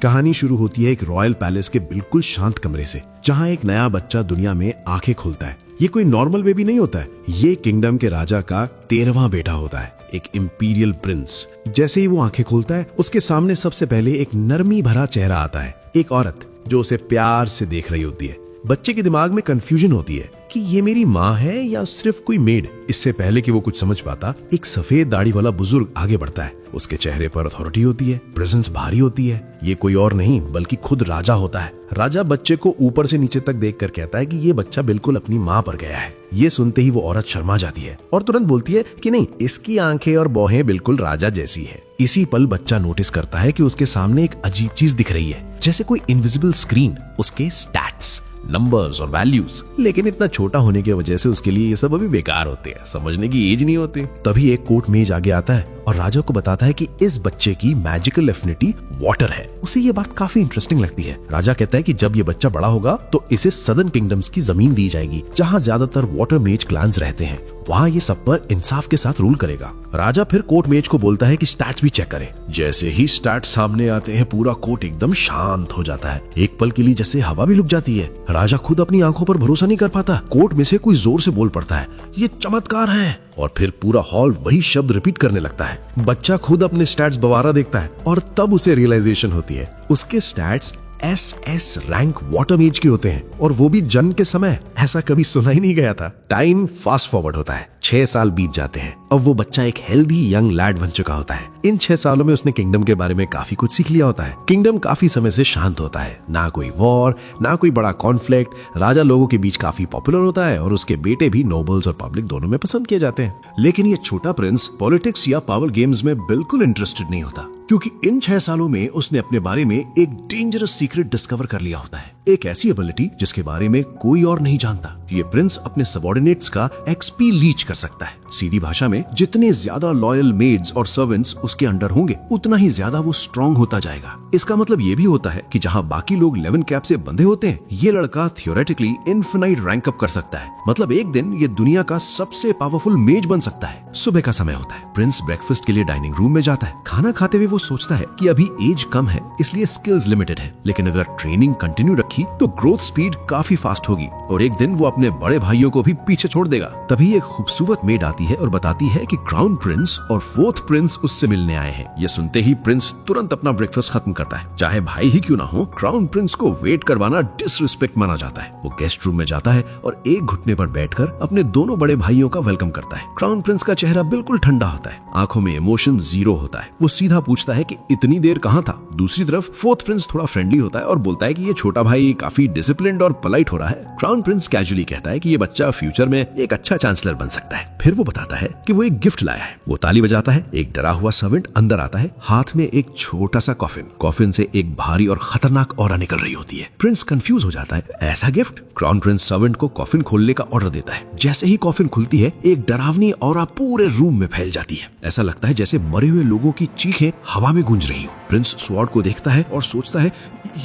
कहानी शुरू होती है एक रॉयल पैलेस के बिल्कुल शांत कमरे से, जहां एक नया बच्चा दुनिया में आंखें खोलता है। ये कोई नॉर्मल बेबी नहीं होता है, ये किंगडम के राजा का 13वां बेटा होता है, एक इंपीरियल प्रिंस। जैसे ही वो आंखें खोलता है, उसके सामने सबसे पहले एक नरमी भरा चेहरा आता है, एक औरत जो उसे प्यार से देख रही होती है। बच्चे के दिमाग में कंफ्यूजन होती है कि ये मेरी माँ है या सिर्फ कोई मेड। इससे पहले कि वो कुछ समझ पाता, एक सफेद दाढ़ी वाला बुजुर्ग आगे बढ़ता है। उसके चेहरे पर अथॉरिटी होती है, प्रेजेंस भारी होती है। ये कोई और नहीं बल्कि खुद राजा होता है। राजा बच्चे को ऊपर से नीचे तक देखकर कहता है कि ये बच्चा बिल्कुल अपनी माँ पर गया है। ये सुनते ही वो औरत शर्मा जाती है और तुरंत बोलती है कि नहीं, इसकी आंखें और भौहें बिल्कुल राजा जैसी है। इसी पल बच्चा नोटिस करता है कि उसके सामने एक अजीब चीज दिख रही है, जैसे कोई इनविजिबल स्क्रीन। उसके स्टैट्स, नंबर्स और वैल्यूज। लेकिन इतना छोटा होने की वजह से उसके लिए ये सब अभी बेकार होते हैं, समझने की एज नहीं होती। तभी एक कोर्ट मेज आगे आता है और राजा को बताता है कि इस बच्चे की मैजिकल एफिनिटी वाटर है। उसे ये बात काफी इंटरेस्टिंग लगती है। राजा कहता है कि जब ये बच्चा बड़ा होगा तो इसे सदर्न किंगडम्स की जमीन दी जाएगी, जहाँ ज्यादातर वाटर मेज क्लान्स रहते हैं। वहाँ ये सब पर इंसाफ के साथ रूल करेगा। राजा फिर कोर्ट मेज को बोलता है कि स्टैट्स भी चेक करे। जैसे ही स्टैट्स सामने आते हैं, पूरा कोर्ट एकदम शांत हो जाता है। एक पल के लिए जैसे हवा भी रुक जाती है। राजा खुद अपनी आंखों पर भरोसा नहीं कर पाता। कोर्ट में से कोई जोर से बोल पड़ता है, ये चमत्कार है। और फिर पूरा हॉल वही शब्द रिपीट करने लगता है। बच्चा खुद अपने स्टैट्स दोबारा देखता है और तब उसे रियलाइजेशन होती है, उसके स्टैट्स SS रैंक वाटर मेज के होते हैं, और वो भी जन्म के समय। ऐसा कभी सुना ही नहीं गया था। टाइम फास्ट फॉरवर्ड होता है, 6 साल बीत जाते हैं। अब वो बच्चा एक हेल्दी यंग लैड बन चुका होता है। इन 6 सालों में उसने किंगडम के बारे में काफी कुछ सीख लिया होता है। किंगडम काफी समय से शांत होता है, ना कोई वॉर, ना कोई बड़ा कॉन्फ्लिक्ट। राजा लोगों के बीच काफी पॉपुलर होता है और उसके बेटे भी नोबल्स और पब्लिक दोनों में पसंद किए जाते हैं। लेकिन ये छोटा प्रिंस पॉलिटिक्स या पावर गेम्स में बिल्कुल इंटरेस्टेड नहीं होता, क्योंकि इन 6 सालों में उसने अपने बारे में एक डेंजरस सीक्रेट डिस्कवर कर लिया होता है। एक ऐसी एबिलिटी जिसके बारे में कोई और नहीं जानता। ये प्रिंस अपने सबऑर्डिनेट्स का XP लीच कर सकता है। सीधी भाषा में, जितने ज्यादा लॉयल मेड्स और सर्वेंट्स उसके अंडर होंगे, उतना ही ज्यादा वो स्ट्रॉन्ग होता जाएगा। इसका मतलब ये भी होता है कि जहां बाकी लोग 11 कैप से बंधे होते हैं, ये लड़का थियोरेटिकली इनफिनाइट रैंक अप कर सकता है। मतलब एक दिन ये दुनिया का सबसे पावरफुल मेज बन सकता है। सुबह का समय होता है। प्रिंस ब्रेकफास्ट के लिए डाइनिंग रूम में जाता है। खाना खाते हुए वो सोचता है कि अभी एज कम है, इसलिए स्किल्स लिमिटेड है, लेकिन अगर ट्रेनिंग कंटिन्यू रखी तो ग्रोथ स्पीड काफी फास्ट होगी और एक दिन वो अपने बड़े भाइयों को भी पीछे छोड़ देगा। तभी एक खूबसूरत मेड आती है और बताती है कि क्राउन प्रिंस और 4th प्रिंस उससे मिलने आए हैं। ये सुनते ही प्रिंस तुरंत अपना ब्रेकफास्ट खत्म करता है। चाहे भाई ही क्यों ना हो, क्राउन प्रिंस को वेट करवाना डिसरिस्पेक्ट माना जाता है। वो गेस्ट रूम में जाता है और एक घुटने पर बैठकर अपने दोनों बड़े भाइयों का वेलकम करता है। क्राउन प्रिंस का चेहरा बिल्कुल ठंडा होता है, आंखों में इमोशन 0 होता है। वो सीधा पूछता है कि इतनी देर कहाँ था। दूसरी तरफ 4th प्रिंस थोड़ा फ्रेंडली होता है और बोलता है कि ये छोटा भाई काफी डिसिप्लिन्ड और पोलाइट हो रहा है। क्राउन प्रिंस कैजुअली कहता है कि ये बच्चा फ्यूचर में एक अच्छा चांसलर बन सकता है। फिर वो बताता है कि वो एक गिफ्ट लाया है। वो ताली बजाता है। एक डरा हुआ सर्वेंट अंदर आता है, हाथ में एक छोटा सा कॉफिन। कॉफिन से एक भारी और खतरनाक ऑरा निकल रही होती है। प्रिंस कंफ्यूज हो जाता है, ऐसा गिफ्ट? क्राउन प्रिंस सर्वेंट को कॉफिन खोलने का ऑर्डर देता है। जैसे ही कॉफिन खुलती है, एक डरावनी ऑरा पूरे रूम में फैल जाती है। ऐसा लगता है जैसे मरे हुए लोगों की चीखें हवा में गूंज रही हो। प्रिंस स्वॉर्ड को देखता है और सोचता है,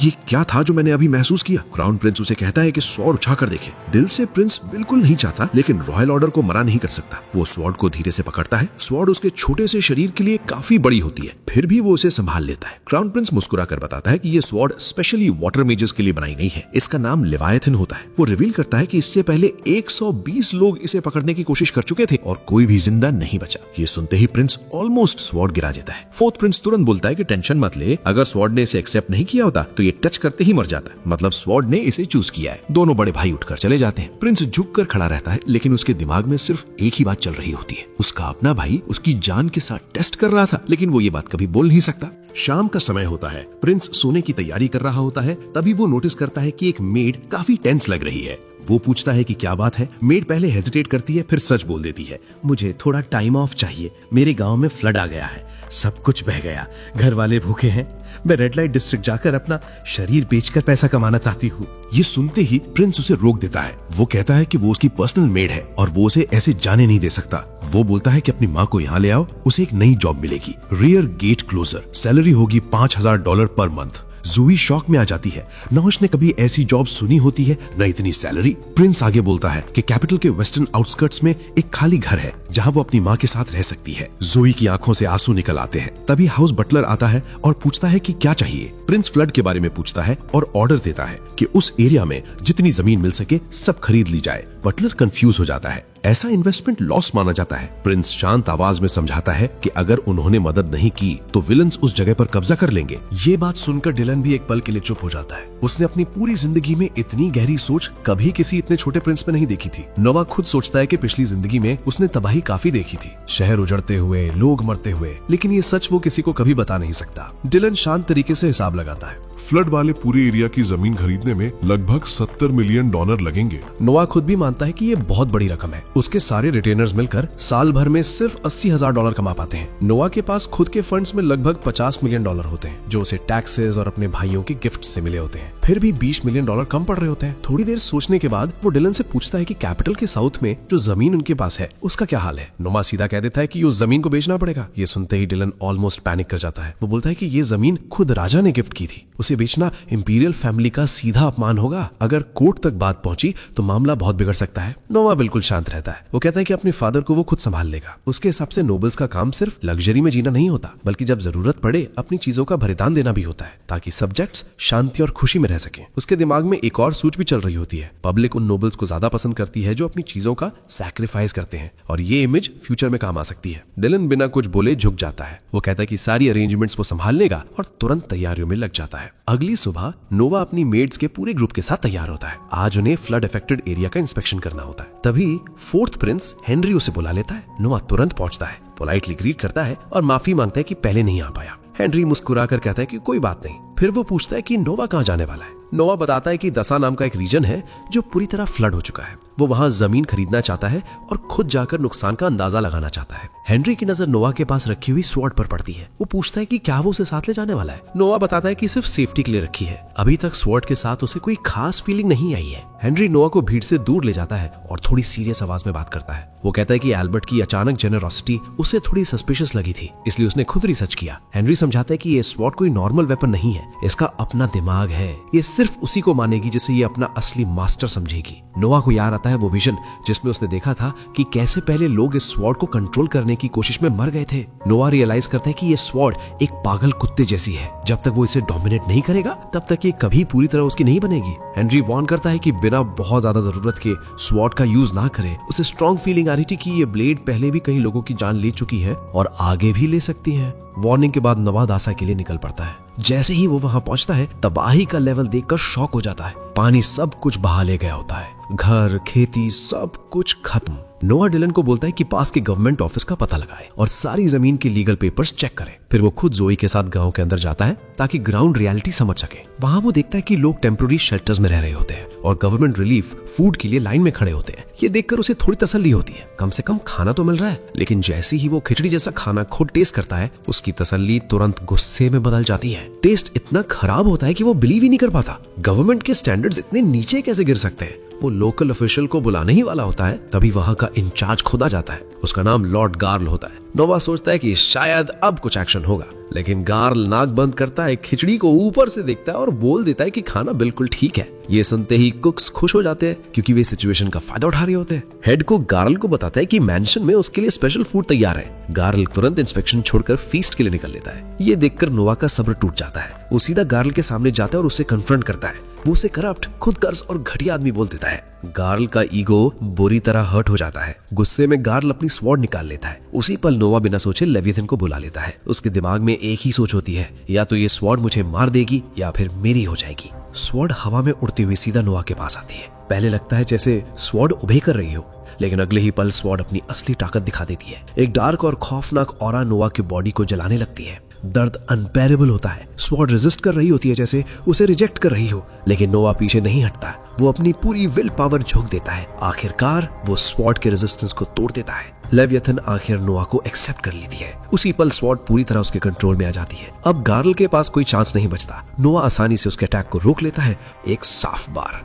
ये क्या था जो मैंने अभी महसूस किया? क्राउन प्रिंस उसे कहता है कि स्वॉर्ड उठाकर देखे। दिल से प्रिंस बिल्कुल नहीं चाहता, लेकिन रॉयल ऑर्डर को मना नहीं कर सकता। वो स्वॉर्ड को धीरे से पकड़ता है। स्वॉर्ड उसके छोटे से शरीर के लिए काफी बड़ी होती है, फिर भी वो उसे संभाल लेता है। क्राउन प्रिंस मुस्कुरा कर बताता है कि ये स्वॉर्ड स्पेशली वाटर मेजेस के लिए बनाई गई है। इसका नाम लेवायथन होता है। वो रिवील करता है कि इससे पहले 120 लोग इसे पकड़ने की कोशिश कर चुके थे और कोई भी जिंदा नहीं बचा। ये सुनते ही प्रिंस ऑलमोस्ट स्वॉर्ड गिरा देता है। 4th प्रिंस तुरंत बोलता है कि टेंशन मत ले, अगर स्वॉर्ड ने इसे एक्सेप्ट नहीं किया होता तो ये टच करते ही मर जाता है। मतलब स्वॉर्ड ने इसे चूज किया है। दोनों बड़े भाई उठकर चले जाते हैं। प्रिंस झुककर खड़ा रहता है, लेकिन उसके दिमाग में सिर्फ एक ही बात चल रही होती है। उसका अपना भाई उसकी जान के साथ टेस्ट कर रहा था, लेकिन वो ये बात कभी बोल नहीं सकता। शाम का समय होता है। प्रिंस सोने की तैयारी कर रहा होता है। तभी वो नोटिस करता है कि एक मेड काफी टेंस लग रही है। वो पूछता है कि क्या बात है। मेड पहले हेजिटेट करती है, फिर सच बोल देती है, मुझे थोड़ा टाइम ऑफ चाहिए। मेरे गांव में फ्लड आ गया है, सब कुछ बह गया, घर वाले भूखे हैं। मैं रेड लाइट डिस्ट्रिक्ट जाकर अपना शरीर बेचकर पैसा कमाना चाहती हूँ। ये सुनते ही प्रिंस उसे रोक देता है। वो कहता है कि वो उसकी पर्सनल मेड है और वो उसे ऐसे जाने नहीं दे सकता। वो बोलता है कि अपनी माँ को यहाँ ले आओ, उसे एक नई जॉब मिलेगी, रियर गेट क्लोजर। सैलरी होगी $5000 पर मंथ। जूही शॉक में आ जाती है। न उसने कभी ऐसी जॉब सुनी होती है, न इतनी सैलरी। प्रिंस आगे बोलता है कि कैपिटल के वेस्टर्न आउटस्कर्ट्स में एक खाली घर है जहां वो अपनी माँ के साथ रह सकती है। जूही की आंखों से आंसू निकल आते हैं। तभी हाउस बटलर आता है और पूछता है कि क्या चाहिए। प्रिंस फ्लड के बारे में पूछता है और ऑर्डर देता है कि उस एरिया में जितनी जमीन मिल सके सब खरीद ली जाए। बटलर कंफ्यूज हो जाता है। ऐसा इन्वेस्टमेंट लॉस माना जाता है। प्रिंस शांत आवाज में समझाता है कि अगर उन्होंने मदद नहीं की तो विलन्स उस जगह पर कब्जा कर लेंगे। ये बात सुनकर डिलन भी एक पल के लिए चुप हो जाता है। उसने अपनी पूरी जिंदगी में इतनी गहरी सोच कभी किसी इतने छोटे प्रिंस में नहीं देखी थी। नोवा खुद सोचता है कि पिछली जिंदगी में उसने तबाही काफी देखी थी, शहर उजड़ते हुए, लोग मरते हुए, लेकिन ये सच वो किसी को कभी बता नहीं सकता। डिलन शांत तरीके से हिसाब लगाता है। फ्लड वाले पूरे एरिया की जमीन खरीदने में लगभग $70 मिलियन लगेंगे। नोवा खुद भी मानता है कि ये बहुत बड़ी रकम है। उसके सारे रिटेनर्स मिलकर साल भर में सिर्फ $80,000 कमा पाते हैं। नोवा के पास खुद के फंड्स में लगभग $50 मिलियन होते हैं, जो उसे टैक्सेस और अपने भाइयों के गिफ्ट से मिले होते हैं। फिर भी $20 मिलियन कम पड़ रहे होते हैं। थोड़ी देर सोचने के बाद वो डिलन से पूछता है कि कैपिटल के साउथ में जो जमीन उनके पास है उसका क्या हाल है। नोवा सीधा कह देता है कि उस जमीन को बेचना पड़ेगा। ये सुनते ही डिलन ऑलमोस्ट पैनिक कर जाता है। वो बोलता है कि ये जमीन खुद राजा ने गिफ्ट की थी, उसे बेचना इंपीरियल फैमिली का सीधा अपमान होगा। अगर कोर्ट तक बात पहुंची तो मामला बहुत बिगड़ सकता है। नोवा बिल्कुल शांत रहता है। वो कहता है कि अपने फादर को वो खुद संभाल लेगा। उसके हिसाब से नोबल्स का काम सिर्फ लग्जरी में जीना नहीं होता, बल्कि जब जरूरत पड़े अपनी चीजों का बलिदान देना भी होता है, ताकि सब्जेक्ट्स शांति और खुशी में रह सकें। उसके दिमाग में एक और सोच भी चल रही होती है। पब्लिक उन नोबल्स को ज्यादा पसंद करती है जो अपनी चीजों का सैक्रिफाइस करते हैं, और ये इमेज फ्यूचर में काम आ सकती है। डिलन बिना कुछ बोले झुक जाता है। वो कहता है कि सारी अरेंजमेंट्स वो संभाल लेगा और तुरंत तैयारियों में लग जाता है। अगली सुबह नोवा अपनी मेड्स के पूरे ग्रुप के साथ तैयार होता है। आज उन्हें फ्लड अफेक्टेड एरिया का इंस्पेक्शन करना होता है। तभी फोर्थ प्रिंस हेनरी उसे बुला लेता है। नोवा तुरंत पहुंचता है, पोलाइटली ग्रीट करता है और माफी मांगता है कि पहले नहीं आ पाया। हेनरी मुस्कुराकर कहता है कि कोई बात नहीं। फिर वो पूछता है कि नोवा कहाँ जाने वाला है। नोवा बताता है कि दसा नाम का एक रीजन है जो पूरी तरह फ्लड हो चुका है। वो वहां जमीन खरीदना चाहता है और खुद जाकर नुकसान का अंदाजा लगाना चाहता है। हेनरी की नजर नोवा के पास रखी हुई स्वॉर्ड पर पड़ती है। वो पूछता है कि क्या वो उसे साथ ले जाने वाला है। नोवा बताता है कि सिर्फ सेफ्टी के लिए रखी है। अभी तक स्वॉर्ड के साथ उसे कोई खास फीलिंग नहीं आई है। हेनरी नोवा को भीड़ से दूर ले जाता है और थोड़ी सीरियस आवाज में बात करता है। वो कहता है कि एल्बर्ट की अचानक जेनरोसिटी उसे थोड़ी सस्पिशियस लगी थी, इसलिए उसने खुद रिसर्च किया। हेनरी समझाता है कि ये स्वॉर्ड कोई नॉर्मल वेपन नहीं है, इसका अपना दिमाग है। ये सिर्फ उसी को मानेगी जिसे ये अपना असली मास्टर समझेगी। नोवा को याद आता है वो विजन जिसमें उसने देखा था कि कैसे पहले लोग इस स्वॉर्ड को कंट्रोल करने की कोशिश में मर गए थे। नोवा रियलाइज करता है कि ये स्वॉर्ड एक पागल कुत्ते जैसी है। जब तक वो इसे डोमिनेट नहीं करेगा तब तक ये कभी पूरी तरह उसकी नहीं बनेगी। हेनरी वार्न करता है कि बिना बहुत ज्यादा जरूरत के स्वॉर्ड का यूज ना करे। उसे स्ट्रॉन्ग फीलिंग आ रही थी कि ये ब्लेड पहले भी कई लोगों की जान ले चुकी है और आगे भी ले सकती है। वार्निंग के बाद नोवा दासा के लिए निकल पड़ता है। जैसे ही वो वहां पहुंचता है, तबाही का लेवल देखकर शॉक हो जाता है। पानी सब कुछ बहा ले गया होता है, घर, खेती, सब कुछ खत्म। नोवा डिलन को बोलता है कि पास के गवर्नमेंट ऑफिस का पता लगाए और सारी जमीन के लीगल पेपर्स चेक करे। फिर वो खुद जोई के साथ गांव के अंदर जाता है ताकि ग्राउंड रियलिटी समझ सके। वहां वो देखता है कि लोग टेम्पररी शेल्टर्स में रह रहे होते हैं और गवर्नमेंट रिलीफ फूड के लिए लाइन में खड़े होते हैं। ये देखकर उसे थोड़ी तसल्ली होती है, कम से कम खाना तो मिल रहा है। लेकिन जैसे ही वो खिचड़ी जैसा खाना खुद टेस्ट करता है, उसकी तसल्ली तुरंत गुस्से में बदल जाती है। टेस्ट इतना खराब होता है कि वो बिलीव ही नहीं कर पाता। गवर्नमेंट के स्टैंडर्ड्स इतने नीचे कैसे गिर सकते हैं। वो लोकल ऑफिशियल को बुलाने ही वाला होता है, तभी वहां का इंचार्ज खुद आ जाता है। उसका नाम लॉर्ड गार्ल होता है। नोवा सोचता है कि शायद अब कुछ एक्शन होगा, लेकिन गार्ल नाक बंद करता है, खिचड़ी को ऊपर से देखता है और बोल देता है कि खाना बिल्कुल ठीक है। ये सुनते ही कुक्स खुश हो जाते हैं क्योंकि वे सिचुएशन का फायदा उठा रहे होते हैं। हेड को गार्ल को बताता है कि मैंशन में उसके लिए स्पेशल फूड तैयार है। गार्ल तुरंत इंस्पेक्शन छोड़कर फीस्ट के लिए निकल लेता है। ये देखकर नोवा का सब्र टूट जाता है। वो सीधा गार्ल के सामने जाता है और उससे कन्फ्रंट करता है। वो उसे करप्ट, खुदगर्ज और घटिया आदमी बोल देता है। गार्ल का ईगो बुरी तरह हर्ट हो जाता है। गुस्से में गार्ल अपनी स्वॉर्ड निकाल लेता है। उसी पल नोवा बिना सोचे लेविथन को बुला लेता है। उसके दिमाग में एक ही सोच होती है, या तो ये स्वॉर्ड मुझे मार देगी या फिर मेरी हो जाएगी। स्वॉर्ड हवा में उड़ती हुई सीधा नोवा के पास आती है। पहले लगता है जैसे स्वॉर्ड उभे कर रही हो, लेकिन अगले ही पल स्वॉर्ड अपनी असली ताकत दिखा देती है। एक डार्क और खौफनाक ऑरा नोवा की बॉडी को जलाने लगती है। दर्द अनबेरेबल होता है। स्वॉर्ड रेजिस्ट कर रही होती है, जैसे उसे रिजेक्ट कर रही हो, लेकिन नोवा पीछे नहीं हटता। वो अपनी पूरी विल पावर झोंक देता है। आखिरकार वो स्वॉर्ड के रेजिस्टेंस को तोड़ देता है। लेवियथन आखिर नोवा को एक्सेप्ट कर लेती है। उसी पल स्वॉर्ड पूरी तरह उसके कंट्रोल में आ जाती है। अब गार्ल के पास कोई चांस नहीं बचता। नोवा आसानी से उसके अटैक को रोक लेता है। एक साफ बार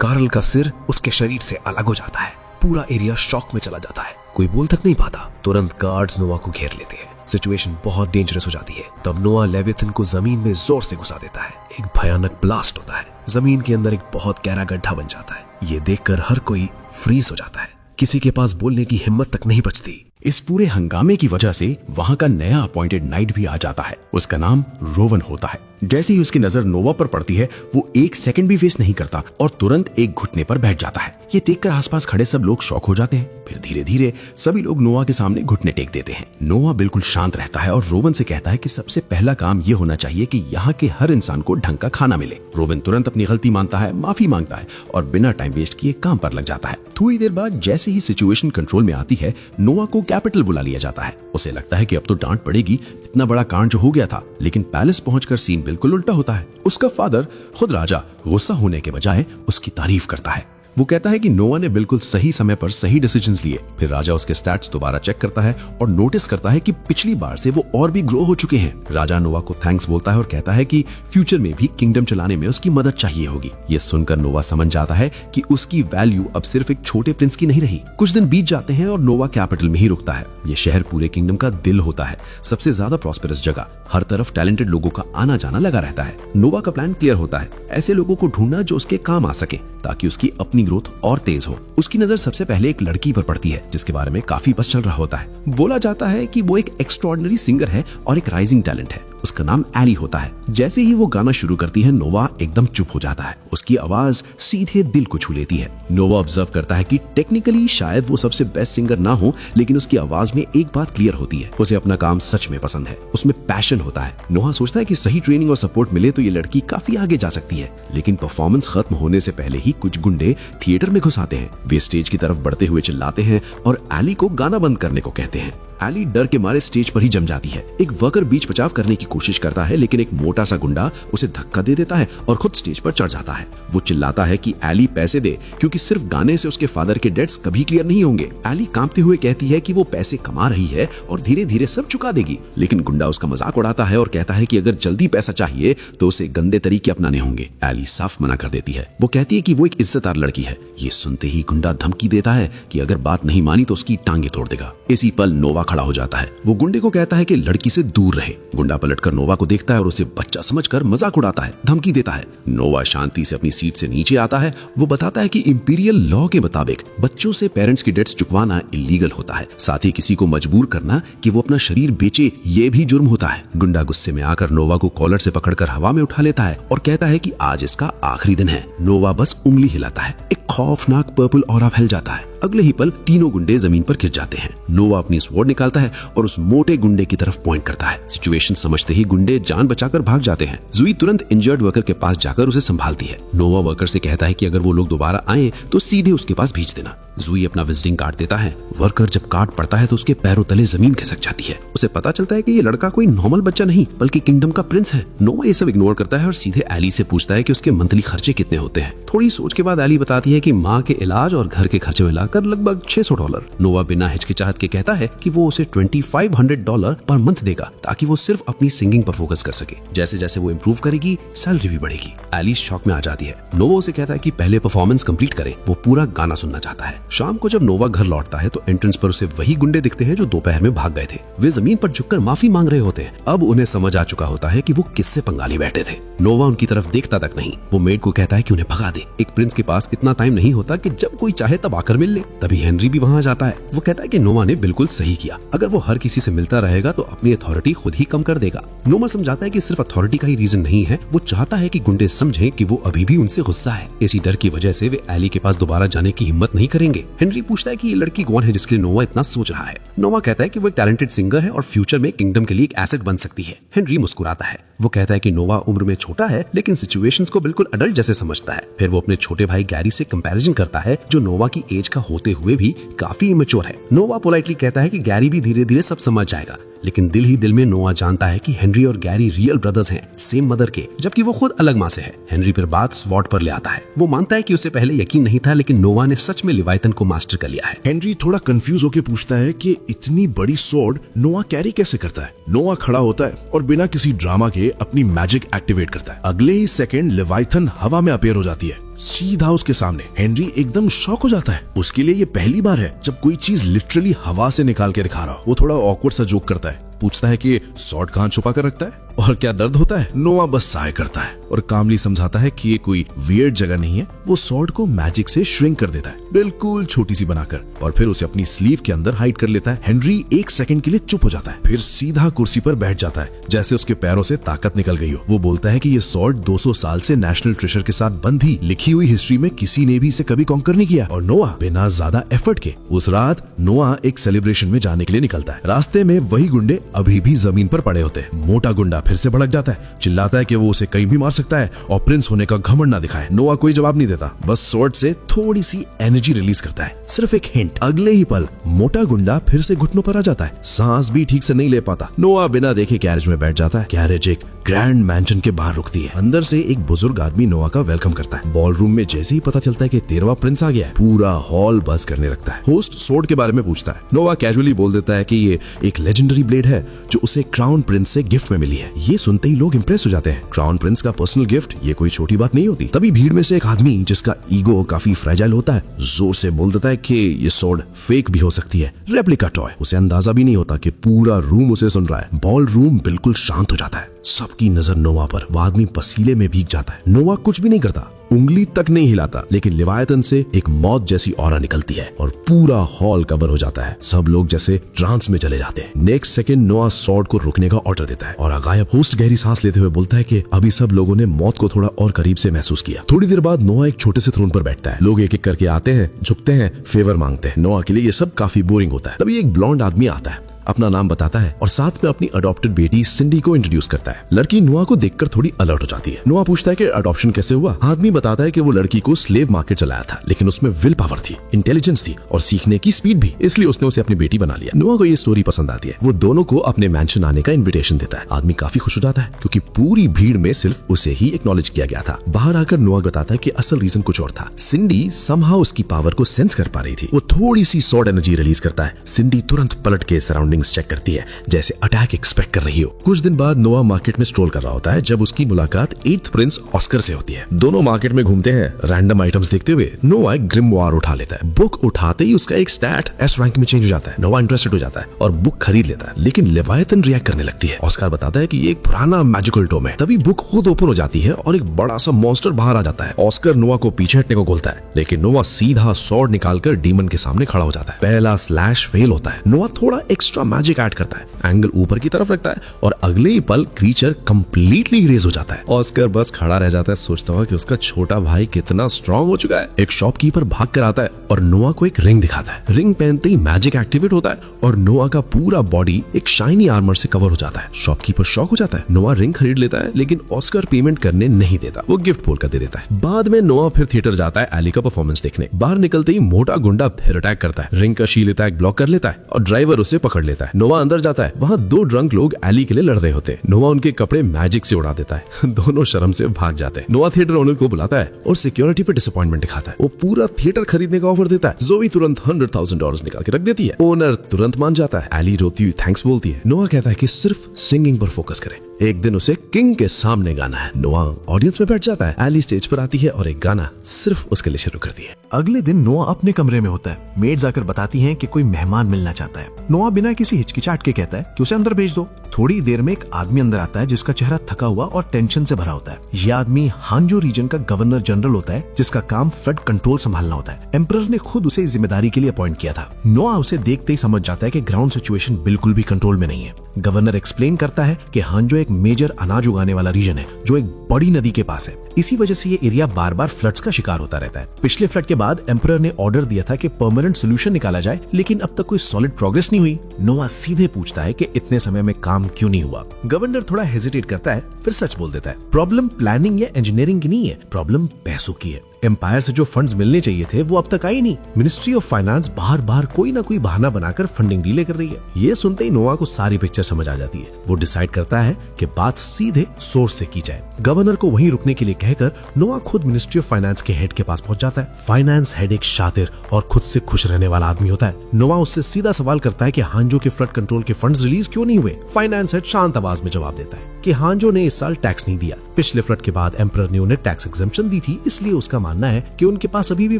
गार्ल का सिर उसके शरीर से अलग हो जाता है। पूरा एरिया शॉक में चला जाता है। कोई बोल तक नहीं पाता। तुरंत गार्ड्स नोवा को घेर लेते हैं। सिचुएशन बहुत डेंजरस हो जाती है। तब नोआ लेविथन को जमीन में जोर से घुसा देता है। एक भयानक ब्लास्ट होता है। जमीन के अंदर एक बहुत गहरा गड्ढा बन जाता है। ये देखकर हर कोई फ्रीज हो जाता है। किसी के पास बोलने की हिम्मत तक नहीं बचती। इस पूरे हंगामे की वजह से वहां का नया अपॉइंटेड नाइट भी आ जाता है। उसका नाम रोवन होता है। जैसे ही उसकी नजर नोवा पर पड़ती है, वो एक सेकंड भी वेस्ट नहीं करता और तुरंत एक घुटने पर बैठ जाता है। ये देखकर आसपास खड़े सब लोग शॉक हो जाते हैं। फिर धीरे धीरे सभी लोग नोवा के सामने घुटने टेक देते हैं। नोवा बिल्कुल शांत रहता है और रोवन से कहता है कि सबसे पहला काम ये होना चाहिए कि यहाँ के हर इंसान को ढंग का खाना मिले। रोवन तुरंत अपनी गलती मानता है, माफी मांगता है और बिना टाइम वेस्ट किए काम पर लग जाता है। थोड़ी देर बाद जैसे ही सिचुएशन कंट्रोल में आती है, नोवा को कैपिटल बुला लिया जाता है। उसे लगता है कि अब तो डांट पड़ेगी, इतना बड़ा कांड जो हो गया था। लेकिन पैलेस पहुंचकर सीन बिल्कुल उल्टा होता है। उसका फादर, खुद राजा, गुस्सा होने के बजाय उसकी तारीफ करता है। वो कहता है कि नोवा ने बिल्कुल सही समय पर सही डिसीजंस लिए। फिर राजा उसके स्टैट्स दोबारा चेक करता है और नोटिस करता है कि पिछली बार से वो और भी ग्रो हो चुके हैं। राजा नोवा को थैंक्स बोलता है और कहता है कि फ्यूचर में भी किंगडम चलाने में उसकी मदद चाहिए होगी। ये सुनकर नोवा समझ जाता है कि उसकी वैल्यू अब सिर्फ एक छोटे प्रिंस की नहीं रही। कुछ दिन बीत जाते हैं और नोवा कैपिटल में ही रुकता है। ये शहर पूरे किंगडम का दिल होता है, सबसे ज्यादा प्रॉस्पेरस जगह। हर तरफ टैलेंटेड लोगों का आना जाना लगा रहता है। नोवा का प्लान क्लियर होता है, ऐसे लोगों को ढूंढना जो उसके काम आ सके ताकि उसकी अपनी ग्रोथ और तेज हो। उसकी नजर सबसे पहले एक लड़की पर पड़ती है जिसके बारे में काफी बस चल रहा होता है। बोला जाता है कि वो एक एक्स्ट्राऑर्डिनरी सिंगर है और एक राइजिंग टैलेंट है। उसका नाम एली होता है। जैसे ही वो गाना शुरू करती है, नोवा एकदम चुप हो जाता है। उसकी आवाज सीधे दिल को छू लेती है। नोवा ऑब्जर्व करता है कि टेक्निकली शायद वो सबसे बेस्ट सिंगर ना हो, लेकिन उसकी आवाज में एक बात क्लियर होती है, उसे अपना काम सच में पसंद है, उसमें पैशन होता है। नोवा सोचता है कि सही ट्रेनिंग और सपोर्ट मिले तो ये लड़की काफी आगे जा सकती है। लेकिन परफॉर्मेंस खत्म होने से पहले ही कुछ गुंडे थिएटर में घुस आते हैं। वे स्टेज की तरफ बढ़ते हुए चिल्लाते हैं और एली को गाना बंद करने को कहते हैं। एली डर के मारे स्टेज पर ही जम जाती है। एक वर्कर बीच बचाव करने की कोशिश करता है, लेकिन एक मोटा सा गुंडा उसे धक्का दे देता है और खुद स्टेज पर चढ़ जाता है। वो चिल्लाता है कि एली पैसे दे, क्योंकि सिर्फ गाने से उसके फादर के डेट्स कभी क्लियर नहीं होंगे। एली कांपते हुए कहती है कि वो पैसे कमा रही है और धीरे धीरे सब चुका देगी। लेकिन गुंडा उसका मजाक उड़ाता है और कहता है कि अगर जल्दी पैसा चाहिए तो उसे गंदे तरीके अपनाने होंगे। एली साफ मना कर देती है। वो कहती है कि वो एक इज्जतदार लड़की है। ये सुनते ही गुंडा धमकी देता है कि अगर बात नहीं मानी तो उसकी टांगे तोड़ देगा। इसी पल नोवा खड़ा हो जाता है। वो गुंडे को कहता है कि लड़की से दूर रहे। गुंडा पलटकर नोवा को देखता है और उसे बच्चा समझकर मजाक उड़ाता है, धमकी देता है। नोवा शांति से अपनी सीट से नीचे आता है। वो बताता है कि इंपीरियल लॉ के मुताबिक बच्चों से पेरेंट्स की डेट्स चुकवाना इलीगल होता है। साथ ही किसी को मजबूर करना कि वो अपना शरीर बेचे, ये भी जुर्म होता है। गुंडा गुस्से में आकर नोवा को कॉलर से पकड़कर हवा में उठा लेता है और कहता है कि आज इसका आखिरी दिन है। नोवा बस उंगली हिलाता है। एक खौफनाक पर्पल ऑरा फैल जाता है। अगले ही पल तीनों गुंडे जमीन पर गिर जाते हैं। नोवा अपनी स्वॉर्ड निकालता है और उस मोटे गुंडे की तरफ पॉइंट करता है। सिचुएशन समझते ही गुंडे जान बचाकर भाग जाते हैं। जुई तुरंत इंजर्ड वर्कर के पास जाकर उसे संभालती है। नोवा वर्कर से कहता है कि अगर वो लोग दोबारा आए तो सीधे उसके पास भेज देना। जुई अपना विजिटिंग कार्ड देता है। वर्कर जब कार्ड पढ़ता है तो उसके पैरों तले जमीन खिसक जाती है। उसे पता चलता है कि ये लड़का कोई नॉर्मल बच्चा नहीं बल्कि किंगडम का प्रिंस है। नोवा ये सब इग्नोर करता है और सीधे एली से पूछता है कि उसके मंथली खर्चे कितने होते हैं। थोड़ी सोच के बाद एली बताती है कि माँ के इलाज और घर के खर्चे मिलाकर लगभग $600। नोवा बिना हिचकिचाहट के कहता है कि वो उसे $2500 पर मंथ देगा ताकि वो सिर्फ अपनी सिंगिंग पर फोकस कर सके। जैसे जैसे वो इम्प्रूव करेगी, सैलरी भी बढ़ेगी। एली शॉक में आ जाती है। नोवा उसे कहता है कि पहले परफॉर्मेंस कंप्लीट करे, वो पूरा गाना सुनना चाहता है। शाम को जब नोवा घर लौटता है तो एंट्रेंस पर उसे वही गुंडे दिखते हैं जो दोपहर में भाग गए थे। वे जमीन पर झुककर माफी मांग रहे होते हैं। अब उन्हें समझ आ चुका होता है कि वो किससे पंगा लिए बैठे थे। नोवा उनकी तरफ देखता तक नहीं। वो मेड को कहता है कि उन्हें भगा दे। एक प्रिंस के पास इतना टाइम नहीं होता कि जब कोई चाहे तब आकर मिल ले। तभी हेनरी भी वहां जाता है। वो कहता है कि नोवा ने बिल्कुल सही किया। अगर वो हर किसी से मिलता रहेगा तो अपनी अथॉरिटी खुद ही कम कर देगा। नोवा समझाता है कि सिर्फ अथॉरिटी का ही रीजन नहीं है। वो चाहता है कि गुंडे समझें कि वो अभी भी उनसे गुस्सा है। इसी डर की वजह से वे एली के पास दोबारा जाने की हिम्मत नहीं करेंगे। हेनरी पूछता है कि ये लड़की कौन है जिसके लिए नोवा इतना सोच रहा है। नोवा कहता है कि वो एक टैलेंटेड सिंगर है और फ्यूचर में किंगडम के लिए एक एसेट बन सकती है। हेनरी मुस्कुराता है। वो कहता है कि नोवा उम्र में छोटा है लेकिन सिचुएशंस को बिल्कुल अडल्ट जैसे समझता है। फिर वो अपने छोटे भाई गैरी से कंपैरिजन करता है जो नोवा की एज का होते हुए भी काफी इमेच्योर है। नोवा पोलाइटली कहता है कि गैरी भी धीरे धीरे सब समझ जाएगा, लेकिन दिल ही दिल में नोवा जानता है कि हेनरी और गैरी रियल ब्रदर्स हैं, सेम मदर के, जबकि वो खुद अलग माँ से है। हेनरी फिर बात स्वॉर्ड पर ले आता है। वो मानता है कि उसे पहले यकीन नहीं था, लेकिन नोवा ने सच में लिवाइथन को मास्टर कर लिया है। हेनरी थोड़ा कंफ्यूज होकर पूछता है कि इतनी बड़ी स्वॉर्ड नोवा कैरी कैसे करता है। नोवा खड़ा होता है और बिना किसी ड्रामा के अपनी मैजिक एक्टिवेट करता है। अगले ही सेकंड लिवाइथन हवा में अपीयर हो जाती है, सीधा उसके सामने। हेनरी एकदम शॉक हो जाता है। उसके लिए ये पहली बार है जब कोई चीज लिटरली हवा से निकाल के दिखा रहा हो। वो थोड़ा ऑकवर्ड सा जोक करता है, पूछता है कि सॉर्ड कहाँ छुपा कर रखता है और क्या दर्द होता है। नोआ बस साय करता है और कामली समझाता है कि ये कोई वियर्ड जगह नहीं है। वो सॉर्ड को मैजिक से श्रिंक कर देता है, बिल्कुल छोटी सी बनाकर, और फिर उसे अपनी स्लीव के अंदर हाइड कर लेता है। हेनरी एक सेकंड के लिए चुप हो जाता है, फिर सीधा कुर्सी पर बैठ जाता है जैसे उसके पैरों से ताकत निकल गई हो। वो बोलता है कि ये सॉर्ड 200 साल से नेशनल ट्रेजर के साथ बंद थी, लिखी हुई हिस्ट्री में किसी ने भी इसे कभी कॉन्कर नहीं किया। और नोआ बिना ज्यादा एफर्ट के उस रात नोआ एक सेलिब्रेशन में जाने के लिए निकलता है। रास्ते में वही गुंडे अभी भी जमीन पर पड़े होते हैं। मोटा गुंडा फिर से भड़क जाता है, चिल्लाता है कि वो उसे कहीं भी मार सकता है और प्रिंस होने का घमंड ना दिखाए। नोआ कोई जवाब नहीं देता, बस स्वॉर्ड से थोड़ी सी एनर्जी रिलीज करता है, सिर्फ एक हिंट। अगले ही पल मोटा गुंडा फिर से घुटनों पर आ जाता है, सांस भी ठीक से नहीं ले पाता। नोआ बिना देखे कैरेज में बैठ जाता है। कैरेज एक ग्रैंड मैंशन के बाहर रुकती है। अंदर से एक बुजुर्ग आदमी नोआ का वेलकम करता है। बॉल रूम में जैसे ही पता चलता है कि 13वां प्रिंस आ गया है, पूरा हॉल बस करने लगता है। होस्ट स्वॉर्ड के बारे में पूछता है। नोआ कैजुअली बोल देता है कि ये एक लेजेंडरी ब्लेड है जो उसे क्राउन प्रिंस से गिफ्ट में मिली है। ये सुनते ही लोग इंप्रेस हो जाते हैं। क्राउन प्रिंस का पर्सनल गिफ्ट ये कोई छोटी बात नहीं होती। तभी भीड़ में से एक आदमी जिसका ईगो काफी फ्रेजाइल होता है, जोर से बोल देता है कि ये स्वॉर्ड फेक भी हो सकती है, रेप्लिका टॉय। उसे अंदाजा भी नहीं होता कि पूरा रूम उसे सुन रहा है। बॉल रूम बिल्कुल शांत हो जाता है, सबकी नजर नोआ पर। वो आदमी पसीने में भीग जाता है। नोआ कुछ भी नहीं करता, उंगली तक नहीं हिलाता, लेकिन लिवायतन से एक मौत जैसी ऑरा निकलती है और पूरा हॉल कवर हो जाता है। सब लोग जैसे ट्रांस में चले जाते हैं। नेक्स्ट सेकंड नोआ स्वॉर्ड को रुकने का ऑर्डर देता है और गायब। होस्ट गहरी सांस लेते हुए बोलता है कि अभी सब लोगों ने मौत को थोड़ा और करीब से महसूस किया। थोड़ी देर बाद नोआ एक छोटे से थ्रोन पर बैठता है। लोग एक एक करके आते हैं, झुकते हैं, फेवर मांगते हैं। नोआ के लिए ये सब काफी बोरिंग होता है। तभी एक ब्लॉन्ड आदमी आता है, अपना नाम बताता है और साथ में अपनी अडॉप्टेड बेटी सिंडी को इंट्रोड्यूस करता है। लड़की नोआ को देखकर थोड़ी अलर्ट हो जाती है। नोआ पूछता है कि अडॉप्शन कैसे हुआ। आदमी बताता है कि वो लड़की को स्लेव मार्केट चलाया था, लेकिन उसमें विल पावर थी, इंटेलिजेंस थी और सीखने की स्पीड भी, इसलिए उसने उसे अपनी बेटी बना लिया। नोआ को ये स्टोरी पसंद आती है। वो दोनों को अपने मैंशन आने का इन्विटेशन देता है। आदमी काफी खुश हो जाता है क्योंकि पूरी भीड़ में सिर्फ उसे ही एक्नॉलेज किया गया था। बाहर आकर नोआ बताता है कि असल रीजन कुछ और था। सिंडी समहाउ उसकी पावर को सेंस कर पा रही थी। वो थोड़ी सी स्वॉर्ड एनर्जी रिलीज करता है। सिंडी तुरंत पलट के सराउंडिंग्स चेक करती है, जैसे अटैक एक्सपेक्ट कर रही हो। कुछ दिन बाद नोआ मार्केट में स्ट्रोल कर रहा होता है जब उसकी मुलाकात 8th प्रिंस ऑस्कर से होती है। दोनों मार्केट में घूमते हैं। रैंडम आइटम्स देखते हुए नोआ एक ग्रिमवार उठा लेता है। बुक उठाते ही उसका एक स्टैट एस रैंक में चेंज हो जाता है। नोआ इंटरेस्टेड हो जाता है और बुक खरीद लेता है, लेकिन लेवायतन रिएक्ट करने लगती है। ऑस्कर बताता है कि ये एक पुराना मैजिकल टोम है। तभी बुक खुद ओपन हो जाती है और एक बड़ा सा मॉन्स्टर बाहर आ जाता है। ऑस्कर नोआ को पीछे हटने को बोलता है, लेकिन नोआ सीधा स्वॉर्ड निकालकर डीमन के सामने खड़ा हो जाता है। पहला स्लैश फेल होता है। नोआ थोड़ा एक्स्ट्रा मैजिक ऐड करता है, एंगल ऊपर की तरफ रखता है और अगले ही पल क्रीचर कंप्लीटली इरेज हो जाता है। ऑस्कर बस खड़ा रह जाता है, सोचता हुआ कि उसका छोटा भाई कितना स्ट्रांग हो चुका है। एक शॉपकीपर भाग कर आता है और नोआ को एक रिंग दिखाता है। रिंग पहनते ही मैजिक एक्टिवेट होता है और नोआ का पूरा बॉडी एक शाइनी आर्मर से कवर हो जाता है। शॉपकीपर शॉक हो जाता है। नोआ रिंग खरीद लेता है, लेकिन ऑस्कर पेमेंट करने नहीं देता, वो गिफ्ट बोलकर दे देता है। बाद में नोआ फिर थिएटर जाता है एली का परफॉर्मेंस देखने। बाहर निकलते ही मोटा गुंडा फिर अटैक करता है। रिंग का शील लेता है, ब्लॉक कर लेता है और ड्राइवर उसे पकड़ लेता है। नोआ अंदर जाता है, वहां 2 ड्रंक लोग एली के लिए लड़ रहे होते हैं। नोआ उनके कपड़े मैजिक से उड़ा देता है। दोनों शर्म से भाग जाते हैं। नोआ थिएटर ओनर को बुलाता है और सिक्योरिटी पे डिसअपॉइंटमेंट दिखाता है। वो पूरा थिएटर खरीदने का ऑफर देता है। जोई तुरंत $100,000 निकाल के रख देती है। ओनर तुरंत मान जाता है। एली रोती हुई थैंक्स बोलती है। नोआ कहता है कि सिर्फ सिंगिंग पर फोकस करे, एक दिन उसे किंग के सामने गाना है। नोआ ऑडियंस में बैठ जाता है। एली स्टेज पर आती है और एक गाना सिर्फ उसके लिए शुरू करती है। अगले दिन नोआ अपने कमरे में होता है। मेड्स आकर बताती हैं कि कोई मेहमान मिलना चाहता है। नोआ बिना किसी हिचकिचाहट के कहता है कि उसे अंदर भेज दो। थोड़ी देर में एक आदमी अंदर आता है जिसका चेहरा थका हुआ और टेंशन से भरा होता है। यह आदमी हांजो रीजन का गवर्नर जनरल होता है, जिसका काम फ्लड कंट्रोल संभालना होता है। एम्परर ने खुद उसे इस जिम्मेदारी के लिए अपॉइंट किया था। नोआ उसे देखते ही समझ जाता है कि ग्राउंड सिचुएशन बिल्कुल भी कंट्रोल में नहीं है। गवर्नर एक्सप्लेन करता है कि हांजो एक मेजर अनाज उगाने वाला रीजन है जो एक बड़ी नदी के पास है। इसी वजह से ये एरिया बार बार फ्लड्स का शिकार होता रहता है। पिछले फ्लड के बाद एम्परर ने ऑर्डर दिया था कि परमानेंट सोल्यूशन निकाला जाए, लेकिन अब तक कोई सॉलिड प्रोग्रेस नहीं हुई। नोआ सीधे पूछता है कि इतने समय में काम क्यों नहीं हुआ। गवर्नर थोड़ा हेजिटेट करता है, फिर सच बोल देता है। प्रॉब्लम प्लानिंग या इंजीनियरिंग की नहीं है, प्रॉब्लम पैसों की है। एम्पायर से जो फंड्स मिलने चाहिए थे वो अब तक आए नहीं। मिनिस्ट्री ऑफ फाइनेंस बार बार कोई ना कोई बहाना बनाकर फंडिंग डिले कर रही है। ये सुनते ही नोआ को सारी पिक्चर समझ आ जाती है। वो डिसाइड करता है कि बात सीधे सोर्स से की जाए। गवर्नर को वहीं रुकने के लिए कहकर नोआ खुद मिनिस्ट्री ऑफ फाइनेंस के हेड के पास पहुंच जाता है। फाइनेंस हेड एक शातिर और खुद से खुश रहने वाला आदमी होता है। नोआ उससे सीधा सवाल करता है कि हांजो के फ्लड कंट्रोल के फंड्स रिलीज क्यों नहीं हुए। फाइनेंस हेड शांत आवाज में जवाब देता है कि हांजो ने इस साल टैक्स नहीं दिया। पिछले फ्लड के बाद एम्परर ने उन्हें टैक्स एग्जम्पशन दी थी, इसलिए उसका मानना है कि उनके पास अभी भी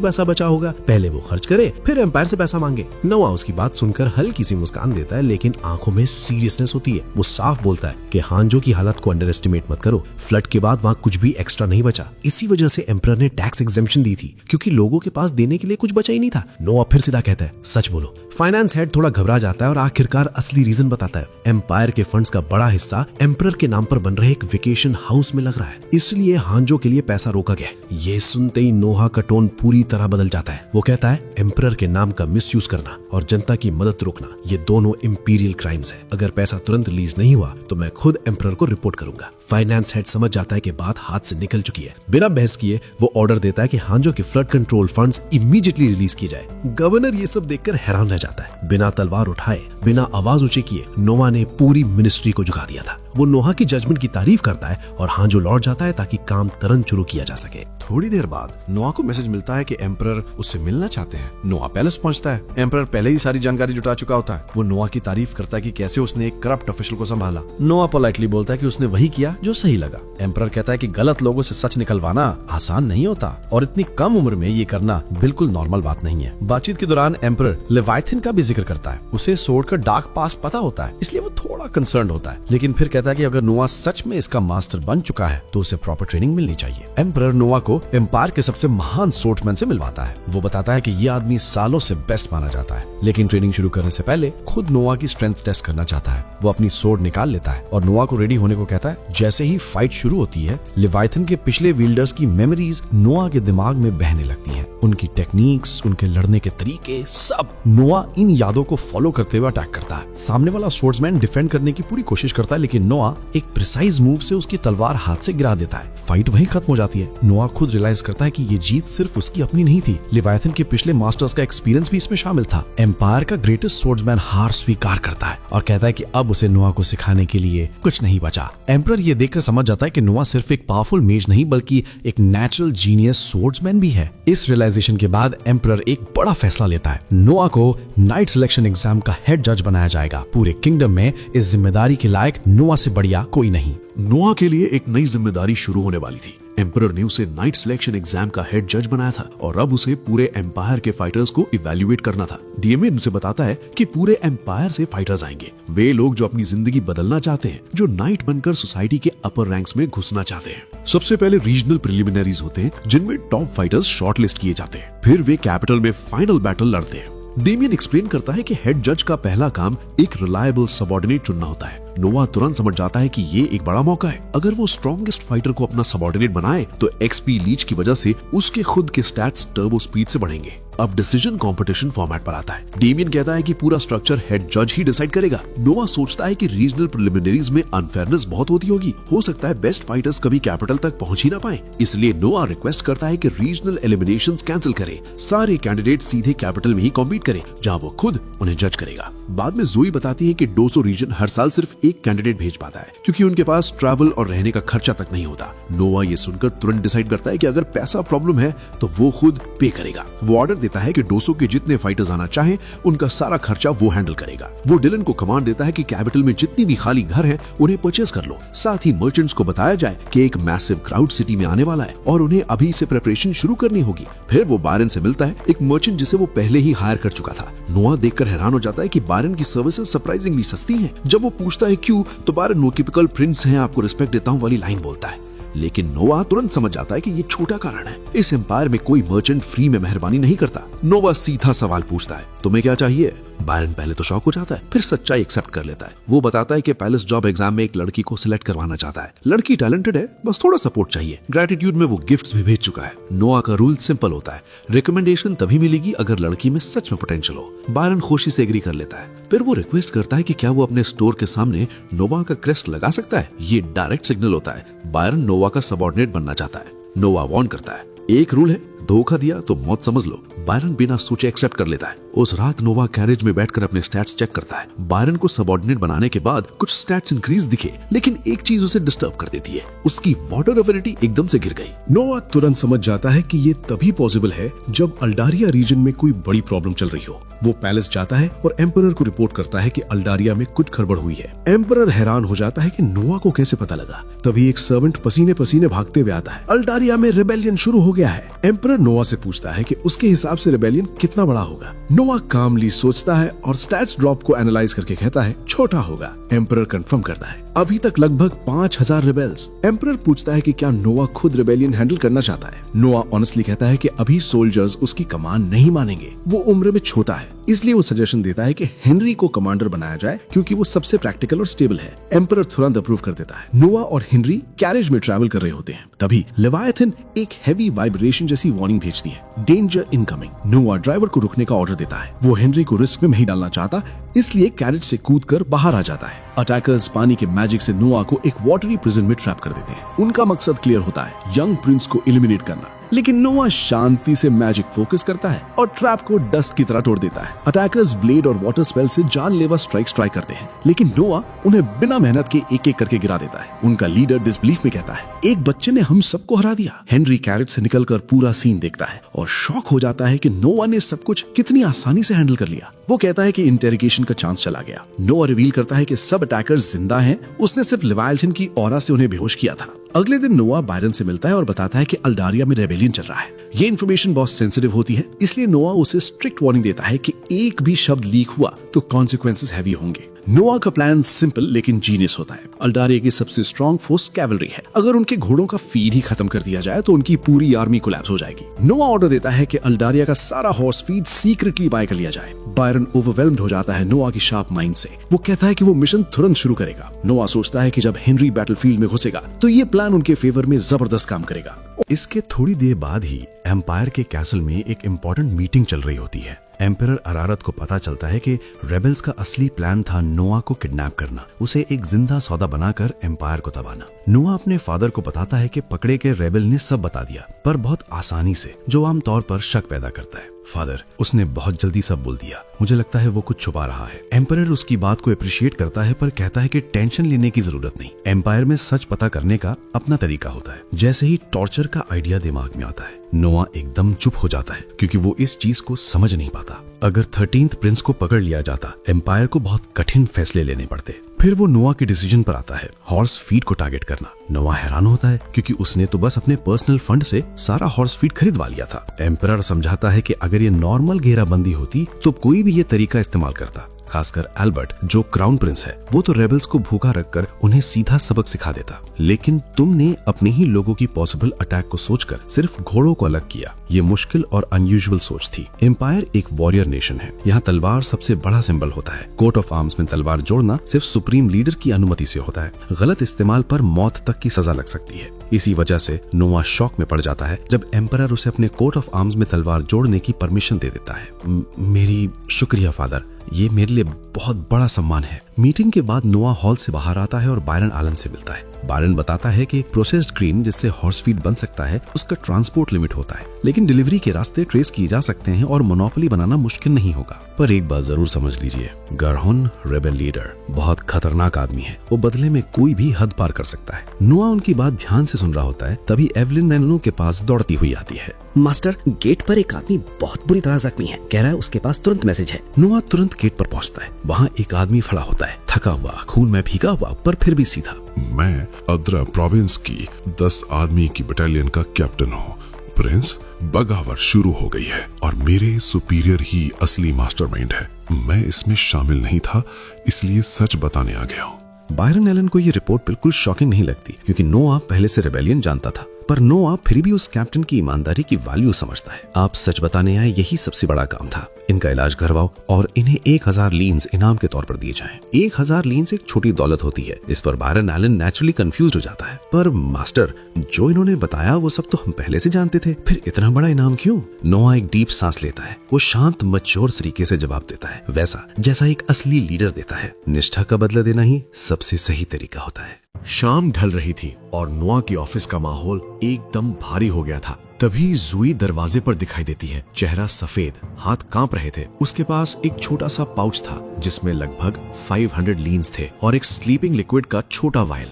पैसा बचा होगा, पहले वो खर्च करे फिर एम्पायर से पैसा मांगे। नोआ उसकी बात सुनकर हल्की सी मुस्कान देता है, लेकिन आंखों में सीरियसनेस होती है। वो साफ बोलता है कि हांजो की हालत को अंडर एस्टिमेट मत करो, फ्लड के बाद वहाँ कुछ भी एक्स्ट्रा नहीं बचा। इसी वजह से एम्परर ने टैक्स एग्जेम्पशन दी थी, क्योंकि लोगों के पास देने के लिए कुछ बचा ही नहीं था। नोआ फिर सीधा कहता है, सच बोलो। फाइनेंस हेड थोड़ा घबरा जाता है और आखिरकार असली रीजन बताता है। एम्पायर के फंड्स का बड़ा हिस्सा एम्परर के नाम पर बन रहे एक वेकेशन हाउस में लग रहा है, इसलिए हांजो के लिए पैसा रोका गया। ये सुनते ही नोहा का टोन पूरी तरह बदल जाता है। वो कहता है, एम्परर के नाम का मिसयूज करना और जनता की मदद रोकना, ये दोनों इंपीरियल क्राइम्स है। अगर पैसा तुरंत रिलीज नहीं हुआ तो मैं खुद एम्परर को रिपोर्ट करूंगा। फाइनेंस हेड समझ जाता है कि बात हाथ से निकल चुकी है। बिना बहस किए वो ऑर्डर देता है कि हांजो के flood control funds immediately release किए जाए। गवर्नर ये सब देखकर हैरान रह जाता है। बिना तलवार उठाए, बिना आवाज ऊंची किए नोआ ने पूरी मिनिस्ट्री को झुका दिया था। वो नोहा की जजमेंट की तारीफ करता है और हांजो लौट जाता है ताकि काम तुरंत शुरू किया जा सके। थोड़ी देर बाद नोआ को मैसेज मिलता है कि एम्परर उससे मिलना चाहते हैं। नोआ पैलेस पहुंचता है। एम्परर पहले ही सारी जानकारी जुटा चुका होता है। वो नोआ की तारीफ करता है कि कैसे उसने एक करप्ट ऑफिशियल को संभाला। नोआ पोलाइटली बोलता है कि उसने वही किया जो सही लगा। एम्परर कहता है कि गलत लोगों से सच निकलवाना आसान नहीं होता और इतनी कम उम्र में ये करना बिल्कुल नॉर्मल बात नहीं है। बातचीत के दौरान एम्परर लेवाइथिन का भी जिक्र करता है। उसे सोड का डार्क पास्ट पता होता है, इसलिए वो थोड़ा कंसर्न होता है, लेकिन फिर कहता है कि अगर नोआ सच में इसका मास्टर बन चुका है तो उसे प्रॉपर ट्रेनिंग मिलनी चाहिए। एम्परर नोआ को एम्पायर के सबसे महान सोर्ड्समैन से मिलवाता है। वो बताता है कि ये आदमी सालों से बेस्ट माना जाता है, लेकिन ट्रेनिंग शुरू करने से पहले खुद नोआ की स्ट्रेंथ टेस्ट करना चाहता है। वो अपनी सोर्ड निकाल लेता है और नोआ को रेडी होने को कहता है। जैसे ही फाइट शुरू होती है, लेवाइथन के पिछले विल्डर्स की मेमोरीज नोआ के दिमाग में बहने लगती हैं। उनकी टेक्निक्स, उनके लड़ने के तरीके, सब। नोआ इन यादों को फॉलो करते हुए अटैक करता है। सामने वाला सोर्ड्समैन डिफेंड करने की पूरी कोशिश करता है, लेकिन नोआ एक प्रिसाइज मूव से उसकी तलवार हाथ से गिरा देता है। फाइट वहीं खत्म हो जाती है। नोआ खुद रियलाइज करता है कि ये जीत सिर्फ उसकी अपनी नहीं थी, लेवाइथन के पिछले मास्टर्स का एक्सपीरियंस भी इसमें शामिल था। एम्पायर का ग्रेटेस्ट सोर्ड्समैन हार स्वीकार करता है और कहता है कि अब उसे नोआ को सिखाने के लिए कुछ नहीं बचा। एम्परर ये देखकर समझ जाता है कि नोआ सिर्फ एक पावरफुल मेज नहीं बल्कि एक नेचुरल जीनियस सोर्ड्समैन भी है। इस रियलाइजेशन के बाद एम्परर एक बड़ा फैसला लेता है। नोआ को नाइट सिलेक्शन एग्जाम का हेड जज बनाया जाएगा। पूरे किंगडम में इस जिम्मेदारी के लायक नोआ से बढ़िया कोई नहीं। नोआ के लिए एक नई जिम्मेदारी शुरू होने वाली थी। एम्परर ने उसे नाइट सिलेक्शन एग्जाम का हेड जज बनाया था और अब उसे पूरे एम्पायर के फाइटर्स को इवैल्यूएट करना था। डीएमए उसे बताता है कि पूरे एम्पायर से फाइटर्स आएंगे, वे लोग जो अपनी जिंदगी बदलना चाहते हैं, जो नाइट बनकर सोसाइटी के अपर रैंक्स में घुसना चाहते हैं। सबसे पहले रीजनल प्रिलिमिनरीज होते हैं, जिनमें टॉप फाइटर्स शॉर्टलिस्ट किए जाते हैं। फिर वे कैपिटल में फाइनल बैटल लड़ते हैं। डेमियन एक्सप्लेन करता है कि हेड जज का पहला काम एक रिलायबल सबऑर्डिनेट चुनना होता है। नोआ तुरंत समझ जाता है कि ये एक बड़ा मौका है। अगर वो स्ट्रॉन्गेस्ट फाइटर को अपना सबऑर्डिनेट बनाए तो एक्सपी लीच की वजह से उसके खुद के स्टैट्स टर्बो स्पीड से बढ़ेंगे। अब डिसीजन कंपटीशन फॉर्मेट पर आता है। डेमियन कहता है कि पूरा स्ट्रक्चर हेड जज ही डिसाइड करेगा। नोआ सोचता है कि रीजनल प्रिलिमिनरीज में अनफेयरनेस बहुत होती होगी, हो सकता है बेस्ट फाइटर्स कभी कैपिटल तक पहुंच ही ना पाए। इसलिए नोआ रिक्वेस्ट करता है कि रीजनल एलिमिनेशंस कैंसिल करे, सारे कैंडिडेट सीधे कैपिटल में ही कॉम्पीट करें, जहां वो खुद उन्हें जज करेगा। बाद में जोई बताती है कि डोसो रीजन हर साल सिर्फ एक कैंडिडेट भेज पाता है, क्योंकि उनके पास ट्रैवल और रहने का खर्चा तक नहीं होता। नोआ ये सुनकर तुरंत डिसाइड करता है कि अगर पैसा प्रॉब्लम है तो वो खुद पे करेगा। वो ऑर्डर देता है कि डोसो के जितने फाइटर्स आना चाहे उनका सारा खर्चा वो हैंडल करेगा। वो डिलन को कमांड देता है कि कैपिटल में जितनी भी खाली घर है उन्हें परचेज कर लो। साथ ही मर्चेंट्स को बताया जाए कि एक मैसिव क्राउड सिटी में आने वाला है और उन्हें अभी से प्रिपरेशन शुरू करनी होगी। फिर वो बायरन से मिलता है, एक मर्चेंट जिसे वो पहले ही हायर कर चुका था। नोआ देखकर हैरान हो जाता है कि बायरन की सर्विसेज सरप्राइजिंगली सस्ती हैं। जब वो पूछता है क्यों, तो बायरन वो टिपिकल प्रिंस हैं, आपको रिस्पेक्ट देता हूं वाली लाइन बोलता है। लेकिन नोआ तुरंत समझ जाता है कि ये छोटा कारण है। इस एम्पायर में कोई मर्चेंट फ्री में मेहरबानी नहीं करता। नोआ सीधा सवाल पूछता है, तुम्हें क्या चाहिए? बायरन पहले तो शॉक हो जाता है, फिर सच्चाई एक्सेप्ट कर लेता है। वो बताता है कि पैलेस जॉब एग्जाम में एक लड़की को सिलेक्ट करवाना चाहता है। लड़की टैलेंटेड है, बस थोड़ा सपोर्ट चाहिए। ग्रेटिट्यूड में वो गिफ्ट्स भी भेज चुका है। नोआ का रूल सिंपल होता है, रिकमेंडेशन तभी मिलेगी अगर लड़की में सच में पोटेंशियल हो। बायरन खुशी से एग्री कर लेता है। फिर वो रिक्वेस्ट करता है कि क्या वो अपने स्टोर के सामने नोआ का क्रेस्ट लगा सकता है। ये डायरेक्ट सिग्नल होता है, बायरन नोआ का सबऑर्डिनेट बनना चाहता है। नोआ वार्न करता है, एक रूल है, धोखा दिया तो मौत समझ लो। बायरन बिना सोचे एक्सेप्ट कर लेता है। उस रात नोवा कैरेज में बैठकर अपने स्टैट्स चेक करता है। बायरन को सबऑर्डिनेट बनाने के बाद कुछ स्टैट्स इंक्रीज दिखे, लेकिन एक चीज उसे डिस्टर्ब कर देती है, उसकी वाटर अवेलेबिलिटी एकदम से गिर गई। नोवा तुरंत समझ जाता है कि ये तभी पॉसिबल है जब अल्डारिया रीजन में कोई बड़ी प्रॉब्लम चल रही हो। वो पैलेस जाता है और एम्परर को रिपोर्ट करता है कि अल्डारिया में कुछ गड़बड़ हुई है। एम्परर हैरान हो जाता है कि नोवा को कैसे पता लगा। तभी एक सर्वेंट पसीने पसीने भागते हुए आता है। अल्डारिया में रिबेलियन शुरू हो गया है। एम्परर नोवा से पूछता है कि उसके हिसाब से रिबेलियन कितना बड़ा होगा। नोवा कामली सोचता है और स्टैट्स ड्रॉप को एनालाइज करके कहता है छोटा होगा। एम्परर कंफर्म करता है अभी तक लगभग 5000 रिबेल्स। एम्परर पूछता है कि क्या नोवा खुद रिबेलियन हैंडल करना चाहता है। नोवा ऑनेस्टली कहता है कि अभी सोल्जर्स उसकी कमान नहीं मानेंगे, वो उम्र में छोटा है, इसलिए वो सजेशन देता है कि हेनरी को कमांडर बनाया जाए क्योंकि वो सबसे प्रैक्टिकल और स्टेबल है। एम्परर तुरंत अप्रूव कर देता है। नोवा और हेनरी कैरेज में ट्रैवल कर रहे होते हैं। तभी लेवायथन एक हैवी वाइब्रेशन जैसी वार्निंग भेजती है, डेंजर इनकमिंग। नोवा ड्राइवर को रुकने का ऑर्डर देता है। वो हेनरी को रिस्क में नहीं डालना चाहता, इसलिए कैरेज से कूदकर बाहर आ जाता है। अटैकर्स पानी के मैजिक से नोवा को एक वाटरी प्रिजन में ट्रैप कर देते हैं। उनका मकसद क्लियर होता है, यंग प्रिंस को एलिमिनेट करना। लेकिन नोवा शांति से मैजिक फोकस करता है और ट्रैप को डस्ट की तरह तोड़ देता है। अटैकर्स ब्लेड और वाटर स्पेल से जानलेवा स्ट्राइक्स ट्राई करते हैं, लेकिन नोवा उन्हें बिना मेहनत के एक एक करके गिरा देता है। उनका लीडर डिसबिलीफ में कहता है, एक बच्चे ने हम सबको हरा दिया। हेनरी कैरेज से निकलकर पूरा सीन देखता है और शॉक हो जाता है कि नोवा ने सब कुछ कितनी आसानी से हैंडल कर लिया। वो कहता है कि इंटेरोगेशन का चांस चला गया। नोवा रिवील करता है कि सब अटैकर्स जिंदा हैं, उसने सिर्फ लेवायथन की ऑरा से उन्हें बेहोश किया था। अगले दिन नोवा बायरन से मिलता है और बताता है कि अल्डारिया में रेबेलियन चल रहा है। ये इन्फॉर्मेशन बहुत सेंसिटिव होती है, इसलिए नोवा उसे स्ट्रिक्ट वार्निंग देता है कि एक भी शब्द लीक हुआ तो कॉन्सिक्वेंसेस हैवी होंगे। नोवा का प्लान सिंपल लेकिन जीनियस होता है। अल्डारिया की सबसे स्ट्रॉन्ग फोर्स कैवलरी है। अगर उनके घोड़ों का फीड ही खत्म कर दिया जाए तो उनकी पूरी आर्मी कोलैप्स हो जाएगी। नोवा ऑर्डर देता है कि अल्डारिया का सारा हॉर्स फीड सीक्रेटली बाय कर लिया जाए। बायरन ओवरवेल्म्ड हो जाता है नोवा की शार्प माइंड से। वो कहता है कि वो मिशन तुरंत शुरू करेगा। नोवा सोचता है कि जब हेनरी बैटलफील्ड में घुसेगा तो ये प्लान उनके फेवर में जबरदस्त काम करेगा। इसके थोड़ी देर बाद ही एम्पायर के कैसल में एक इम्पोर्टेंट मीटिंग चल रही होती है। एम्परर अरारत को पता चलता है कि रेबल्स का असली प्लान था नोआ को किडनैप करना, उसे एक जिंदा सौदा बनाकर एम्पायर को दबाना। नोआ अपने फादर को बताता है कि पकड़े के रेबल ने सब बता दिया, पर बहुत आसानी से, जो आमतौर पर शक पैदा करता है। फादर, उसने बहुत जल्दी सब बोल दिया, मुझे लगता है वो कुछ छुपा रहा है। एम्परर उसकी बात को अप्रिशिएट करता है, पर कहता है कि टेंशन लेने की जरूरत नहीं। एम्पायर में सच पता करने का अपना तरीका होता है। जैसे ही टॉर्चर का आइडिया दिमाग में आता है, नोआ एकदम चुप हो जाता है, क्योंकि वो इस चीज को समझ नहीं पाता। अगर 13th प्रिंस को पकड़ लिया जाता, एम्पायर को बहुत कठिन फैसले लेने पड़ते। फिर वो नोआ के डिसीजन पर आता है, हॉर्स फीड को टारगेट करना। नोआ हैरान होता है, क्योंकि उसने तो बस अपने पर्सनल फंड से सारा हॉर्स फीड खरीदवा लिया था। एम्परर समझाता है कि अगर ये नॉर्मल घेराबंदी होती तो कोई भी ये तरीका इस्तेमाल करता। खासकर एल्बर्ट, जो क्राउन प्रिंस है, वो तो रेबल्स को भूखा रखकर उन्हें सीधा सबक सिखा देता। लेकिन तुमने अपने ही लोगों की पॉसिबल अटैक को सोचकर सिर्फ घोड़ों को अलग किया। ये मुश्किल और अनयूजुअल सोच थी। एम्पायर एक वॉरियर नेशन है। यहाँ तलवार सबसे बड़ा सिंबल होता है। कोट ऑफ आर्म्स में तलवार जोड़ना सिर्फ सुप्रीम लीडर की अनुमति से होता है। गलत इस्तेमाल पर मौत तक की सजा लग सकती है। इसी वजह से नोआ शॉक में पड़ जाता है जब एम्परर उसे अपने कोट ऑफ आर्म्स में तलवार जोड़ने की परमिशन दे देता है। मेरी शुक्रिया फादर, ये मेरे लिए बहुत बड़ा सम्मान है। मीटिंग के बाद नोआ हॉल से बाहर आता है और बायरन एलन से मिलता है। बायरन बताता है कि प्रोसेस्ड ग्रेन जिससे हॉर्स फीड बन सकता है, उसका ट्रांसपोर्ट लिमिट होता है, लेकिन डिलीवरी के रास्ते ट्रेस किए जा सकते हैं और मोनोपोली बनाना मुश्किल नहीं होगा। पर एक बात जरूर समझ लीजिए, गरहुन रेबेल लीडर बहुत खतरनाक आदमी है। वो बदले में कोई भी हद पार कर सकता है। नोआ उनकी बात ध्यान से सुन रहा होता है, तभी एवलिन नैनो के पास दौड़ती हुई आती है। मास्टर, गेट पर एक आदमी बहुत बुरी तरह जख्मी है, कह रहा है उसके पास तुरंत मैसेज है। नोआ तुरंत गेट पर पहुंचता है। वहाँ एक आदमी खड़ा होता है, थका हुआ, खून में भीगा हुआ, पर फिर भी सीधा। मैं अद्रा प्रोविंस की 10 आदमी की बटालियन का कैप्टन हूँ। प्रिंस, बगावत शुरू हो गई है और मेरे सुपीरियर ही असली मास्टरमाइंड है। मैं इसमें शामिल नहीं था, इसलिए सच बताने आ गया हूँ। बायरन एलन को ये रिपोर्ट बिल्कुल शॉकिंग नहीं लगती, क्योंकि नोआ पहले से रेबेलियन जानता था। पर नोआ फिर भी उस कैप्टन की ईमानदारी की वैल्यू समझता है। आप सच बताने आए, यही सबसे बड़ा काम था। इनका इलाज करवाओ और इन्हें 1000 लीन्स इनाम के तौर पर दिए जाएं। 1000 लीन्स एक छोटी दौलत होती है। इस पर बायरन एलन नेचुरली कंफ्यूज हो जाता है। पर मास्टर, जो इन्होंने बताया वो सब तो हम पहले से जानते थे, फिर इतना बड़ा इनाम क्यों? नोआ एक डीप सांस लेता है। वो शांत मैच्योर तरीके से जवाब देता है, वैसा जैसा एक असली लीडर देता है। निष्ठा का बदला देना ही सबसे सही तरीका होता है। शाम ढल रही थी और नोआ के ऑफिस का माहौल एकदम भारी हो गया था। तभी जुई दरवाजे पर दिखाई देती है। चेहरा सफेद, हाथ कांप रहे थे। उसके पास एक छोटा सा पाउच था जिसमें लगभग 500 लीन्स थे और एक स्लीपिंग लिक्विड का छोटा वायल।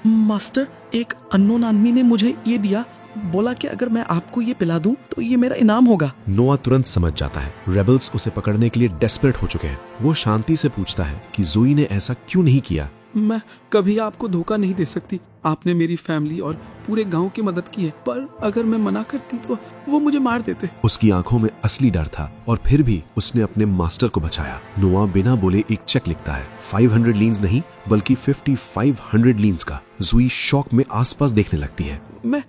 मास्टर, एक अननोन आदमी ने मुझे ये दिया, बोला कि अगर मैं आपको ये पिला दूं तो ये मेरा इनाम होगा। नोआ तुरंत समझ जाता है रेबल्स उसे पकड़ने के लिए डेस्परेट हो चुके हैं। वो शांति से पूछता है कि जुई ने ऐसा क्यों नहीं किया। मैं कभी आपको धोखा नहीं दे सकती। आपने मेरी फैमिली और पूरे गांव की मदद की है, पर अगर मैं मना करती तो वो मुझे मार देते। उसकी आंखों में असली डर था और फिर भी उसने अपने मास्टर को बचाया। नोआ बिना बोले एक चेक लिखता है, 500 लीन्स नहीं बल्कि 5500 लीन्स का। जुई शौक में आसपास देखने लगती है। मैं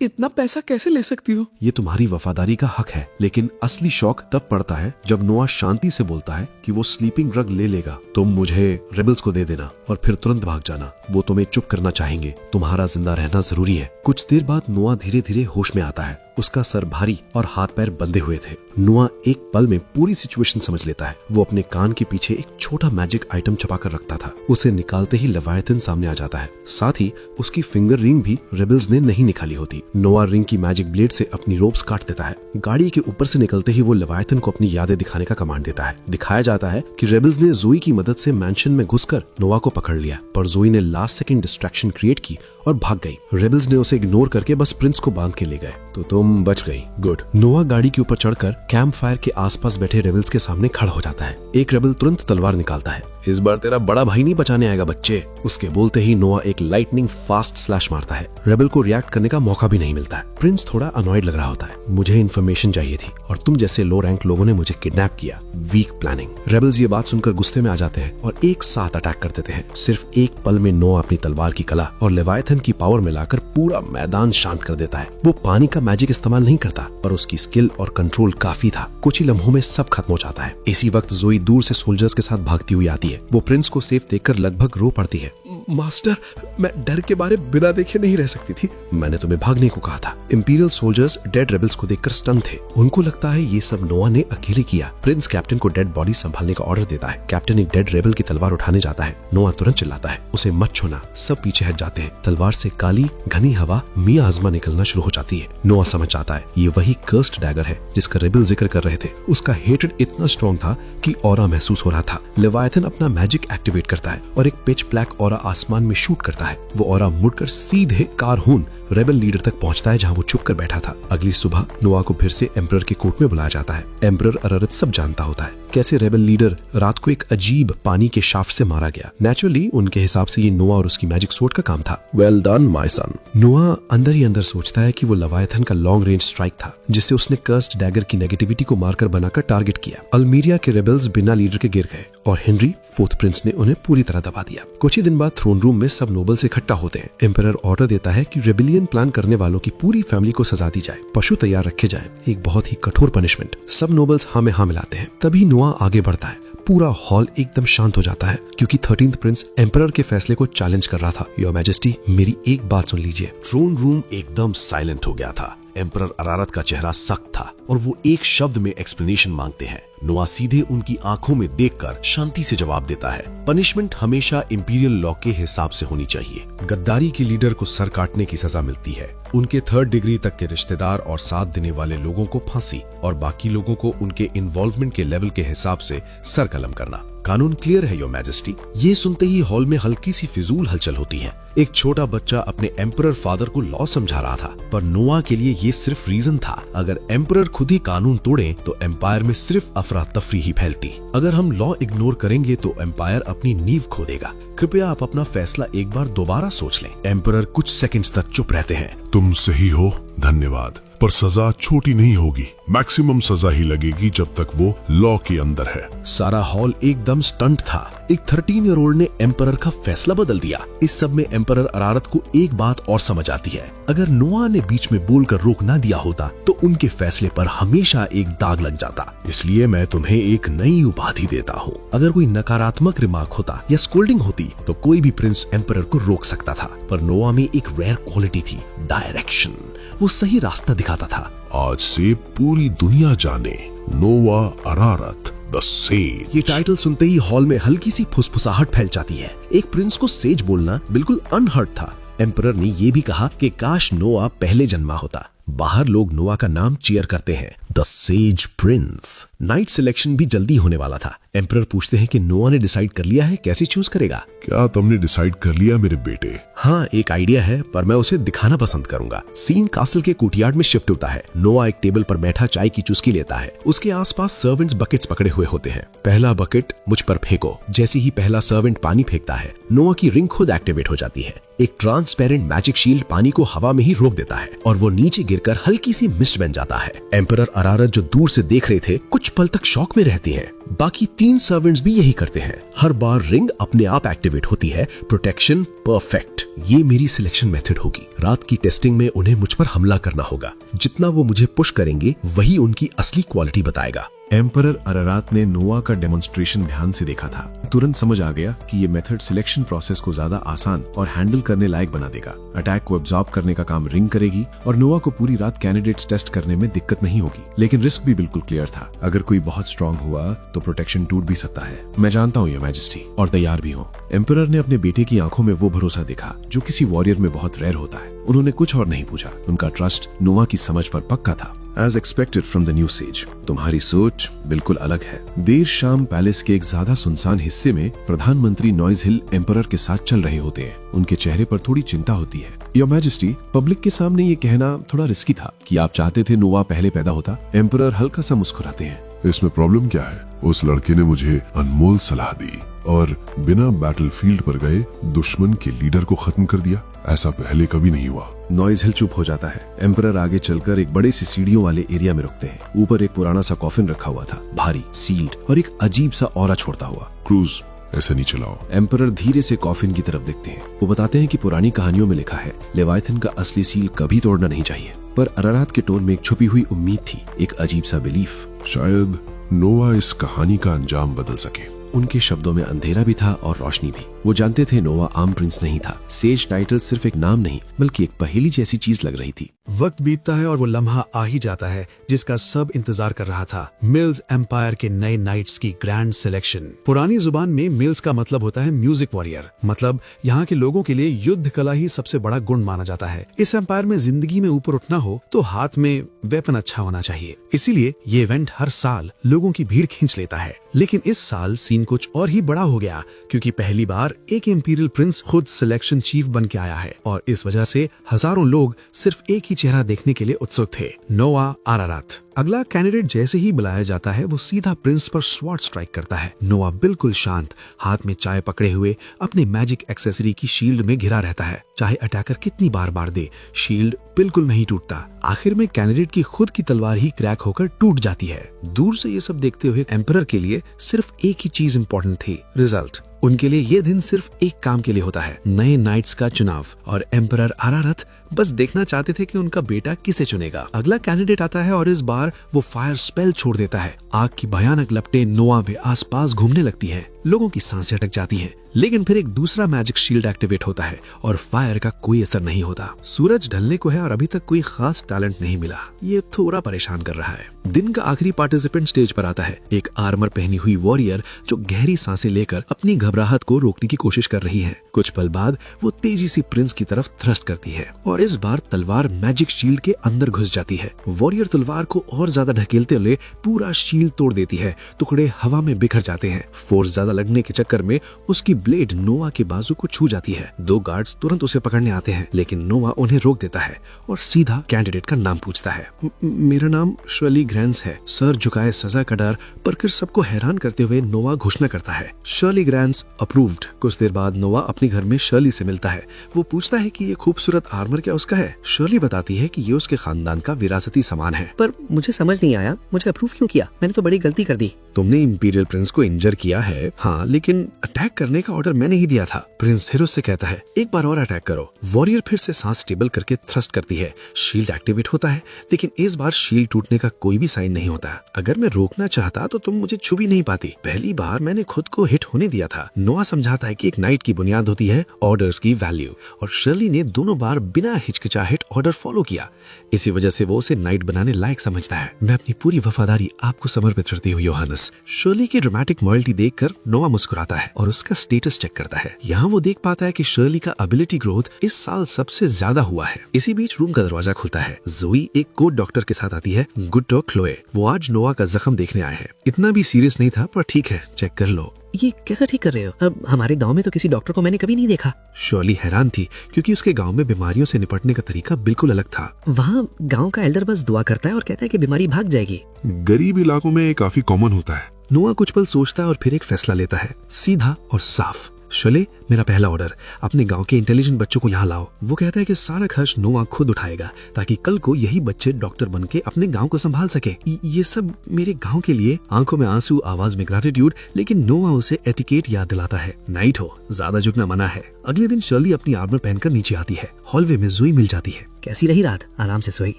इतना पैसा कैसे ले सकती हूँ? ये तुम्हारी वफादारी का हक है, लेकिन असली शौक तब पड़ता है जब नोआ शांति से बोलता है कि वो स्लीपिंग ड्रग ले लेगा। तुम मुझे रेबल्स को दे देना और फिर तुरंत भाग जाना। वो तुम्हें चुप करना चाहेंगे। तुम्हारा जिंदा रहना जरूरी है। कुछ देर बाद नोआ धीरे धीरे होश में आता है। उसका सर भारी और हाथ पैर बंधे हुए थे। नोआ एक पल में पूरी सिचुएशन समझ लेता है। वो अपने कान के पीछे एक छोटा मैजिक आइटम छुपा कर रखता था। उसे निकालते ही लेवायथन सामने आ जाता है। साथ ही उसकी फिंगर रिंग भी रेबल्स ने नहीं निकाली होती। नोआ रिंग की मैजिक ब्लेड से अपनी रोप्स काट देता है। गाड़ी के ऊपर से निकलते ही वो लेवायथन को अपनी यादें दिखाने का कमांड देता है। दिखाया जाता है कि रेबल्स ने जोई की मदद से मैंशन में घुसकर नोआ को पकड़ लिया, पर जोई ने लास्ट सेकंड डिस्ट्रैक्शन क्रिएट की और भाग गई। रेबल्स ने उसे इग्नोर करके बस प्रिंस को बांध के ले गए। तो तुम बच गई, गुड। नोआ गाड़ी के ऊपर चढ़कर कैंप फायर के आसपास बैठे रेबल्स के सामने खड़ा हो जाता है। एक रेबल तुरंत तलवार निकालता है। इस बार तेरा बड़ा भाई नहीं बचाने आएगा बच्चे। उसके बोलते ही नोआ एक लाइटनिंग फास्ट स्लैश मारता है। रेबल को रिएक्ट करने का मौका भी नहीं मिलता है। प्रिंस थोड़ा अनॉयड लग रहा होता है। मुझे इन्फॉर्मेशन चाहिए थी और तुम जैसे लो रैंक लोगों ने मुझे किडनैप किया। Week planning. रेबल्स ये बात सुनकर गुस्से में आ जाते हैं और एक साथ अटैक कर देते हैं। सिर्फ एक पल में नोआ अपनी तलवार की कला और लेवायथन की पावर मिलाकर पूरा मैदान शांत कर देता है। वो पानी का मैजिक इस्तेमाल नहीं करता, पर उसकी स्किल और कंट्रोल काफी था। कुछ ही लम्हों में सब खत्म हो जाता है। इसी वक्त जोई दूर से सोल्जर्स के साथ भागती हुई आती है। वो प्रिंस को सेफ देखकर लगभग रो पड़ती है। मास्टर, मैं डर के बारे बिना देखे नहीं रह सकती थी। मैंने तुम्हें भागने को कहा था। इंपीरियल सोल्जर्स डेड रेबल्स को देखकर स्टन थे। उनको लगता है ये सब नोआ ने अकेले किया। प्रिंस कैप्टन को डेड बॉडी संभालने का ऑर्डर देता है। कैप्टन एक डेड रेबल की तलवार उठाने जाता है। नोआ तुरंत चिल्लाता है, उसे मत छूना। सब पीछे हट जाते हैं। तलवार से काली घनी हवा मियां आजमा निकलना शुरू हो जाती है। नोआ समझ जाता है ये वही कर्स्ड डैगर है जिसका रेबल जिक्र कर रहे थे। उसका हेटेड इतना स्ट्रॉन्ग था कि ऑरा महसूस हो रहा था। लेवायथन अपना मैजिक एक्टिवेट करता है और एक पिच ब्लैक ऑरा आसमान में शूट करता है। वो ऑरा मुड़कर सीधे कारहून रेबल लीडर तक पहुंचता है जहां वो छुप कर बैठा था। अगली सुबह नोआ को फिर से एम्परर के कोर्ट में बुलाया जाता है। एम्परर अरारत सब जानता होता है कैसे रेबल लीडर रात को एक अजीब पानी के शाफ्ट से मारा गया। नेचुरली उनके हिसाब से ये नोआ और उसकी मैजिक सोर्ड का काम था। Well done my son. नोआ अंदर ही अंदर सोचता है कि वो लेवायथन का लॉन्ग रेंज स्ट्राइक था जिससे उसने कर्स्ड डैगर की नेगेटिविटी को मारकर बनाकर टारगेट किया। अल्मीरिया के रेबल्स बिना लीडर के गिर गए और हेनरी फोर्थ प्रिंस ने उन्हें पूरी तरह दबा दिया। कुछ ही दिन बाद थ्रोन रूम में सब नोबल्स इकट्ठा होते हैं। एम्परर ऑर्डर देता है कि रेबिलियन प्लान करने वालों की पूरी फैमिली को सजा दी जाए। पशु तैयार रखे जाएं। एक बहुत ही कठोर पनिशमेंट। सब नोबल्स हाँ में हाँ मिलाते हैं। तभी नोआ आगे बढ़ता है। पूरा हॉल एकदम शांत हो जाता है क्योंकि 13th प्रिंस एम्परर के फैसले को चैलेंज कर रहा था। योर मैजेस्टी, मेरी एक बात सुन लीजिए। थ्रोन रूम एकदम साइलेंट हो गया था। एम्परर अरारत का चेहरा सख्त था और वो एक शब्द में एक्सप्लेनेशन मांगते हैं। नोआ सीधे उनकी आंखों में देखकर शांति से जवाब देता है, पनिशमेंट हमेशा इंपीरियल लॉ के हिसाब से होनी चाहिए। गद्दारी के लीडर को सर काटने की सजा मिलती है। उनके 3rd डिग्री तक के रिश्तेदार और साथ देने वाले लोगों को फांसी और बाकी लोगों को उनके इन्वॉल्वमेंट के लेवल के हिसाब से सर कलम करना। कानून क्लियर है योर मैजेस्टी। ये सुनते ही हॉल में हल्की सी फिजूल हलचल होती है। एक छोटा बच्चा अपने एम्परर फादर को लॉ समझा रहा था, पर नोआ के लिए ये सिर्फ रीजन था। अगर एम्परर खुद ही कानून तोड़े तो एम्पायर में सिर्फ अफरा तफरी ही फैलती। अगर हम लॉ इग्नोर करेंगे तो एम्पायर अपनी नींव खो देगा। कृपया आप अपना फैसला एक बार दोबारा सोच लें। एम्परर कुछ सेकंड्स तक चुप रहते हैं। तुम सही हो, धन्यवाद, पर सजा छोटी नहीं होगी। मैक्सिमम सजा ही लगेगी जब तक वो लॉ के अंदर है। सारा हॉल एकदम स्टंट था। एक 13 ईयर ओल्ड ने एम्परर का फैसला बदल दिया। इस सब में एम्परर अरारत को एक बात और समझ आती है, अगर नोआ ने बीच में बोलकर रोक ना दिया होता तो उनके फैसले पर हमेशा एक दाग लग जाता। इसलिए मैं तुम्हें एक नई उपाधि देता हूँ। अगर कोई नकारात्मक रिमार्क होता या स्कोल्डिंग होती तो कोई भी प्रिंस एम्परर को रोक सकता था, पर नोआ में एक रेयर क्वालिटी थी, डायरेक्शन। वो सही रास्ता दिखाता था। आज से पूरी दुनिया जाने, नोआ अरारत द सेज। ये टाइटल सुनते ही हॉल में हल्की सी फुसफुसाहट फैल जाती है। एक प्रिंस को सेज बोलना बिल्कुल अनहर्ड था। एम्परर ने ये भी कहा कि काश नोआ पहले जन्मा होता। बाहर लोग नोआ का नाम चीयर करते हैं, the sage Prince. Night selection भी जल्दी होने वाला था। एम्परर पूछते हैं कि नोआ ने डिसाइड कर लिया है कैसे चूज करेगा। क्या तुमने डिसाइड कर लिया मेरे बेटे? हाँ, एक आइडिया है, पर मैं उसे दिखाना पसंद करूंगा। सीन कासल के कोर्टयार्ड में शिफ्ट होता है। नोआ एक टेबल पर बैठा चाय की चुस्की लेता है। उसके आसपास सर्वेंट्स बकेट्स पकड़े हुए होते हैं। पहला बकेट मुझ पर फेंको। जैसे ही पहला सर्वेंट पानी फेंकता है, नोआ की रिंग खुद एक्टिवेट हो जाती है। एक ट्रांसपेरेंट मैजिक शील्ड पानी को हवा में ही रोक देता है और वो नीचे गिरकर हल्की सी मिस्ट बन जाता है। एम्परर अरारत जो दूर से देख रहे थे कुछ पल तक शॉक में रहती हैं। बाकी 3 सर्वेंट्स भी यही करते हैं। हर बार रिंग अपने आप एक्टिवेट होती है। Protection perfect. ये मेरी सिलेक्शन मेथड होगी। रात की टेस्टिंग में उन्हें मुझ पर हमला करना होगा। जितना वो मुझे पुश करेंगे वही उनकी असली क्वालिटी बताएगा। एम्परर अरारात ने नोआ का डेमोन्स्ट्रेशन ध्यान से देखा था। तुरंत समझ आ गया कि ये मेथड सिलेक्शन प्रोसेस को ज्यादा आसान और हैंडल करने लायक बना देगा। अटैक को एब्जॉर्ब करने का काम रिंग करेगी और नोआ को पूरी रात कैंडिडेट्स टेस्ट करने में दिक्कत नहीं होगी। लेकिन रिस्क भी बिल्कुल क्लियर था। अगर कोई बहुत स्ट्रांग हुआ तो प्रोटेक्शन टूट भी सकता है। मैं जानता हूँ योर मैजेस्टी, और तैयार भी हूँ। एम्परर ने अपने बेटे की आंखों में वो भरोसा देखा जो किसी वॉरियर में बहुत रेयर होता है। उन्होंने कुछ और नहीं पूछा। उनका ट्रस्ट नोआ की समझ पर पक्का था। As expected from the new sage, तुम्हारी सोच बिल्कुल अलग है। देर शाम पैलेस के एक ज्यादा सुनसान हिस्से में प्रधानमंत्री नॉइज हिल एम्परर के साथ चल रहे होते हैं। उनके चेहरे पर थोड़ी चिंता होती है। योर मैजेस्टी, पब्लिक के सामने ये कहना थोड़ा रिस्की था कि आप चाहते थे नोआ पहले पैदा होता। एम्परर हल्का सा मुस्कुराते हैं। इसमें प्रॉब्लम क्या है? उस लड़के ने मुझे अनमोल सलाह दी और बिना बैटलफील्ड पर गए दुश्मन के लीडर को खत्म कर दिया। ऐसा पहले कभी नहीं हुआ। नॉइज हिल चुप हो जाता है। एम्परर आगे चलकर एक बड़े सी सीढ़ियों वाले एरिया में रुकते हैं। ऊपर एक पुराना सा कॉफिन रखा हुआ था, भारी, सील्ड और एक अजीब सा ऑरा छोड़ता हुआ। क्रूज, ऐसे नहीं चलाओ। एम्परर धीरे से कॉफिन की तरफ देखते हैं। वो बताते हैं कि पुरानी कहानियों में लिखा है लेवाइथन का असली सील कभी तोड़ना नहीं चाहिए। पर अरारात के टोन में एक छुपी हुई उम्मीद थी, एक अजीब सा बिलीफ। शायद नोआ इस कहानी का अंजाम बदल सके। उनके शब्दों में अंधेरा भी था और रोशनी भी। वो जानते थे नोआ आम प्रिंस नहीं था। सेज टाइटल सिर्फ एक नाम नहीं बल्कि एक पहेली जैसी चीज लग रही थी। वक्त बीतता है और वो लम्हा आ ही जाता है जिसका सब इंतजार कर रहा था। मिल्स एम्पायर के नए नाइट्स की ग्रैंड सिलेक्शन। पुरानी जुबान में मिल्स का मतलब होता है म्यूजिक वॉरियर। मतलब यहाँ के लोगों के लिए युद्ध कला ही सबसे बड़ा गुण माना जाता है। इस एम्पायर में जिंदगी में ऊपर उठना हो तो हाथ में वेपन अच्छा होना चाहिए। इसीलिए ये इवेंट हर साल लोगों की भीड़ खींच लेता है। लेकिन इस साल सीन कुछ और ही बड़ा हो गया, क्योंकि पहली बार एक इंपीरियल प्रिंस खुद सिलेक्शन चीफ बन के आया है और इस वजह से हजारों लोग सिर्फ एक ही चेहरा देखने के लिए उत्सुक थे, नोआ अरारात। अगला कैंडिडेट जैसे ही बुलाया जाता है वो सीधा प्रिंस पर स्वॉर्ड स्ट्राइक करता है। नोआ बिल्कुल शांत, हाथ में चाय पकड़े हुए अपने मैजिक एक्सेसरी की शील्ड में घिरा रहता है। चाहे अटैकर कितनी बार दे, शील्ड बिल्कुल नहीं टूटता। आखिर में कैंडिडेट की खुद की तलवार ही क्रैक होकर टूट जाती है। दूर से ये सब देखते हुए एम्परर के लिए सिर्फ एक ही चीज इंपॉर्टेंट थी, रिजल्ट। उनके लिए ये दिन सिर्फ एक काम के लिए होता है, नए नाइट्स का चुनाव। और एम्परर अरारत बस देखना चाहते थे कि उनका बेटा किसे चुनेगा। अगला कैंडिडेट आता है और इस बार वो फायर स्पेल छोड़ देता है। आग की भयानक लपटें नोआ के आसपास घूमने लगती हैं। लोगों की सांसें अटक जाती हैं। लेकिन फिर एक दूसरा मैजिक शील्ड एक्टिवेट होता है और फायर का कोई असर नहीं होता। सूरज ढलने को है और अभी तक कोई खास टैलेंट नहीं मिला। ये थोड़ा परेशान कर रहा है। दिन का आखिरी पार्टिसिपेंट स्टेज पर आता है, एक आर्मर पहनी हुई वॉरियर जो गहरी सांसें लेकर अपनी घबराहट को रोकने की कोशिश कर रही है। कुछ पल बाद वो तेजी से प्रिंस की तरफ थ्रस्ट करती है और इस बार तलवार मैजिक शील्ड के अंदर घुस जाती है। वॉरियर तलवार को और ज्यादा ढकेलते हुए पूरा शील्ड तोड़ देती है। टुकड़े हवा में बिखर जाते हैं। फोर्स ज्यादा लगने के चक्कर में उसकी ब्लेड नोआ के बाजू को छू जाती है। 2 गार्ड्स तुरंत उसे पकड़ने आते हैं, लेकिन नोआ उन्हें रोक देता है और सीधा कैंडिडेट का नाम पूछता है। मेरा नाम शर्ली ग्रैंस है। सर झुकाए सजा का डर पर फिर सबको हैरान करते हुए नोआ घोषणा करता है, शर्ली ग्रैंस अप्रूव्ड। कुछ देर बाद नोआ अपने घर में शर्ली से मिलता है। वो पूछता है कि ये खूबसूरत आर्मर क्या उसका है। शर्ली बताती है कि ये उसके खानदान का विरासती सामान है। पर मुझे समझ नहीं आया, मुझे अप्रूव क्यों किया? मैंने तो बड़ी गलती कर दी। तुमने इंपीरियल प्रिंस को इंजर किया है, हाँ, लेकिन अटैक करने का का ऑर्डर मैंने ही दिया था। प्रिंस हीरो से कहता है एक बार और अटैक करो। वॉरियर फिर से सांस स्टेबल करके थ्रस्ट करती है। शील्ड एक्टिवेट होता है, लेकिन इस बार शील्ड टूटने का कोई भी साइन नहीं होता। अगर मैं रोकना चाहता तो तुम मुझे छू भी नहीं पाती। पहली बार मैंने खुद को हिट होने दिया था। नोआ समझाता है कि एक नाइट की बुनियाद होती है ऑर्डर्स की वैल्यू, और शर्ली ने दोनों बार बिना हिचकिचाहट ऑर्डर फॉलो किया। इसी वजह से वो उसे नाइट बनाने लायक समझता है। मैं अपनी पूरी वफादारी आपको समर्पित करती हूँ योहानस। शर्ली की ड्रामेटिक लॉयल्टी देखकर नोआ मुस्कुराता है और उसका स्टेटस चेक करता है। यहाँ वो देख पाता है कि शर्ली का एबिलिटी ग्रोथ इस साल सबसे ज्यादा हुआ है। इसी बीच रूम का दरवाजा खुलता है। जोई एक कोड डॉक्टर के साथ आती है, गुड डॉग क्लोए। वो आज नोआ का जख्म देखने आए हैं। इतना भी सीरियस नहीं था, पर ठीक है, चेक कर लो। ये कैसा ठीक कर रहे हो? अब हमारे गांव में तो किसी डॉक्टर को मैंने कभी नहीं देखा। शर्ली हैरान थी, क्योंकि उसके गांव में बीमारियों से निपटने का तरीका बिल्कुल अलग था। वहाँ गांव का एल्डर बस दुआ करता है और कहता है कि बीमारी भाग जाएगी। गरीब इलाकों में ये काफी कॉमन होता है। नोआ कुछ पल सोचता है और फिर एक फैसला लेता है, सीधा और साफ। शले, मेरा पहला ऑर्डर, अपने गांव के इंटेलिजेंट बच्चों को यहाँ लाओ। वो कहता है कि सारा खर्च नोआ खुद उठाएगा, ताकि कल को यही बच्चे डॉक्टर बनके अपने गांव को संभाल सके। ये सब मेरे गांव के लिए। आंखों में आंसू, आवाज में ग्रेटिट्यूड, लेकिन नोआ उसे एटिकेट याद दिलाता है। नाइट हो, ज्यादा झुकना मना है। अगले दिन शर्ली अपनी आर्मर पहनकर नीचे आती है। हॉलवे में जोई मिल जाती है। कैसी रही रात? आराम से सोई?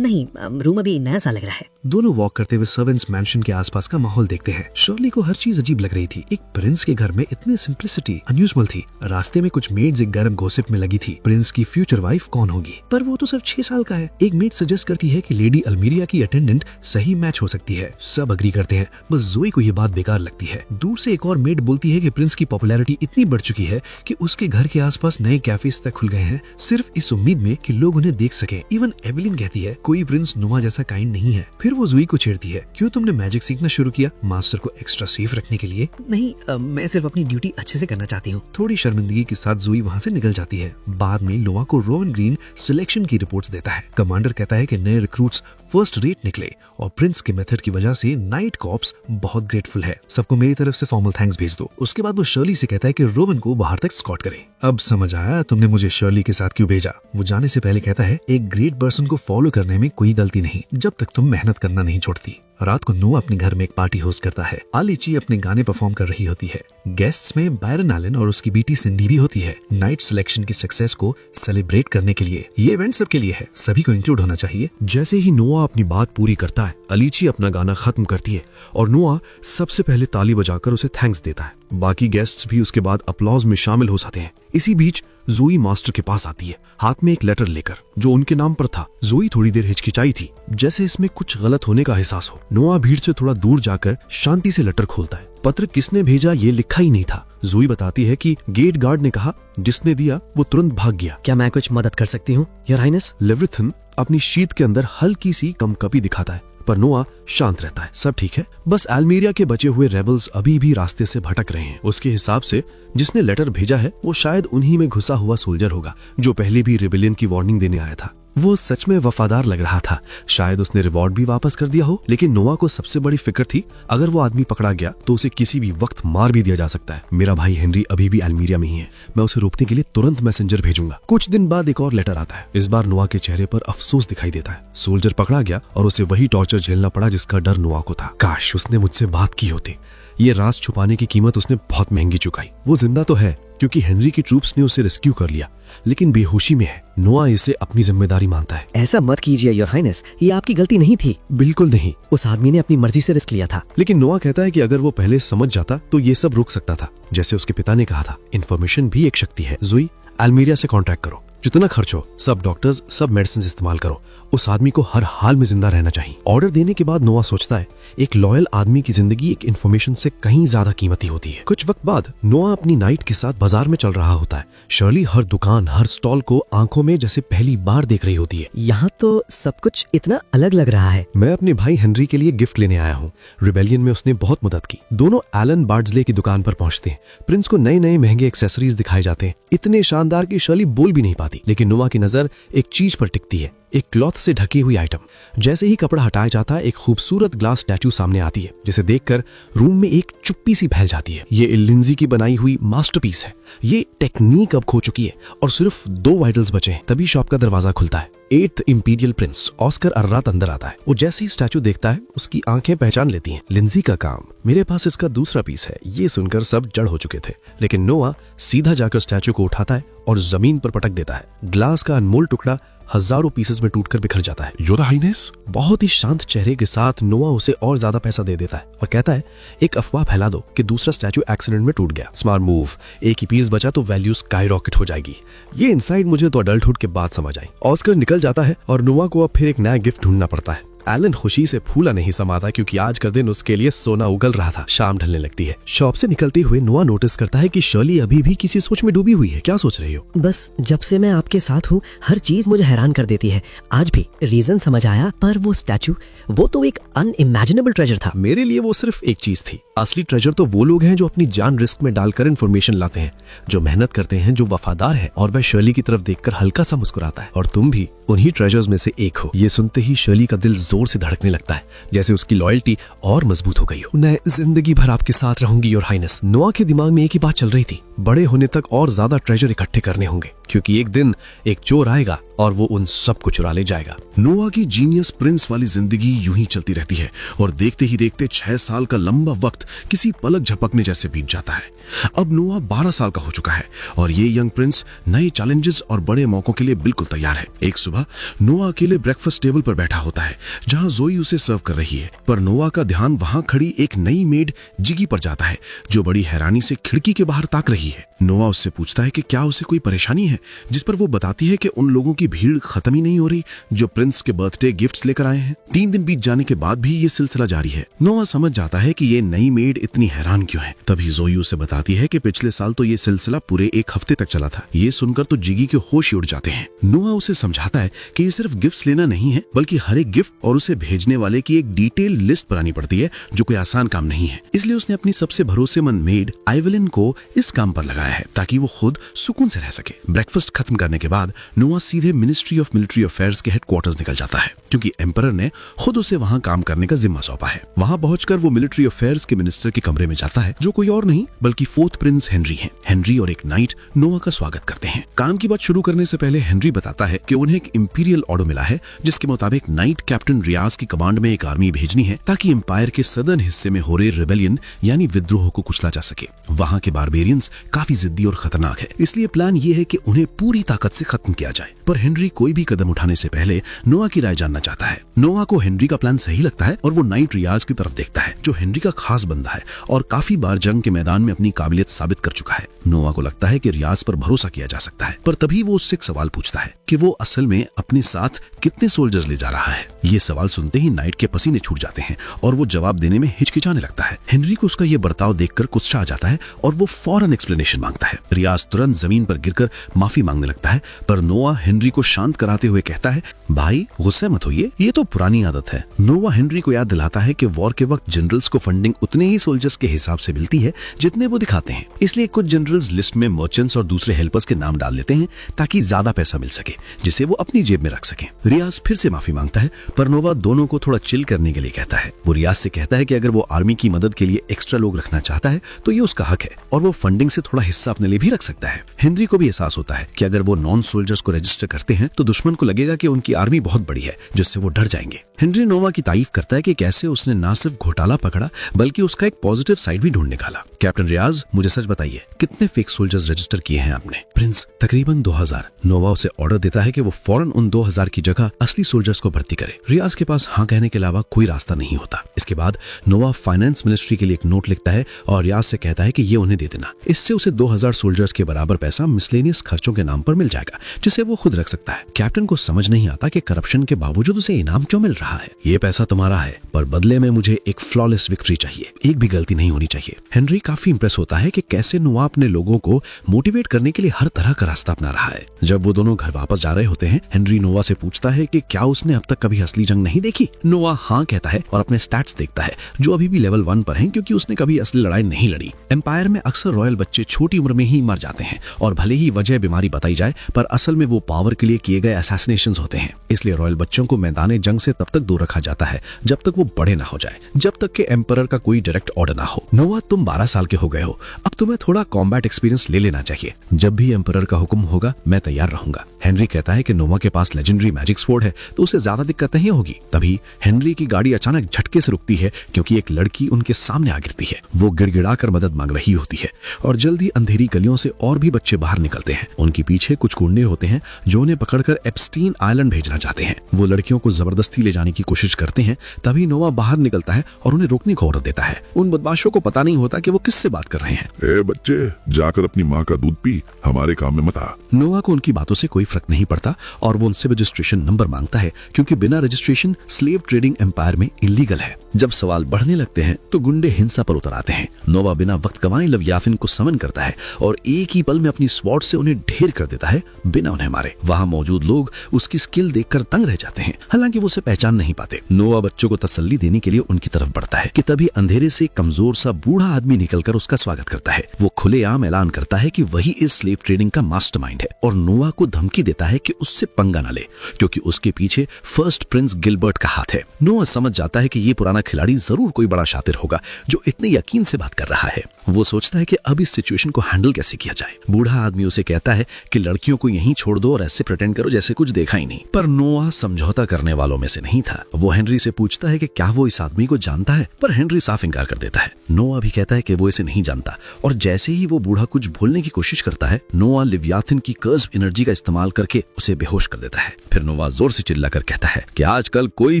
नहीं, रूम अभी नया सा लग रहा है। दोनों वॉक करते हुए सर्वेंट्स मैंशन के आसपास का माहौल देखते हैं। शर्ली को हर चीज अजीब लग रही थी। एक प्रिंस के घर में इतनी सिंप्लिसिटी अनयूजुअल थी। रास्ते में कुछ मेड्स एक गर्म गॉसिप में लगी थी, प्रिंस की फ्यूचर वाइफ कौन होगी। पर वो तो सिर्फ 6 साल का है। एक मेड सजेस्ट करती है कि लेडी अल्मीरिया की अटेंडेंट सही मैच हो सकती है। सब अग्री करते हैं, बस जोई को ये बात बेकार लगती है। दूर से एक और मेड बोलती है कि प्रिंस की पॉपुलैरिटी इतनी बढ़ चुकी है कि उसके घर के आसपास नए कैफेज तक खुल गए हैं, सिर्फ इस उम्मीद में कि लोग उन्हें देख सके। इवन एवेलिन कहती है कोई प्रिंस नोआ जैसा काइंड नहीं है। फिर वो जोई को छेड़ती है, क्यों तुमने मैजिक सीखना शुरू किया? मास्टर को एक्स्ट्रा सेफ रखने के लिए? नहीं, मैं सिर्फ अपनी ड्यूटी अच्छे से करना चाहती हूँ। थोड़ी शर्मिंदगी के साथ जोई वहाँ से निकल जाती है। बाद में नोआ को रोवन ग्रीन सिलेक्शन की रिपोर्ट्स देता है। कमांडर कहता है कि नए रिक्रूट्स फर्स्ट रेट निकले और प्रिंस के मेथड की वजह से नाइट कॉप्स बहुत ग्रेटफुल है। सबको मेरी तरफ से फॉर्मल थैंक्स भेज दो। उसके बाद वो शर्ली से कहता है कि रोवन को बाहर तक स्कॉट करे। अब समझ आया तुमने मुझे शर्ली के साथ क्यों भेजा। वो जाने से पहले कहता है एक ग्रेट पर्सन को फॉलो करने में कोई गलती नहीं, जब तक तुम मेहनत करना नहीं छोड़ती। रात को नोआ अपने घर में एक पार्टी होस्ट करता है। आलिची अपने गाने परफॉर्म कर रही होती है। गेस्ट्स में बायरन एलन और उसकी बेटी सिंडी भी होती है। नाइट सिलेक्शन की सक्सेस को सेलिब्रेट करने के लिए ये इवेंट सबके लिए है, सभी को इंक्लूड होना चाहिए। जैसे ही नोआ अपनी बात पूरी करता है, अलीची अपना गाना खत्म करती है और नोआ सबसे पहले ताली बजाकर उसे थैंक्स देता है। बाकी गेस्ट्स भी उसके बाद अपलॉज में शामिल हो जाते हैं। इसी बीच जोई मास्टर के पास आती है, हाथ में एक लेटर लेकर जो उनके नाम पर था। जोई थोड़ी देर हिचकिचाई थी, जैसे इसमें कुछ गलत होने का एहसास हो। नोआ भीड़ से थोड़ा दूर जाकर शांति से लेटर खोलता है। पत्र किसने भेजा ये लिखा ही नहीं था। जोई बताती है कि गेट गार्ड ने कहा जिसने दिया वो तुरंत भाग गया। क्या मैं कुछ मदद कर सकती हूँ योर हाइनेस? लेविथन अपनी शीट के अंदर हल्की सी कंपकपी दिखाता है, पर नोआ शांत रहता है। सब ठीक है, बस एल्मीरिया के बचे हुए रेबल्स अभी भी रास्ते से भटक रहे हैं। उसके हिसाब से जिसने लेटर भेजा है वो शायद उन्हीं में घुसा हुआ सोल्जर होगा जो पहले भी रिबेलियन की वार्निंग देने आया था। वो सच में वफादार लग रहा था। शायद उसने रिवॉर्ड भी वापस कर दिया हो, लेकिन नोआ को सबसे बड़ी फिक्र थी अगर वो आदमी पकड़ा गया तो उसे किसी भी वक्त मार भी दिया जा सकता है। मेरा भाई हेनरी अभी भी एल्मीरिया में ही है, मैं उसे रोकने के लिए तुरंत मैसेंजर भेजूंगा। कुछ दिन बाद एक और लेटर आता है। इस बार नोआ के चेहरे पर अफसोस दिखाई देता है। सोल्जर पकड़ा गया और उसे वही टॉर्चर झेलना पड़ा जिसका डर नोआ को था। काश उसने मुझसे बात की होती। ये राज छुपाने की कीमत उसने बहुत महंगी चुकाई। वो जिंदा तो है क्योंकि हेनरी की ट्रूप्स ने उसे रेस्क्यू कर लिया, लेकिन बेहोशी में है। नोआ इसे अपनी जिम्मेदारी मानता है। ऐसा मत कीजिए योर हाइनेस, ये आपकी गलती नहीं थी। बिल्कुल नहीं, उस आदमी ने अपनी मर्जी से रिस्क लिया था। लेकिन नोआ कहता है कि अगर वो पहले समझ जाता तो ये सब रुक सकता था। जैसे उसके पिता ने कहा था, इन्फॉर्मेशन भी एक शक्ति है। जोई, एल्मीरिया से कांटेक्ट करो, जितना खर्च हो सब डॉक्टर्स सब मेडिसिन इस्तेमाल करो। उस आदमी को हर हाल में जिंदा रहना चाहिए। ऑर्डर देने के बाद नोआ सोचता है एक लॉयल आदमी की जिंदगी एक इन्फॉर्मेशन से कहीं ज्यादा कीमती होती है। कुछ वक्त बाद नोआ अपनी नाइट के साथ बाजार में चल रहा होता है। शर्ली हर दुकान हर स्टॉल को आंखों में जैसे पहली बार देख रही होती है। यहाँ तो सब कुछ इतना अलग लग रहा है। मैं अपने भाई हेनरी के लिए गिफ्ट लेने आया हूँ। रिबेलियन में उसने बहुत मदद की। दोनों एलन बार्ड्सले की दुकान पर पहुंचते हैं। प्रिंस को नए नए महंगे एक्सेसरीज दिखाए जाते हैं, इतने शानदार कि शर्ली बोल भी नहीं पाती। लेकिन नोआ की नजर एक चीज पर टिकती है, एक क्लॉथ से ढकी हुई आइटम। जैसे ही कपड़ा हटाया जाता है एक खूबसूरत ग्लास स्टैचू सामने आती है, जिसे देखकर रूम में एक चुप्पी सी फैल जाती है। ये लिंजी की बनाई हुई मास्टरपीस है। ये टेक्निक अब खो चुकी है और सिर्फ 2 वाइटल्स बचे हैं। तभी शॉप का दरवाजा खुलता है। 8th इंपीरियल प्रिंस ऑस्कर अर्रात अंदर आता है। वो जैसे ही स्टैचू देखता है उसकी आंखें पहचान लेती हैं। लिंजी का काम, मेरे पास इसका दूसरा पीस है। ये सुनकर सब जड़ हो चुके थे, लेकिन नोआ सीधा जाकर स्टैचू को उठाता है और जमीन पर पटक देता है। ग्लास का अनमोल टुकड़ा हजारों पीसेस में टूटकर बिखर जाता है। योर हाइनेस, बहुत ही शांत चेहरे के साथ नोआ उसे और ज्यादा पैसा दे देता है और कहता है, एक अफवाह फैला दो कि दूसरा स्टैचू एक्सीडेंट में टूट गया। स्मार्ट मूव, एक ही पीस बचा तो वैल्यू स्काई रॉकेट हो जाएगी। ये इनसाइड मुझे तो अडल्टहुड के बाद समझ आई। ऑस्कर निकल जाता है और नोआ को अब फिर एक नया गिफ्ट ढूंढना पड़ता है। एलन खुशी से फूला नहीं समाता क्योंकि आज का दिन उसके लिए सोना उगल रहा था। शाम ढलने लगती है। शॉप से निकलते हुए नोआ नोटिस करता है कि शर्ली अभी भी किसी सोच में डूबी हुई है। क्या सोच रही हो? बस जब से मैं आपके साथ हूँ हर चीज मुझे हैरान कर देती है। आज भी रीजन समझ आया, पर वो स्टैचू, वो तो एक अनइमेजिनेबल ट्रेजर था। मेरे लिए वो सिर्फ एक चीज थी। असली ट्रेजर तो वो लोग हैं जो अपनी जान रिस्क में डालकर इन्फॉर्मेशन लाते हैं, जो मेहनत करते हैं, जो वफादार है। और वह शर्ली की तरफ देखकर हल्का सा मुस्कुराता है। और तुम भी उन्हीं ट्रेजर्स में से एक हो। ये सुनते ही शर्ली का दिल जोर से धड़कने लगता है, जैसे उसकी लॉयल्टी और मजबूत हो गई हो। मैं जिंदगी भर आपके साथ रहूंगी योर हाइनेस। नोआ के दिमाग में एक ही बात चल रही थी, बड़े होने तक और ज्यादा ट्रेजर इकट्ठे करने होंगे, क्योंकि एक दिन एक चोर आएगा और वो उन सबको चुरा ले जाएगा। नोआ की जीनियस प्रिंस वाली जिंदगी यूं ही चलती रहती है और देखते ही देखते 6 साल का लंबा वक्त किसी पलक झपकने जैसे बीत जाता है। अब नोआ 12 साल का हो चुका है और ये यंग प्रिंस नए चैलेंजेस और बड़े मौकों के लिए बिल्कुल तैयार है। एक सुबह नोआ अकेले ब्रेकफास्ट टेबल पर बैठा होता है जहां जोई उसे सर्व कर रही है, पर नोआ का ध्यान वहां खड़ी एक नई मेड जिगी पर जाता है जो बड़ी हैरानी से खिड़की के बाहर ताक रही है। नोआ उससे पूछता है कि क्या उसे कोई परेशानी है, जिस पर वो बताती है कि उन लोगों की भीड़ खत्म ही नहीं हो रही जो प्रिंस के बर्थडे गिफ्ट्स लेकर आए हैं। 3 दिन बीत जाने के बाद भी ये सिलसिला जारी है। नोआ समझ जाता है कि ये नई मेड इतनी हैरान क्यों है। तभी जोई उसे बताती है कि पिछले साल तो ये सिलसिला पूरे 1 हफ्ते तक चला था। ये सुनकर तो जिगी के होश ही उड़ जाते हैं। नोआ उसे समझाता है कि ये सिर्फ गिफ्ट्स लेना नहीं है, बल्कि हर एक गिफ्ट और उसे भेजने वाले की एक डिटेल लिस्ट बनानी पड़ती है, जो कोई आसान काम नहीं है। इसलिए उसने अपनी सबसे भरोसेमंद मेड आइवेलिन को इस काम पर लगाया है ताकि वो खुद सुकून से रह सके। ब्रेकफास्ट खत्म करने के बाद नोआ सीधे मिनिस्ट्री ऑफ मिलिट्री अफेयर्स के हेडक्वार्टर्स निकल जाता है, क्योंकि एम्परर ने खुद उसे वहां काम करने का जिम्मा सौंपा है। वहां पहुंचकर वो मिलिट्री अफेयर्स के मिनिस्टर के कमरे में जाता है, जो कोई और नहीं बल्कि 4th प्रिंस हेनरी हैं। हेनरी और एक नाइट नोआ का स्वागत करते हैं। काम की बात शुरू करने से पहले हेनरी बताता है कि उन्हें एक इंपीरियल ऑर्डर मिला है, जिसके मुताबिक नाइट कैप्टन रियाज की कमांड में एक आर्मी भेजनी है ताकि एम्पायर के सदर्न हिस्से में हो रहे रिबेलियन यानी विद्रोह को कुचला जा सके। वहां के बारबेरियंस काफी जिद्दी और खतरनाक है, इसलिए प्लान ये है कि उन्हें पूरी ताकत से खत्म किया जाए। पर हेनरी कोई भी कदम उठाने से पहले नोआ की राय जानना चाहता है। नोआ को हेनरी का प्लान सही लगता है और वो नाइट रियाज की तरफ देखता है, जो हेनरी का खास बंदा है और काफी बार जंग के मैदान में अपनी काबिलियत साबित कर चुका है। नोआ को लगता है कि रियाज पर भरोसा किया जा सकता है, पर तभी वो उससे एक सवाल पूछता है कि वो असल में अपने साथ कितने सोल्जर्स ले जा रहा है। ये सवाल सुनते ही नाइट के पसीने छूट जाते हैं और वो जवाब देने में हिचकिचाने लगता है। हेनरी को उसका ये बर्ताव देखकर गुस्सा आ जाता है और वो फौरन एक्सप्लेनेशन मांगता है। रियाज तुरंत जमीन पर गिरकर माफी मांगने लगता है, पर नोआ हेनरी को शांत कराते हुए कहता है, भाई गुस्से मत होइए, ये तो पुरानी आदत है। नोआ हेनरी को याद दिलाता है कि वॉर के वक्त जनरल्स को फंडिंग उतने ही सोल्जर्स के हिसाब से मिलती है जितने वो दिखाते हैं, इसलिए कुछ जनरल्स लिस्ट में मर्चेंट्स और दूसरे हेल्पर्स के नाम डाल देते हैं ताकि ज्यादा पैसा मिल सके, जिसे वो अपनी जेब में रख सके। रियाज फिर से माफी मांगता है, पर नोआ दोनों को थोड़ा चिल करने के लिए कहता है। वो रियाज से कहता है कि अगर वो आर्मी की मदद के लिए एक्स्ट्रा लोग रखना चाहता है तो ये उसका हक है और वो फंडिंग से थोड़ा हिस्सा अपने लिए भी रख सकता है। हेनरी को भी एहसास होता है कि अगर वो नॉन सोल्जर्स को रजिस्टर करते हैं तो दुश्मन को लगेगा कि उनकी आर्मी बहुत बड़ी है, जिससे वो डर जाएंगे। हेनरी नोवा की तारीफ करता है कि कैसे उसने न सिर्फ घोटाला पकड़ा बल्कि उसका एक पॉजिटिव साइड भी ढूंढ निकाला। कैप्टन रियाज, मुझे सच बताइए, कितने फेक सोल्जर्स रजिस्टर किए हैं आपने? प्रिंस, तकरीबन 2000। नोवा उसे ऑर्डर देता है कि वो फौरन उन 2000 की जगह असली सोल्जर्स को भर्ती करे। रियाज के पास हाँ कहने के अलावा कोई रास्ता नहीं होता। इसके बाद नोवा फाइनेंस मिनिस्ट्री के लिए एक नोट लिखता है और रियाज से कहता है कि ये उन्हें दे देना। इससे उसे 2000 सोल्जर्स के बराबर पैसा मिसलेनियस खर्चों के नाम पर मिल जाएगा, जिसे वो खुद रख सकता है। कैप्टन को समझ नहीं आता कि करप्शन के बावजूद उसे इनाम क्यों मिल रहा है। ये पैसा तुम्हारा है, पर बदले में मुझे एक फ्लॉलेस विक्ट्री चाहिए, एक भी गलती नहीं होनी चाहिए। हेनरी काफी इंप्रेस होता है कि कैसे नोआ अपने लोगों को मोटिवेट करने के लिए हर तरह का रास्ता अपना रहा है। जब वो दोनों घर वापस जा रहे होते हैं, हेनरी नोआ से पूछता है कि क्या उसने अब तक कभी असली जंग नहीं देखी। नोआ हाँ कहता है और अपने स्टैट्स देखता है, जो अभी भी लेवल 1 पर हैं, क्योंकि उसने कभी असली लड़ाई नहीं लड़ी। एम्पायर में अक्सर रॉयल बच्चे छोटी उम्र में ही मर जाते हैं और भले ही वजह बीमारी बताई जाए, पर असल में वो पावर के लिए किए गए असैसिनेशंस होते हैं। इसलिए रॉयल बच्चों को मैदान जंग से तब तक तक दूर रखा जाता है जब तक वो बड़े ना हो जाए, जब तक कि एम्परर का कोई डायरेक्ट ऑर्डर ना हो। नोवा, तुम 12 साल के हो गए हो, अब तुम्हें थोड़ा कॉम्बैट एक्सपीरियंस ले लेना चाहिए। जब भी एम्परर का हुक्म होगा मैं तैयार रहूंगा। हेनरी कहता है कि नोवा के पास लेजेंडरी मैजिक स्वॉर्ड है तो उसे ज्यादा दिक्कत नहीं होगी। तभी हेनरी की गाड़ी अचानक झटके से रुकती है क्योंकि एक लड़की उनके सामने आ गिरती है। वो गिड़गिड़ाकर मदद मांग रही होती है और जल्दी अंधेरी गलियों से और भी बच्चे बाहर निकलते हैं। उनके पीछे कुछ गुंडे होते हैं जो उन्हें पकड़कर एप्स्टीन आइलैंड भेजना चाहते हैं। वो लड़कियों को जबरदस्ती ले जाने की कोशिश करते हैं। तभी नोवा बाहर निकलता है और उन्हें रोकने का ऑर्डर देता है। उन बदमाशों को पता नहीं होता कि वो किससे बात कर रहे हैं। ए बच्चे, जाकर अपनी माँ का दूध पी, हमारे काम में मत आ। नोवा को उनकी बातों से कोई फर्क नहीं पड़ता और वो उनसे रजिस्ट्रेशन नंबर मांगता है क्योंकि बिना रजिस्ट्रेशन स्लेव ट्रेडिंग एम्पायर में इलीगल है। जब सवाल बढ़ने लगते हैं तो गुंडे हिंसा पर उतर आते हैं। नोवा बिना वक्त गंवाए लवियाथिन को समन करता है और एक ही पल में अपनी स्वॉर्ड से उन्हें ढेर कर देता है बिना उन्हें मारे। वहां मौजूद लोग उसकी स्किल देखकर तंग रह जाते हैं, हालांकि वो उसे पहचान नहीं पाते। नोवा बच्चों को तसल्ली देने के लिए उनकी तरफ बढ़ता है कि तभी अंधेरे से कमजोर सा बूढ़ा आदमी निकलकर उसका स्वागत करता है। वो खुलेआम ऐलान करता है कि वही इस स्लेव ट्रेडिंग का मास्टरमाइंड है और नोवा को धमकी देता है कि उससे पंगा न ले क्योंकि उसके पीछे फर्स्ट प्रिंस गिलबर्ट का हाथ है। नोवा समझ जाता है कि ये पुराना खिलाड़ी जरूर कोई बड़ा शातिर होगा जो इतने यकीन से बात कर रहा है। वो सोचता है कि अब इस सिचुएशन को हैंडल कैसे किया जाए। बूढ़ा आदमी उसे कहता है कि लड़कियों को यहीं छोड़ दो और ऐसे प्रिटेंड करो जैसे कुछ देखा ही नहीं। पर नोवा समझौता करने वालों में से नहीं था। वो हेनरी से पूछता है कि क्या वो इस आदमी को जानता है, पर हेनरी साफ इंकार कर देता है। नोवा भी कहता है कि वो इसे नहीं जानता और जैसे ही वो बूढ़ा कुछ भूलने की कोशिश करता है, नोवा लिव्याथिन की कर्व एनर्जी का इस्तेमाल करके उसे बेहोश कर देता है। फिर नोवा जोर से चिल्लाकर कहता है कि आजकल कोई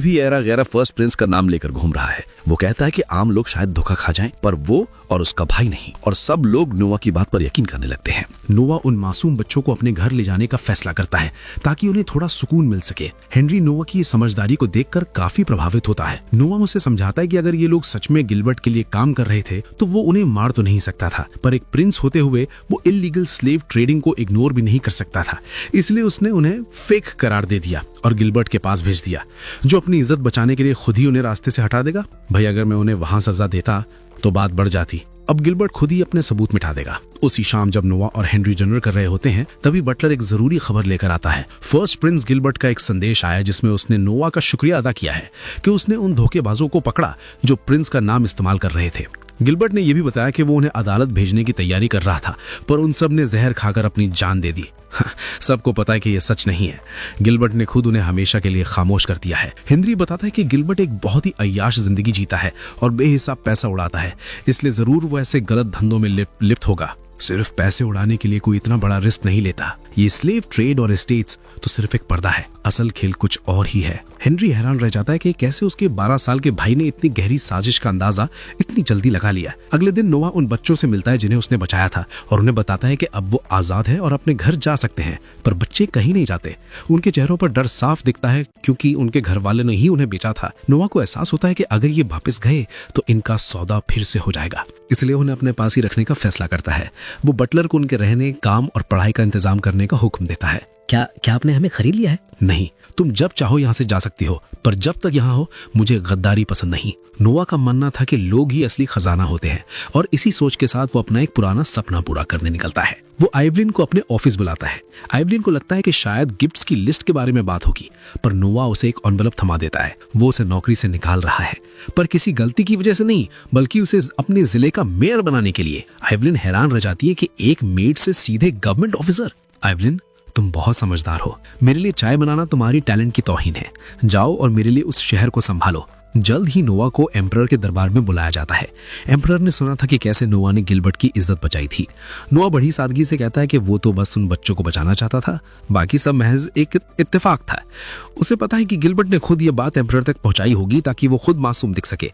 भी ऐरा गैरा फर्स्ट प्रिंस का नाम लेकर घूम रहा है। वो कहता है कि आम लोग शायद धोखा खा जाएं, पर वो और उसका भाई नहीं, और सब लोग नोवा की बात पर यकीन करने लगते हैं। नोवा उन मासूम बच्चों को अपने घर ले जाने का फैसला करता है ताकि उन्हें थोड़ा सुकून मिल सके। हेनरी नोवा की समझदारी को देखकर काफी प्रभावित होता है। नोवा उसे समझाता है कि अगर ये लोग सच में गिलबर्ट के लिए काम कर रहे थे तो वो उन्हें मार तो नहीं सकता था, पर एक प्रिंस होते हुए वो इलीगल स्लेव ट्रेडिंग को इग्नोर भी नहीं कर सकता था। इसलिए उसने उन्हें फेक करार दे दिया और गिलबर्ट के पास भेज दिया, जो अपनी इज्जत बचाने के लिए खुद ही उन्हें रास्ते से हटा देगा। भाई, अगर मैं उन्हें वहां सजा देता तो बात बढ़ जाती। अब गिलबर्ट खुद ही अपने सबूत मिटा देगा। उसी शाम जब नोवा और हेनरी डिनर कर रहे होते हैं तभी बटलर एक जरूरी खबर लेकर आता है। फर्स्ट प्रिंस गिलबर्ट का एक संदेश आया जिसमें उसने नोवा का शुक्रिया अदा किया है कि उसने उन धोखेबाजों को पकड़ा जो प्रिंस का नाम इस्तेमाल कर रहे थे। गिलबर्ट ने यह भी बताया कि वो उन्हें अदालत भेजने की तैयारी कर रहा था, पर उन सब ने जहर खाकर अपनी जान दे दी। सबको पता है कि यह सच नहीं है। गिलबर्ट ने खुद उन्हें हमेशा के लिए खामोश कर दिया है। हेनरी बताता है कि गिलबर्ट एक बहुत ही अय्याश जिंदगी जीता है और बेहिसाब पैसा उड़ाता है, इसलिए जरूर वो ऐसे गलत धंधों में लिप्त होगा। सिर्फ पैसे उड़ाने के लिए कोई इतना बड़ा रिस्क नहीं लेता। ये स्लेव ट्रेड और एस्टेट्स तो सिर्फ एक पर्दा है, असल खेल कुछ और ही है। हेनरी हैरान रह जाता है कि कैसे उसके 12 साल के भाई ने इतनी गहरी साजिश का अंदाजा इतनी जल्दी लगा लिया। अगले दिन नोवा उन बच्चों से मिलता है जिन्हें उसने बचाया था और उन्हें बताता है कि अब वो आजाद है और अपने घर जा सकते हैं, पर बच्चे कहीं नहीं जाते। उनके चेहरों पर डर साफ दिखता है क्योंकि उनके घर वाले ने ही उन्हें बेचा था। नोवा को एहसास होता है कि अगर ये वापस गए तो इनका सौदा फिर से हो जाएगा, इसलिए उन्हें अपने पास ही रखने का फैसला करता है। वो बटलर को उनके रहने, काम और पढ़ाई का इंतजाम करने का हुक्म देता है। क्या आपने हमें खरीद लिया है? नहीं, तुम जब चाहो यहाँ से जा सकती हो, पर जब तक यहाँ हो मुझे गद्दारी पसंद नहीं। नोवा का मानना था कि लोग ही असली खजाना होते हैं और इसी सोच के साथ वो अपना एक पुराना सपना पूरा करने निकलता है। वो आइवलिन को अपने ऑफिस बुलाता है। आइवलिन को लगता है कि शायद गिफ्ट्स की लिस्ट के बारे में बात होगी, पर नोवा उसे एक एनवेलप थमा देता है। वो उसे नौकरी से निकाल रहा है, पर किसी गलती की वजह से नहीं, बल्कि उसे अपने जिले का मेयर बनाने के लिए। आइवलिन हैरान रह जाती है कि एक मेड से सीधे गवर्नमेंट ऑफिसर। आइवलिन, तुम बहुत समझदार हो। मेरे लिए चाय बनाना तुम्हारी टैलेंट की तौहीन है। जाओ और मेरे लिए उस शहर को संभालो। जल्द ही नोवा को एम्परर के दरबार में बुलाया जाता है। एम्परर ने सुना था कि कैसे नोवा ने गिलबर्ट की इज्जत बचाई थी। नोवा बड़ी सादगी से कहता है कि वो तो बस उन बच्चों को बचाना चाहता था, बाकी सब महज एक इत्तेफाक था। उसे पता है कि गिलबर्ट ने खुद ये बात एम्परर तक पहुंचाई होगी ताकि वो खुद मासूम दिख सके।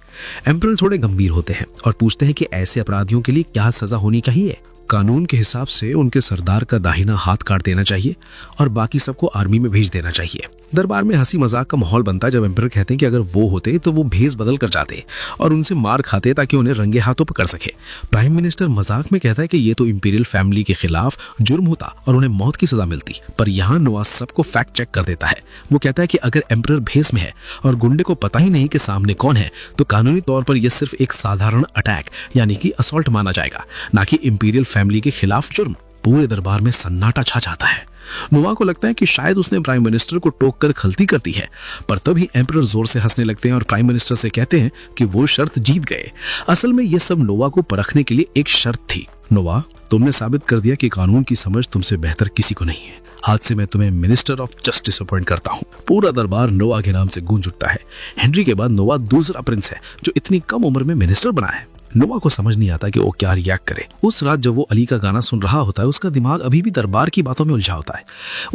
एम्परर थोड़े गंभीर होते हैं और पूछते हैं कि ऐसे अपराधियों के लिए क्या सजा होनी चाहिए। कानून के हिसाब से उनके सरदार का दाहिना हाथ काट देना चाहिए और बाकी सबको आर्मी में भेज देना चाहिए। दरबार में हंसी मजाक का माहौल बनता है जब एम्परर कहते हैं कि अगर वो होते तो वो भेस बदल कर जाते और उनसे मार खाते ताकि उन्हें रंगे हाथों पकड़ सके। प्राइम मिनिस्टर मजाक में कहता है कि ये तो इंपीरियल फैमिली के खिलाफ जुर्म होता और उन्हें मौत की सजा मिलती, पर यहाँ नवाज सबको फैक्ट चेक कर देता है। वो कहता है कि अगर एम्परर भेस में है और गुंडे को पता ही नहीं कि सामने कौन है, तो कानूनी तौर पर यह सिर्फ एक साधारण अटैक यानी कि असॉल्ट माना जाएगा, ना कि इंपीरियल फैमिली के खिलाफ जुर्म। पूरे दरबार में सन्नाटा छा जाता है। नोवा को लगता है कि शायद उसने प्राइम मिनिस्टर को टोक कर गलती कर दी है, पर तभी एम्परर जोर से हंसने लगते हैं और प्राइम मिनिस्टर से कहते हैं कि वो शर्त जीत गए। असल में ये सब नोवा को परखने के लिए एक शर्त थी। नोवा, तुमने साबित कर दिया कि कानून की समझ तुमसे बेहतर किसी को नहीं है। आज से मैं तुम्हें मिनिस्टर ऑफ जस्टिस अपॉइंट करता हूँ। पूरा दरबार नोवा के नाम से गूंज उठता है। हेनरी के बाद नोवा दूसरा प्रिंस है जो इतनी कम उम्र में मिनिस्टर बना है। नोवा को समझ नहीं आता कि वो क्या रिएक्ट करे। उस रात जब वो अली का गाना सुन रहा होता है, उसका दिमाग अभी भी दरबार की बातों में उलझा होता है।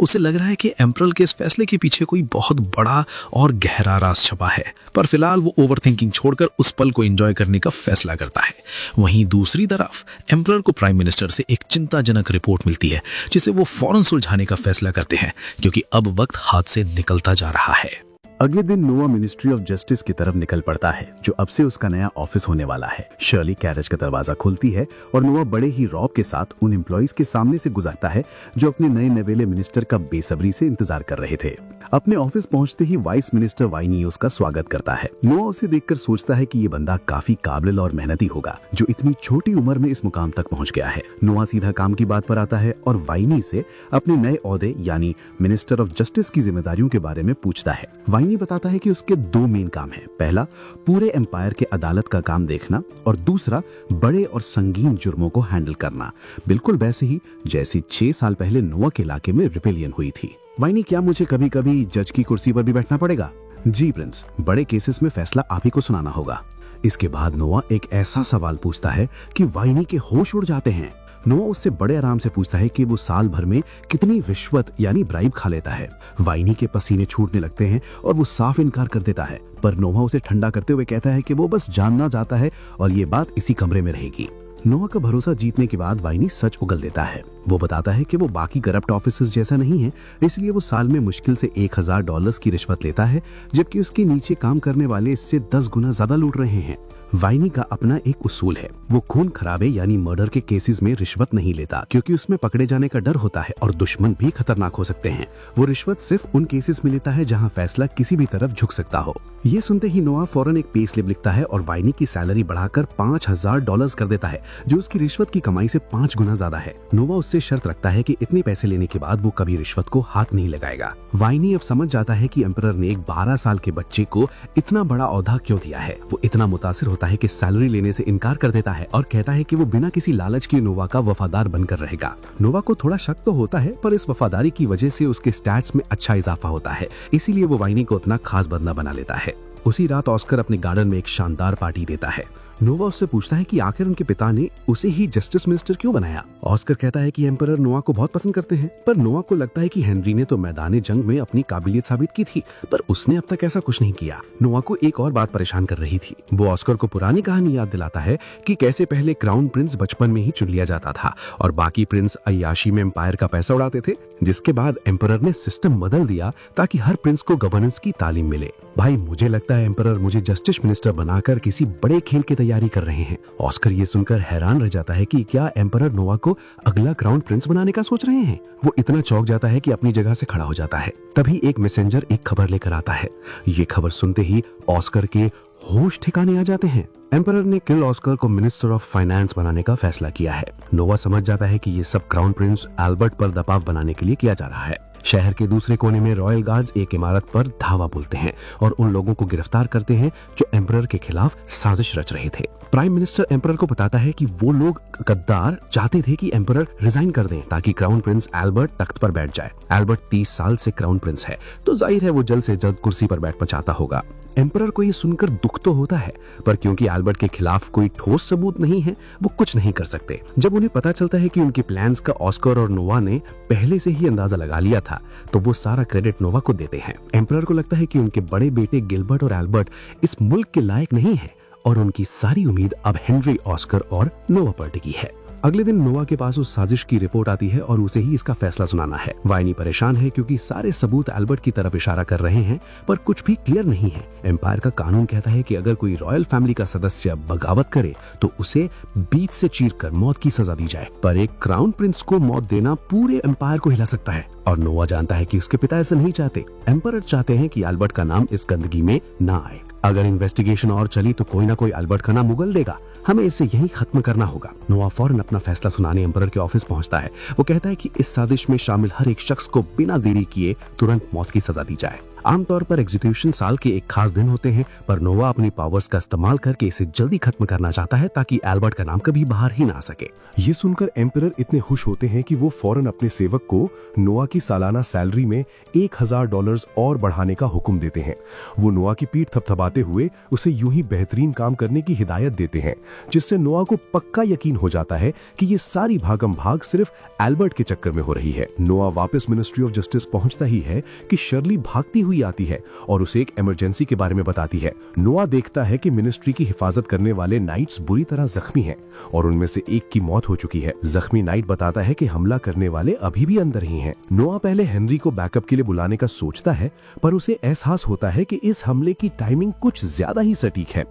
उसे लग रहा है कि एम्परर के इस फैसले के पीछे कोई बहुत बड़ा और गहरा राज छुपा है, पर फिलहाल वो ओवरथिंकिंग छोड़कर उस पल को एंजॉय करने का फैसला करता है। वहीं दूसरी तरफ एम्परर को प्राइम मिनिस्टर से एक चिंताजनक रिपोर्ट मिलती है, जिसे वो फौरन सुलझाने का फैसला करते हैं, क्योंकि अब वक्त हाथ से निकलता जा रहा है। अगले दिन नोवा मिनिस्ट्री ऑफ जस्टिस की तरफ निकल पड़ता है, जो अब से उसका नया ऑफिस होने वाला है। शर्ली कैरेज का दरवाजा खोलती है और नोवा बड़े ही रौब के साथ उन एम्प्लॉइज के सामने से गुजरता है जो अपने नए नवेले मिनिस्टर का बेसब्री से इंतजार कर रहे थे। अपने ऑफिस पहुंचते ही वाइस मिनिस्टर वाइनी उसका स्वागत करता है। नोवा उसे देखकर सोचता है कि ये बंदा काफी काबिल और मेहनती होगा, जो इतनी छोटी उम्र में इस मुकाम तक पहुंच गया है। नोवा सीधा काम की बात पर आता है और वाइनी से अपने नए ओहदे यानी मिनिस्टर ऑफ जस्टिस की जिम्मेदारियों के बारे में पूछता है। वाइनी बताता है कि उसके दो मेन काम हैं। पहला, पूरे एम्पायर के अदालत का काम देखना, और दूसरा, बड़े और संगीन जुर्मों को हैंडल करना, बिल्कुल वैसे ही जैसे 6 साल पहले नोवा के इलाके में रिपेलियन हुई थी। वाइनी, क्या मुझे कभी कभी जज की कुर्सी पर भी बैठना पड़ेगा? जी प्रिंस, बड़े केसेस में फैसला आप ही को सुनाना होगा। इसके बाद नोवा एक ऐसा सवाल पूछता है कि वाइनी के होश उड़ जाते हैं। नोवा उससे बड़े आराम से पूछता है कि वो साल भर में कितनी रिश्वत यानी ब्राइब खा लेता है। वाइनी के पसीने छूटने लगते हैं और वो साफ इनकार कर देता है, पर नोवा उसे ठंडा करते हुए कहता है कि वो बस जानना चाहता है और ये बात इसी कमरे में रहेगी। नोवा का भरोसा जीतने के बाद वाइनी सच उगल देता है। वो बताता है कि वो बाकी करप्ट ऑफिसर्स जैसा नहीं है, इसलिए वो साल में मुश्किल से $1000 की रिश्वत लेता है, जबकि उसके नीचे काम करने वाले इससे 10 गुना ज्यादा लूट रहे हैं। वाइनी का अपना एक उसूल है, वो खून खराबे यानी मर्डर के केसेस में रिश्वत नहीं लेता, क्योंकि उसमें पकड़े जाने का डर होता है और दुश्मन भी खतरनाक हो सकते हैं। वो रिश्वत सिर्फ उन केसेस में लेता है जहां फैसला किसी भी तरफ झुक सकता हो। ये सुनते ही नोवा फौरन एक पे स्लिप लिखता है और वाइनी की सैलरी बढ़ाकर $5000 कर देता है, जो उसकी रिश्वत की कमाई से 5 गुना ज्यादा है। नोवा उससे शर्त रखता है कि इतने पैसे लेने के बाद वो कभी रिश्वत को हाथ नहीं लगाएगा। वाइनी अब समझ जाता है कि एम्परर ने एक 12 साल के बच्चे को इतना बड़ा ओहदा क्यों दिया है। वो इतना मुतासिर होता है कि सैलरी लेने से इनकार कर देता है और कहता है कि वो बिना किसी लालच के नोवा का वफादार बनकर रहेगा। नोवा को थोड़ा शक तो होता है, पर इस वफादारी की वजह से उसके स्टैट्स में अच्छा इजाफा होता है, इसीलिए वो वाइनी को उतना खास बंदा बना लेता है। उसी रात ऑस्कर अपने गार्डन में एक शानदार पार्टी देता है। नोवा उससे पूछता है कि आखिर उनके पिता ने उसे ही जस्टिस मिनिस्टर क्यों बनाया। ऑस्कर कहता है कि एम्परर नोवा को बहुत पसंद करते हैं, पर नोवा को लगता है कि हेनरी ने तो मैदान जंग में अपनी काबिलियत साबित की थी, पर उसने अब तक ऐसा कुछ नहीं किया। नोवा को एक और बात परेशान कर रही थी। वो ऑस्कर को पुरानी कहानी याद दिलाता है कि कैसे पहले क्राउन प्रिंस बचपन में ही चुन लिया जाता था और बाकी प्रिंस अय्याशी में एम्पायर का पैसा उड़ाते थे, जिसके बाद एम्परर ने सिस्टम बदल दिया ताकि हर प्रिंस को गवर्नेंस की तालीम मिले। भाई, मुझे लगता है एम्परर मुझे जस्टिस मिनिस्टर बनाकर किसी बड़े खेल की तैयारी कर रहे हैं। ऑस्कर ये सुनकर हैरान रह जाता है कि क्या एम्परर नोवा को अगला क्राउन प्रिंस बनाने का सोच रहे हैं। वो इतना चौंक जाता है कि अपनी जगह से खड़ा हो जाता है। तभी एक मैसेंजर एक खबर लेकर आता है। ये खबर सुनते ही ऑस्कर के होश ठिकाने आ जाते हैं। एम्परर ने किल ऑस्कर को मिनिस्टर ऑफ फाइनेंस बनाने का फैसला किया है। नोवा समझ जाता है कि ये सब क्राउन प्रिंस एल्बर्ट पर दबाव बनाने के लिए किया जा रहा है। शहर के दूसरे कोने में रॉयल गार्ड्स एक इमारत पर धावा बोलते हैं और उन लोगों को गिरफ्तार करते हैं जो एम्परर के खिलाफ साजिश रच रहे थे। प्राइम मिनिस्टर एम्परर को बताता है कि वो लोग गद्दार चाहते थे कि एम्परर रिजाइन कर दें ताकि क्राउन प्रिंस एल्बर्ट तख्त पर बैठ जाए। एल्बर्ट 30 साल से क्राउन प्रिंस है, तो जाहिर है वो जल्द से जल्द कुर्सी पर बैठ चाहता होगा। एम्परर को ये सुनकर दुख तो होता है, पर क्योंकि एल्बर्ट के खिलाफ कोई ठोस सबूत नहीं है, वो कुछ नहीं कर सकते। जब उन्हें पता चलता है कि उनके प्लान्स का ऑस्कर और नोवा ने पहले से ही अंदाजा लगा लिया था, तो वो सारा क्रेडिट नोवा को देते हैं। एम्परर को लगता है कि उनके बड़े बेटे गिलबर्ट और एल्बर्ट इस मुल्क के लायक नहीं है और उनकी सारी उम्मीद अब हेनरी, ऑस्कर और नोवा पर टिकी है। अगले दिन नोवा के पास उस साजिश की रिपोर्ट आती है और उसे ही इसका फैसला सुनाना है। वाइनी परेशान है क्योंकि सारे सबूत एल्बर्ट की तरफ इशारा कर रहे हैं, पर कुछ भी क्लियर नहीं है। एम्पायर का कानून कहता है कि अगर कोई रॉयल फैमिली का सदस्य बगावत करे तो उसे बीच से चीरकर मौत की सजा दी जाए, पर एक क्राउन प्रिंस को मौत देना पूरे एम्पायर को हिला सकता है। और नोवा जानता है कि उसके पिता ऐसा नहीं चाहते। एम्पायर चाहते हैं कि एल्बर्ट का नाम इस गंदगी में ना आए। अगर इन्वेस्टिगेशन और चली तो कोई ना कोई अल्बर्ट का नाम उगल देगा। हमें इसे यहीं खत्म करना होगा। नोआ फौरन अपना फैसला सुनाने एम्परर के ऑफिस पहुंचता है। वो कहता है कि इस साजिश में शामिल हर एक शख्स को बिना देरी किए तुरंत मौत की सजा दी जाए। आमतौर पर एग्जीक्यूशन साल के एक खास दिन होते हैं, पर नोआ अपनी पावर्स का इस्तेमाल करके इसे जल्दी खत्म करना चाहता है ताकि एल्बर्ट का नाम कभी बाहर ही ना आ सके। ये सुनकर एम्परर इतने खुश होते हैं कि वो फौरन अपने सेवक को नोआ की सालाना सैलरी में $1000 और बढ़ाने का हुक्म देते हैं। वो नोआ की पीठ थपथपाते हुए उसे यूं ही बेहतरीन काम करने की हिदायत देते हैं, जिससे नोआ को पक्का यकीन हो जाता है कि ये सारी भागम भाग सिर्फ एल्बर्ट के चक्कर में हो रही है। नोआ वापस मिनिस्ट्री ऑफ जस्टिस पहुंचता ही है कि शर्ली भागती हुई आती है और उसे एक इमरजेंसी के बारे में बताती है। नोआ देखता है कि मिनिस्ट्री की हिफाजत करने वाले नाइट्स बुरी तरह जख्मी हैं और उनमें से एक की मौत हो चुकी है। जख्मी नाइट बताता है कि हमला करने वाले अभी भी अंदर ही हैं। नोआ पहले हेनरी को बैकअप के लिए बुलाने का सोचता है, पर उसे एहसास होता है कि इस हमले की टाइमिंग कुछ ज्यादा ही सटीक है।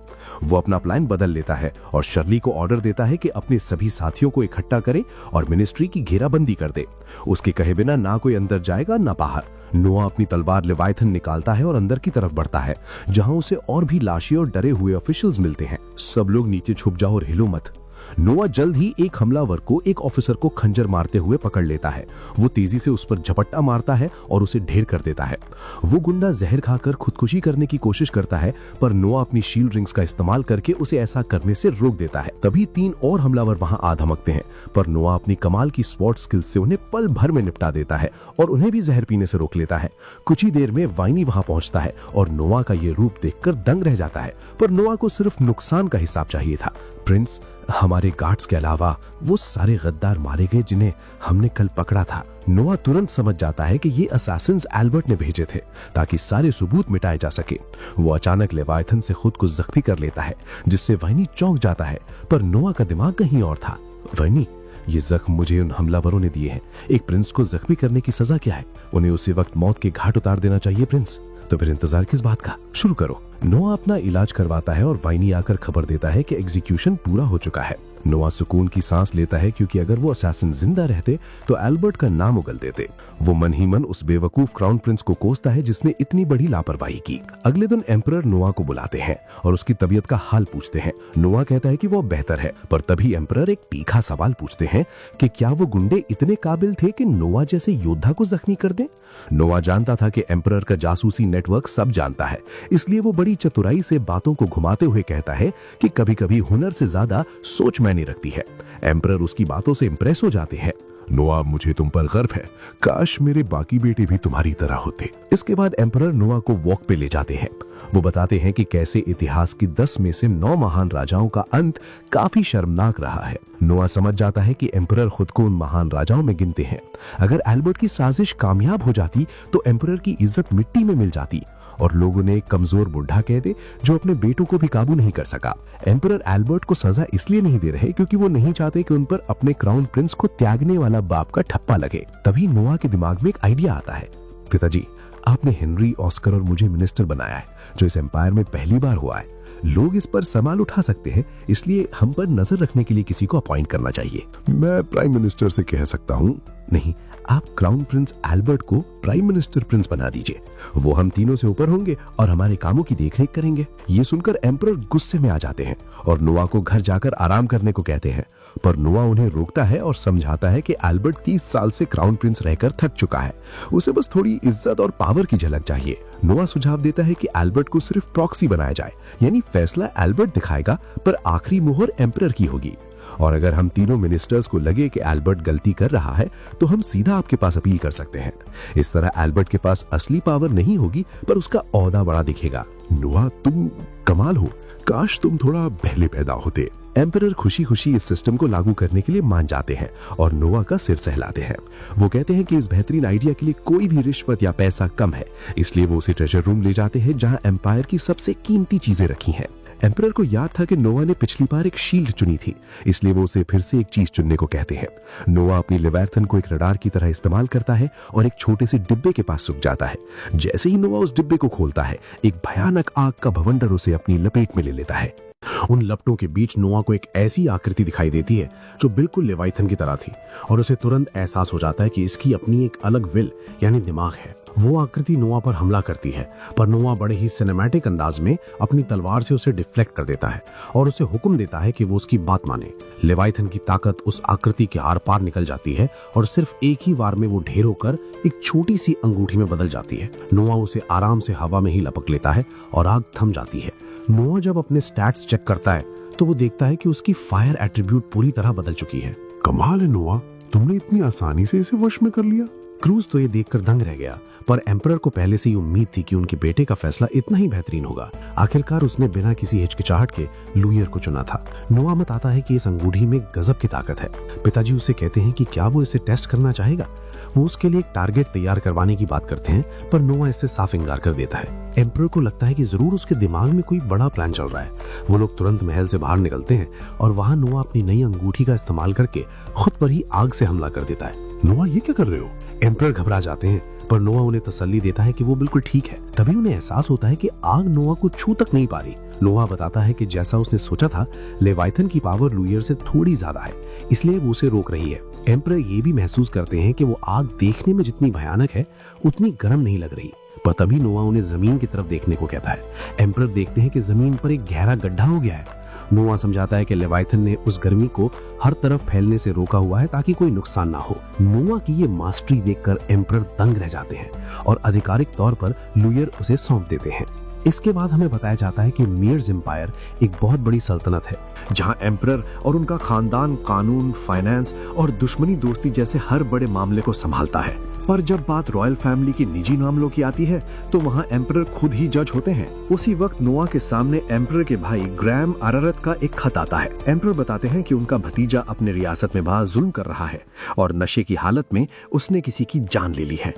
वो अपना प्लान बदल लेता है और शर्ली को ऑर्डर देता है कि अपने सभी साथियों को इकट्ठा करे और मिनिस्ट्री की घेराबंदी कर दे। उसके कहे बिना ना कोई अंदर जाएगा ना बाहर। नोआ अपनी तलवार लेवायथन निकालता है और अंदर की तरफ बढ़ता है, जहां उसे और भी लाशें और डरे हुए ऑफिशियल्स मिलते हैं। सब लोग नीचे छुप जाओ और हिलो मत। नोआ जल्द ही एक हमलावर को एक ऑफिसर को खंजर मारते हुए पकड़ लेता है। वो तेजी से उस पर झपट्टा मारता है और उसे ढेर कर देता है। वो गुंडा जहर खाकर खुदकुशी करने की कोशिश करता है, पर नोआ अपनी शील्ड रिंग्स का इस्तेमाल करके उसे ऐसा करने से रोक देता है। तभी 3 और हमलावर वहां आ धमकते हैं, पर नोआ अपनी कमाल की स्पॉट स्किल्स से उन्हें पल भर में निपटा देता है और उन्हें भी जहर पीने से रोक लेता है। कुछ ही देर में वाइनी वहां पहुंचता है और नोआ का ये रूप देखकर दंग रह जाता है, पर नोआ को सिर्फ नुकसान का हिसाब चाहिए था। प्रिंस, हमारे गार्ड्स के अलावा वो सारे गद्दार मारे गए जिन्हें हमने कल पकड़ा था। नोआ तुरंत समझ जाता है कि ये असैसिन्स एल्बर्ट ने भेजे थे ताकि सारे सबूत मिटाए जा सके। वो अचानक लेवायथन से खुद को जख्मी कर लेता है, जिससे वाइनी चौंक जाता है, पर नोआ का दिमाग कहीं और था। वाइनी, ये जख्म मुझे उन हमलावरों ने दिए हैं। एक प्रिंस को जख्मी करने की सजा क्या है? उन्हें उसी वक्त मौत के घाट उतार देना चाहिए प्रिंस। तो फिर इंतजार किस बात का? शुरू करो। नोआ अपना इलाज करवाता है और वाइनी आकर खबर देता है कि एग्जीक्यूशन पूरा हो चुका है। नोआ सुकून की सांस लेता है, क्योंकि अगर वो असैसिन जिंदा रहते तो एल्बर्ट का नाम उगल देते। वो मन ही मन उस बेवकूफ क्राउन प्रिंस को कोसता है जिसने इतनी बड़ी लापरवाही की। अगले दिन एम्परर नोआ को बुलाते हैं और उसकी तबीयत का हाल पूछते हैं। नोआ कहता है कि वो बेहतर है, पर तभी एम्परर एक तीखा सवाल पूछते हैं कि क्या वो गुंडे इतने काबिल थे कि नोआ जैसे योद्धा को जख्मी कर दें? नोआ जानता था कि एम्परर का जासूसी नेटवर्क सब जानता है, इसलिए वो बड़ी चतुराई से बातों को घुमाते हुए कहता है कि कभी कभी हुनर से ज्यादा सोच मायने रखती है। एम्परर उसकी बातों से इंप्रेस हो जाते हैं। नोआ, मुझे तुम पर गर्व है। काश मेरे बाकी बेटे भी तुम्हारी तरह होते। इसके बाद एम्परर नोआ को वॉक पे ले जाते हैं। वो बताते हैं कि कैसे इतिहास की 10 में से 9 महान राजाओं का अंत काफी शर्मनाक रहा है। नोआ समझ जाता है कि एम्परर खुद को उन महान राजाओं में गिनते हैं। अगर एल्बर्ट की साजिश कामयाब हो जाती तो एम्परर की इज्जत मिट्टी में मिल जाती और लोग उन्हें एक कमजोर बुढ़ा कहते जो अपने बेटों को भी काबू नहीं कर सका। एम्परर एल्बर्ट को सजा इसलिए नहीं दे रहे क्योंकि वो नहीं चाहते कि उन पर अपने क्राउन प्रिंस को त्यागने वाला बाप का ठप्पा लगे। तभी नोआ के दिमाग में एक आइडिया आता है। पिताजी, आपने हेनरी, ऑस्कर और मुझे मिनिस्टर बनाया है, जो इस एम्पायर में पहली बार हुआ है। लोग इस पर सवाल उठा सकते हैं, इसलिए हम पर नजर रखने के लिए किसी को अपॉइंट करना चाहिए। मैं प्राइम मिनिस्टर से कह सकता हूँ। नहीं, आप क्राउन प्रिंस एल्बर्ट को प्राइम मिनिस्टर प्रिंस बना दीजिए। वो हम तीनों से ऊपर होंगे और हमारे कामों की देखरेख करेंगे। ये सुनकर एम्परर गुस्से में आ जाते हैं और नोआ को घर जाकर आराम करने को कहते हैं, पर नोआ उन्हें रोकता है और समझाता है कि एल्बर्ट 30 साल से क्राउन प्रिंस रहकर थक चुका है, उसे बस थोड़ी इज्जत और पावर की झलक चाहिए। नोआ सुझाव देता है कि एल्बर्ट को सिर्फ प्रॉक्सी बनाया जाए, यानी फैसला एल्बर्ट दिखाएगा पर आखिरी मुहर एम्परर की होगी। और अगर हम तीनों मिनिस्टर्स को लगे कि एल्बर्ट गलती कर रहा है तो हम सीधा आपके पास अपील कर सकते हैं। इस तरह एल्बर्ट के पास असली पावर नहीं होगी, पर उसका ओहदा बड़ा दिखेगा। नोआ, तुम कमाल हो। काश तुम थोड़ा पहले पैदा होते। एम्परर खुशी खुशी इस सिस्टम को लागू करने के लिए मान जाते हैं और नोआ का सिर सहलाते हैं। वो कहते हैं कि इस बेहतरीन आइडिया के लिए कोई भी रिश्वत या पैसा कम है, इसलिए वो उसे ट्रेजर रूम ले जाते हैं जहां एम्पायर की सबसे कीमती चीजें रखी हैं। एम्परर को याद था कि नोआ ने पिछली बार एक शील्ड चुनी थी, इसलिए वो उसे फिर से एक चीज चुनने को कहते हैं। नोआ अपनी लेवायथन को एक रडार की तरह इस्तेमाल करता है और एक छोटे से डिब्बे के पास छुप जाता है। जैसे ही नोआ उस डिब्बे को खोलता है, एक भयानक आग का भवंडर उसे अपनी लपेट में ले लेता है। उन लपटों के बीच नोआ को एक ऐसी आकृति दिखाई देती है जो बिल्कुल लेवाइथन की तरह थी और उसे तुरंत एहसास हो जाता है कि इसकी अपनी एक अलग विल यानी दिमाग है। वो आकृति नोआ पर हमला करती है, पर नोआ बड़े ही सिनेमैटिक अंदाज में अपनी तलवार से उसे डिफ्लेक्ट कर देता है और उसे हुक्म देता है कि वो उसकी बात माने। लेवाइथन की ताकत उस आकृति के आर पार निकल जाती है और सिर्फ एक ही वार में वो ढेर होकर एक छोटी सी अंगूठी में बदल जाती है। नोआ उसे आराम से हवा में ही लपक लेता है और आग थम जाती है। नोआ जब अपने स्टैट्स चेक करता है तो वो देखता है कि उसकी फायर एट्रीब्यूट पूरी तरह बदल चुकी है। कमाल है नोआ, तुमने इतनी आसानी से इसे वश में कर लिया। क्रूज तो ये देखकर दंग रह गया, पर एम्परर को पहले से ही उम्मीद थी कि उनके बेटे का फैसला इतना ही बेहतरीन होगा। आखिरकार उसने बिना किसी हिचकिचाहट के लुयर को चुना था। नोआ मत आता है कि इस अंगूठी में गजब की ताकत है। पिताजी उससे कहते हैं कि क्या वो इसे टेस्ट करना चाहेगा। वो उसके लिए एक टारगेट तैयार करवाने की बात करते हैं, पर नोआ इससे साफ इंकार कर देता है। एम्परर को लगता है कि जरूर उसके दिमाग में कोई बड़ा प्लान चल रहा है। वो लोग तुरंत महल से बाहर निकलते हैं और वहां नोआ अपनी नई अंगूठी का इस्तेमाल करके खुद पर ही आग से हमला कर देता है। नोआ ये क्या कर रहे हो? एम्परर घबरा जाते हैं, पर नोआ उन्हें तसल्ली देता है कि वो बिल्कुल ठीक है। तभी उन्हें एहसास होता है कि आग नोआ को छू तक नहीं पा रही। नोआ बताता है कि जैसा उसने सोचा था, लेवाइथन की पावर लुयर से थोड़ी ज्यादा है, इसलिए वो उसे रोक रही है। एम्परर ये भी महसूस करते हैं कि वो आग देखने में जितनी भयानक है उतनी गर्म नहीं लग रही। पर तभी नोआ उन्हें जमीन की तरफ देखने को कहता है। एम्परर देखते हैं कि जमीन पर एक गहरा गड्ढा हो गया है। नोआ समझाता है कि लेवाइथन ने उस गर्मी को हर तरफ फैलने से रोका हुआ है ताकि कोई नुकसान ना हो। नोआ की ये मास्टरी देखकर एम्परर दंग रह जाते हैं और आधिकारिक तौर पर लुयर उसे सौंप देते हैं। इसके बाद हमें बताया जाता है कि मीयर्स एम्पायर एक बहुत बड़ी सल्तनत है, जहां एम्परर और उनका खानदान कानून, फाइनेंस और दुश्मनी दोस्ती जैसे हर बड़े मामले को संभालता है। पर जब बात रॉयल फैमिली की निजी मामलों की आती है तो वहां एम्परर खुद ही जज होते हैं। उसी वक्त नोआ के सामने एम्परर के भाई ग्रैम अरारत का एक खत आता है। एम्परर बताते हैं कि उनका भतीजा अपने रियासत में बाहर जुल्म कर रहा है और नशे की हालत में उसने किसी की जान ले ली है।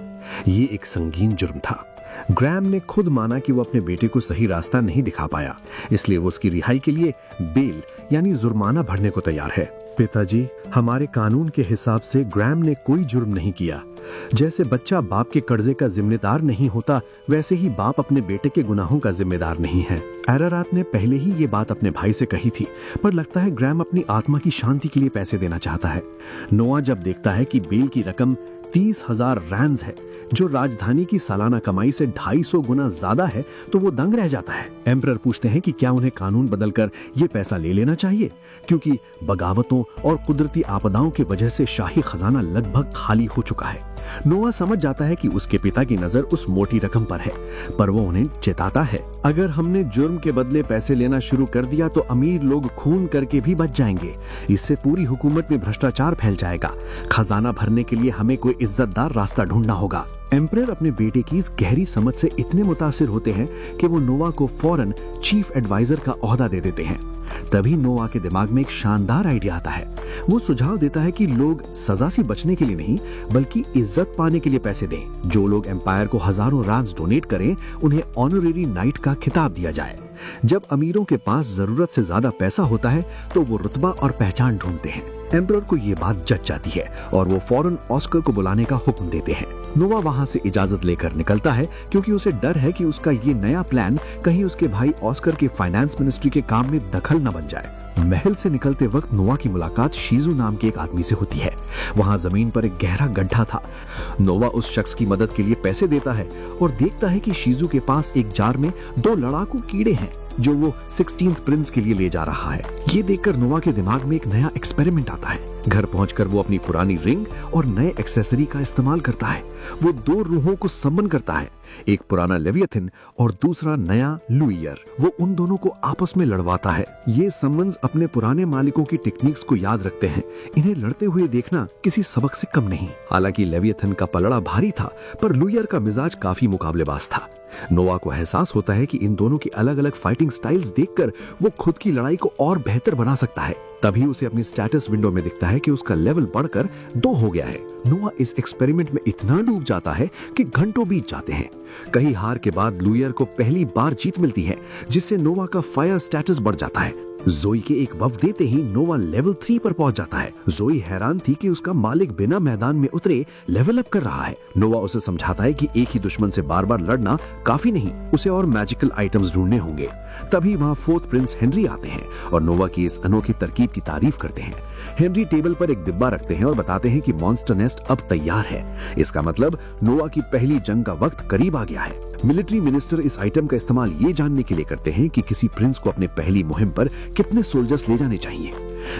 ये एक संगीन जुर्म था। ग्रैम ने खुद माना कि वो अपने बेटे को सही रास्ता नहीं दिखा पाया, इसलिए वो उसकी रिहाई के लिए बेल यानी जुर्माना भरने को तैयार है। पिताजी, हमारे कानून के हिसाब से ग्रैम ने कोई जुर्म नहीं किया। जैसे बच्चा बाप के कर्जे का जिम्मेदार नहीं होता, वैसे ही बाप अपने बेटे के गुनाहों का जिम्मेदार नहीं है। अरारत ने पहले ही ये बात अपने भाई से कही थी, पर लगता है ग्रैम अपनी आत्मा की शांति के लिए पैसे देना चाहता है। नोआ जब देखता है कि बेल की रकम 30,000 रैंड्स है, जो राजधानी की सालाना कमाई से 250 गुना ज्यादा है, तो वो दंग रह जाता है। एम्परर पूछते हैं कि क्या उन्हें कानून बदलकर ये पैसा ले लेना चाहिए, क्योंकि बगावतों और कुदरती आपदाओं की वजह से शाही खजाना लगभग खाली हो चुका है। नोआ समझ जाता है कि उसके पिता की नजर उस मोटी रकम पर है, पर वो उन्हें चेताता है, अगर हमने जुर्म के बदले पैसे लेना शुरू कर दिया तो अमीर लोग खून करके भी बच जाएंगे। इससे पूरी हुकूमत में भ्रष्टाचार फैल जाएगा। खजाना भरने के लिए हमें कोई इज्जतदार रास्ता ढूंढना होगा। एम्परर अपने बेटे की इस गहरी समझ से इतने मुतासिर होते हैं कि वो नोआ को फौरन चीफ एडवाइजर का ओहदा दे देते हैं। तभी नोआ के दिमाग में एक शानदार आइडिया आता है। वो सुझाव देता है कि लोग सजा से बचने के लिए नहीं, बल्कि इज्जत पाने के लिए पैसे दें। जो लोग एम्पायर को हजारों राज डोनेट करें, उन्हें ऑनरेरी नाइट का खिताब दिया जाए। जब अमीरों के पास जरूरत से ज्यादा पैसा होता है तो वो रुतबा और पहचान ढूंढते हैं। एम्परर को ये बात जच जाती है और वो फौरन ऑस्कर को बुलाने का हुक्म देते हैं। नोआ वहां से इजाजत लेकर निकलता है, क्योंकि उसे डर है कि उसका ये नया प्लान कहीं उसके भाई ऑस्कर के फाइनेंस मिनिस्ट्री के काम में दखल न बन जाए। महल से निकलते वक्त नोआ की मुलाकात शीजू नाम के एक आदमी से होती है। वहां जमीन पर एक गहरा गड्ढा था। नोआ उस शख्स की मदद के लिए पैसे देता है और देखता है कि शीजू के पास एक जार में 2 लड़ाकू कीड़े हैं, जो वो 16th प्रिंस के लिए ले जा रहा है। ये देखकर नोआ के दिमाग में एक नया एक्सपेरिमेंट आता है। घर पहुंचकर वो अपनी पुरानी रिंग और नए एक्सेसरी का इस्तेमाल करता है। वो 2 रूहों को सम्मन करता है, एक पुराना लेवियथिन और दूसरा नया लुइयर। वो उन दोनों को आपस में लड़वाता है। ये सम्मन्स अपने पुराने मालिकों की टेक्निक्स को याद रखते हैं। इन्हें लड़ते हुए देखना किसी सबक से कम नहीं। हालांकि लेवियथिन का पलड़ा भारी था, पर लुइयर का मिजाज काफी मुकाबलेबाज था। नोआ को एहसास होता है कि इन दोनों की अलग अलग फाइटिंग स्टाइल्स देखकर वो खुद की लड़ाई को और बेहतर बना सकता है। तभी उसे अपनी स्टेटस विंडो में दिखता है कि उसका लेवल बढ़कर 2 हो गया है। नोआ इस एक्सपेरिमेंट में इतना डूब जाता है कि घंटों बीत जाते हैं। कई हार के बाद लुइयर को पहली बार जीत मिलती है, जिससे नोआ का फायर स्टेटस बढ़ जाता है। जोई के एक बफ देते ही नोवा लेवल 3 पर पहुंच जाता है। जोई हैरान थी कि उसका मालिक बिना मैदान में उतरे लेवल अप कर रहा है। नोवा उसे समझाता है कि एक ही दुश्मन से बार बार लड़ना काफी नहीं, उसे और मैजिकल आइटम्स ढूंढने होंगे। तभी वहां फोर्थ प्रिंस हेनरी आते हैं और नोवा की इस अनोखी तरकीब की तारीफ करते हैं। हेनरी टेबल पर एक डिब्बा रखते हैं और बताते हैं कि मॉन्स्टर नेस्ट अब तैयार है। इसका मतलब नोवा की पहली जंग का वक्त करीब आ गया है। मिलिट्री मिनिस्टर इस आइटम का इस्तेमाल ये जानने के लिए करते हैं कि किसी प्रिंस को अपने पहली मुहिम पर कितने सोल्जर्स ले जाने चाहिए।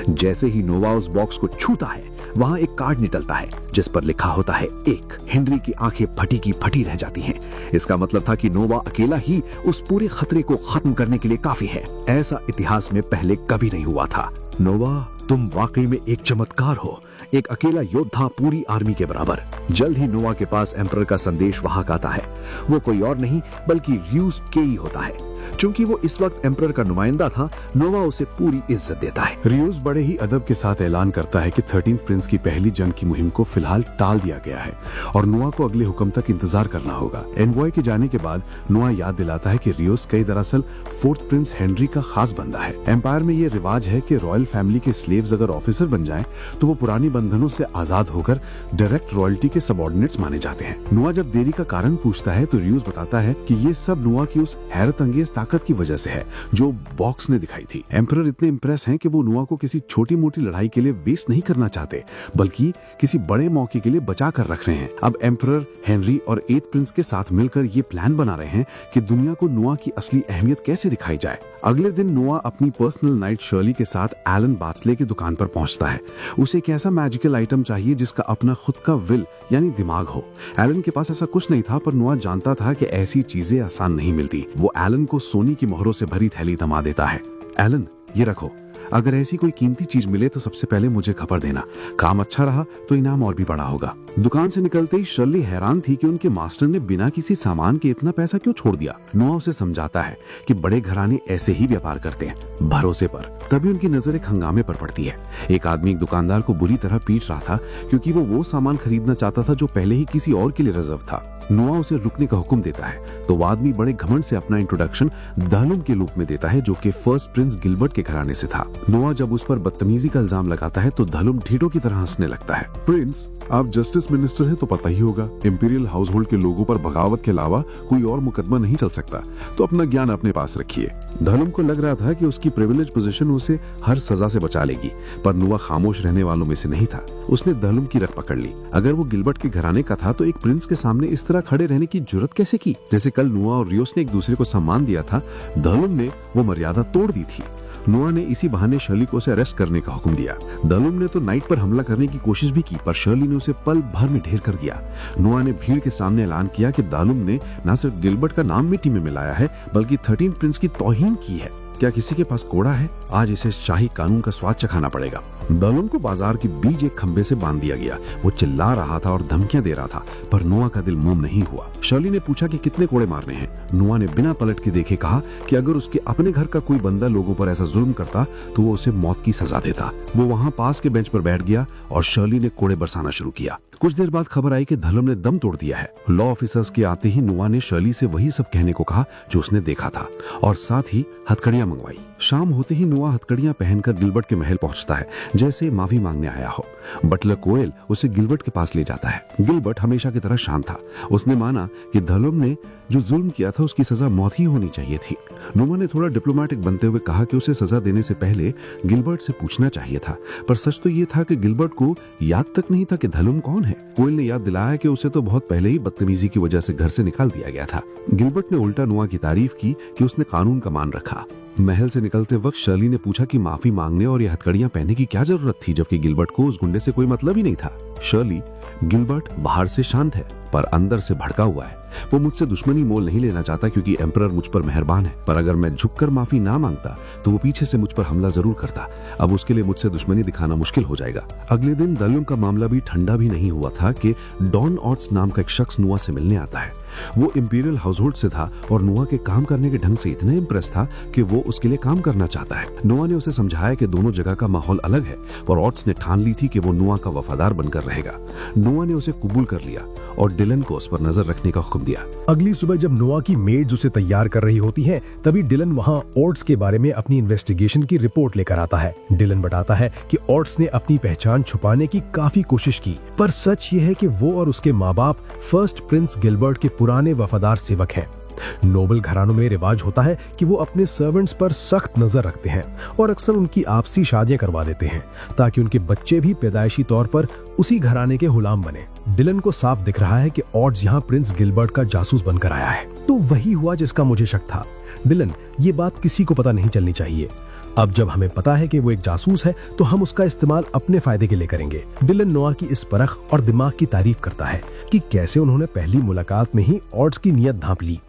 जैसे ही नोवा उस बॉक्स को छूता है, वहां एक कार्ड निकलता है जिस पर लिखा होता है 1। हेनरी की आंखें फटी की फटी रह जाती हैं। इसका मतलब था कि नोवा अकेला ही उस पूरे खतरे को खत्म करने के लिए काफी है। ऐसा इतिहास में पहले कभी नहीं हुआ था। नोवा, तुम वाकई में एक चमत्कार हो, एक अकेला योद्धा पूरी आर्मी के बराबर। जल्द ही नोवा के पास एम्परर का संदेश वहां आता है। वो कोई और नहीं बल्कि र्यूस केई होता है। चूंकि वो इस वक्त एम्परर का नुमाइंदा था, नोवा उसे पूरी इज्जत देता है। रियोस बड़े ही अदब के साथ ऐलान करता है कि 13th प्रिंस की पहली जंग की मुहिम को फिलहाल टाल दिया गया है और नोआ को अगले हुक्म तक इंतजार करना होगा। एनवॉय के जाने के बाद नोआ याद दिलाता है कि रियोस कई दरअसल 4th प्रिंस हेनरी का खास बंदा है। एम्पायर में ये रिवाज है कि रॉयल फैमिली के स्लेव्स अगर ऑफिसर बन जाएं तो वो पुरानी बंधनों से आजाद होकर डायरेक्ट रॉयल्टी के सबऑर्डिनेट्स माने जाते हैं। नोआ जब देरी का कारण पूछता है तो रियोस बताता है कि ये सब नोआ की उस हैरत अंगेज ताकत की वजह से है जो बॉक्स ने दिखाई थी। एम्परर इतने इंप्रेस हैं कि वो नोआ को किसी छोटी मोटी लड़ाई के लिए वेस्ट नहीं करना चाहते, बल्कि किसी बड़े मौके के लिए बचा कर रख रहे हैं। अब एम्परर हेनरी और 8th प्रिंस के साथ मिलकर ये प्लान बना रहे हैं कि दुनिया को नोआ की असली अहमियत कैसे दिखाई जाए। अगले दिन नोआ अपनी पर्सनल नाइट शर्ली के साथ एलन बार्सले की दुकान पर पहुंचता है। उसे एक ऐसा मैजिकल आइटम चाहिए जिसका अपना खुद का विल यानी दिमाग हो। एलन के पास ऐसा कुछ नहीं था, पर नोआ जानता था कि ऐसी चीजें आसान नहीं मिलती। वो एलन को सोने की मोहरों से भरी थैली थमा देता है। एलन, ये रखो, अगर ऐसी कोई कीमती चीज मिले तो सबसे पहले मुझे खबर देना। काम अच्छा रहा तो इनाम और भी बड़ा होगा। दुकान से निकलते ही शर्ली हैरान थी कि उनके मास्टर ने बिना किसी सामान के इतना पैसा क्यों छोड़ दिया। नोआ उसे समझाता है कि बड़े घराने ऐसे ही व्यापार करते हैं, भरोसे पर। तभी उनकी नजर एक हंगामे पर पड़ती है। एक आदमी एक दुकानदार को बुरी तरह पीट रहा था क्योंकि वो सामान खरीदना चाहता था जो पहले ही किसी और के लिए रिजर्व था। नोआ उसे रुकने का हुक्म देता है तो वो आदमी बड़े घमंड से अपना इंट्रोडक्शन दहलुम के रूप में देता है जो कि फर्स्ट प्रिंस गिलबर्ट के घराने से था। नोआ जब उस पर बदतमीजी का इल्जाम लगाता है तो दहलुम ढीठों की तरह हंसने लगता है। प्रिंस, आप जस्टिस मिनिस्टर हैं तो पता ही होगा, इंपीरियल हाउस होल्ड के लोगों पर बगावत के अलावा कोई और मुकदमा नहीं चल सकता, तो अपना ज्ञान अपने पास रखिए। दहलुम को लग रहा था कि उसकी प्रिविलेज पोजीशन उसे हर सजा से बचा लेगी, पर नोआ खामोश रहने वालों में से नहीं था। उसने दहलुम की रख पकड़ ली। अगर वो गिलबर्ट के घराने का था तो एक प्रिंस के सामने इस तरह खड़े रहने की जुर्रत कैसे की? जैसे कल नोआ और रियोस ने एक दूसरे को सम्मान दिया था, दहलुम ने वो मर्यादा तोड़ दी थी। नोआ ने इसी बहाने शर्ली को उसे अरेस्ट करने का हुक्म दिया। दहलुम ने तो नाइट पर हमला करने की कोशिश भी की, पर शर्ली ने उसे पल भर में ढेर कर दिया। नोआ ने भीड़ के सामने ऐलान किया कि दहलुम ने न सिर्फ गिलबर्ट का नाम मिट्टी में मिलाया है बल्कि 13th प्रिंस की तौहीन की है। क्या किसी के पास कोड़ा है? आज इसे शाही कानून का स्वाद चखाना पड़ेगा। दहलुम को बाजार के बीच एक खंबे से बांध दिया गया। वो चिल्ला रहा था और धमकियां दे रहा था, पर नोआ का दिल मोम नहीं हुआ। शर्ली ने पूछा कि कितने कोड़े मारने हैं। नोआ ने बिना पलट के देखे कहा कि अगर उसके अपने घर का कोई बंदा लोगों पर ऐसा जुल्म करता तो वो उसे मौत की सजा देता। वो वहां पास के बेंच पर बैठ गया और शर्ली ने कोड़े बरसाना शुरू किया। कुछ देर बाद खबर आई कि दहलुम ने दम तोड़ दिया है। लॉ ऑफिसर्स के आते ही नोआ ने शर्ली से वही सब कहने को कहा जो उसने देखा था और साथ ही हथकड़ियां मंगवाई। शाम होते ही नोआ हथकड़ियां पहनकर गिलबर्ट के महल पहुंचता है जैसे माफी मांगने आया हो। बटलर कोयल उसे गिलबर्ट के पास ले जाता है। गिलबर्ट हमेशा की तरह शांत था। उसने माना कि दहलुम ने जो जुल्म किया था उसकी सजा मौत ही होनी चाहिए थी। नोआ ने थोड़ा डिप्लोमेटिक बनते हुए कहा कि उसे सजा देने से पहले गिलबर्ट से पूछना चाहिए था, पर सच तो ये था कि गिलबर्ट को याद तक नहीं था कि दहलुम कौन है। कोयल ने याद दिलाया कि उसे तो बहुत पहले ही बदतमीजी की वजह से घर से निकाल दिया गया था। गिलबर्ट ने उल्टा नोआ की तारीफ की कि उसने कानून का मान रखा। महल से निकलते वक्त शर्ली ने पूछा कि माफी मांगने और ये हथकड़ियां पहनने की क्या जरूरत थी, जबकि गिलबर्ट को उस गुंडे से कोई मतलब ही नहीं था। शर्ली, गिलबर्ट बाहर से शांत है पर अंदर से भड़का हुआ है। वो मुझसे दुश्मनी मोल नहीं लेना चाहता क्योंकि एम्परर मुझ पर मेहरबान है, पर अगर मैं झुककर माफी ना मांगता तो वो पीछे से मुझ पर हमला जरूर करता। अब उसके लिए मुझसे दुश्मनी दिखाना मुश्किल हो जाएगा। अगले दिन दहलुम का मामला भी ठंडा भी नहीं हुआ था कि डॉन ऑट्स नाम का एक शख्स नोआ से मिलने आता है। वो इंपीरियल हाउसहोल्ड से था और नोआ के काम करने के ढंग से इतना इम्प्रेस था कि वो उसके लिए काम करना चाहता है। नोआ ने उसे समझाया कि दोनों जगह का माहौल अलग है और ऑट्स ने ठान ली थी कि वो नोआ का वफादार बनकर रहेगा। नोआ ने उसे कबूल कर लिया और डिलन को उस पर नजर रखने का हुक्म दिया। अगली सुबह जब नोआ की मेड्स उसे तैयार कर रही होती हैं, तभी डिलन वहां ऑर्ड्स के बारे में अपनी इन्वेस्टिगेशन की रिपोर्ट लेकर आता है। डिलन बताता है कि ऑर्ड्स ने अपनी पहचान छुपाने की काफी कोशिश की, पर सच ये है कि वो और उसके माँ बाप फर्स्ट प्रिंस गिलबर्ट के पुराने वफादार सेवक हैं। नोबल घरानों में रिवाज होता है कि वो अपने सर्वेंट्स पर सख्त नजर रखते हैं और अक्सर उनकी आपसी शादियां करवा देते हैं ताकि उनके बच्चे भी पैदाइशी तौर पर उसी घराने के गुलाम बने। डिलन को साफ दिख रहा है कि ऑर्ड्स यहाँ प्रिंस गिलबर्ट का जासूस बनकर आया है। तो वही हुआ जिसका मुझे शक था। डिलन, ये बात किसी को पता नहीं चलनी चाहिए। अब जब हमें पता है कि वो एक जासूस है तो हम उसका इस्तेमाल अपने फायदे के लिए करेंगे। डिलन नोआ की इस परख और दिमाग की तारीफ करता है कि कैसे उन्होंने पहली मुलाकात में ही ऑर्ड्स की नीयत भांप ली।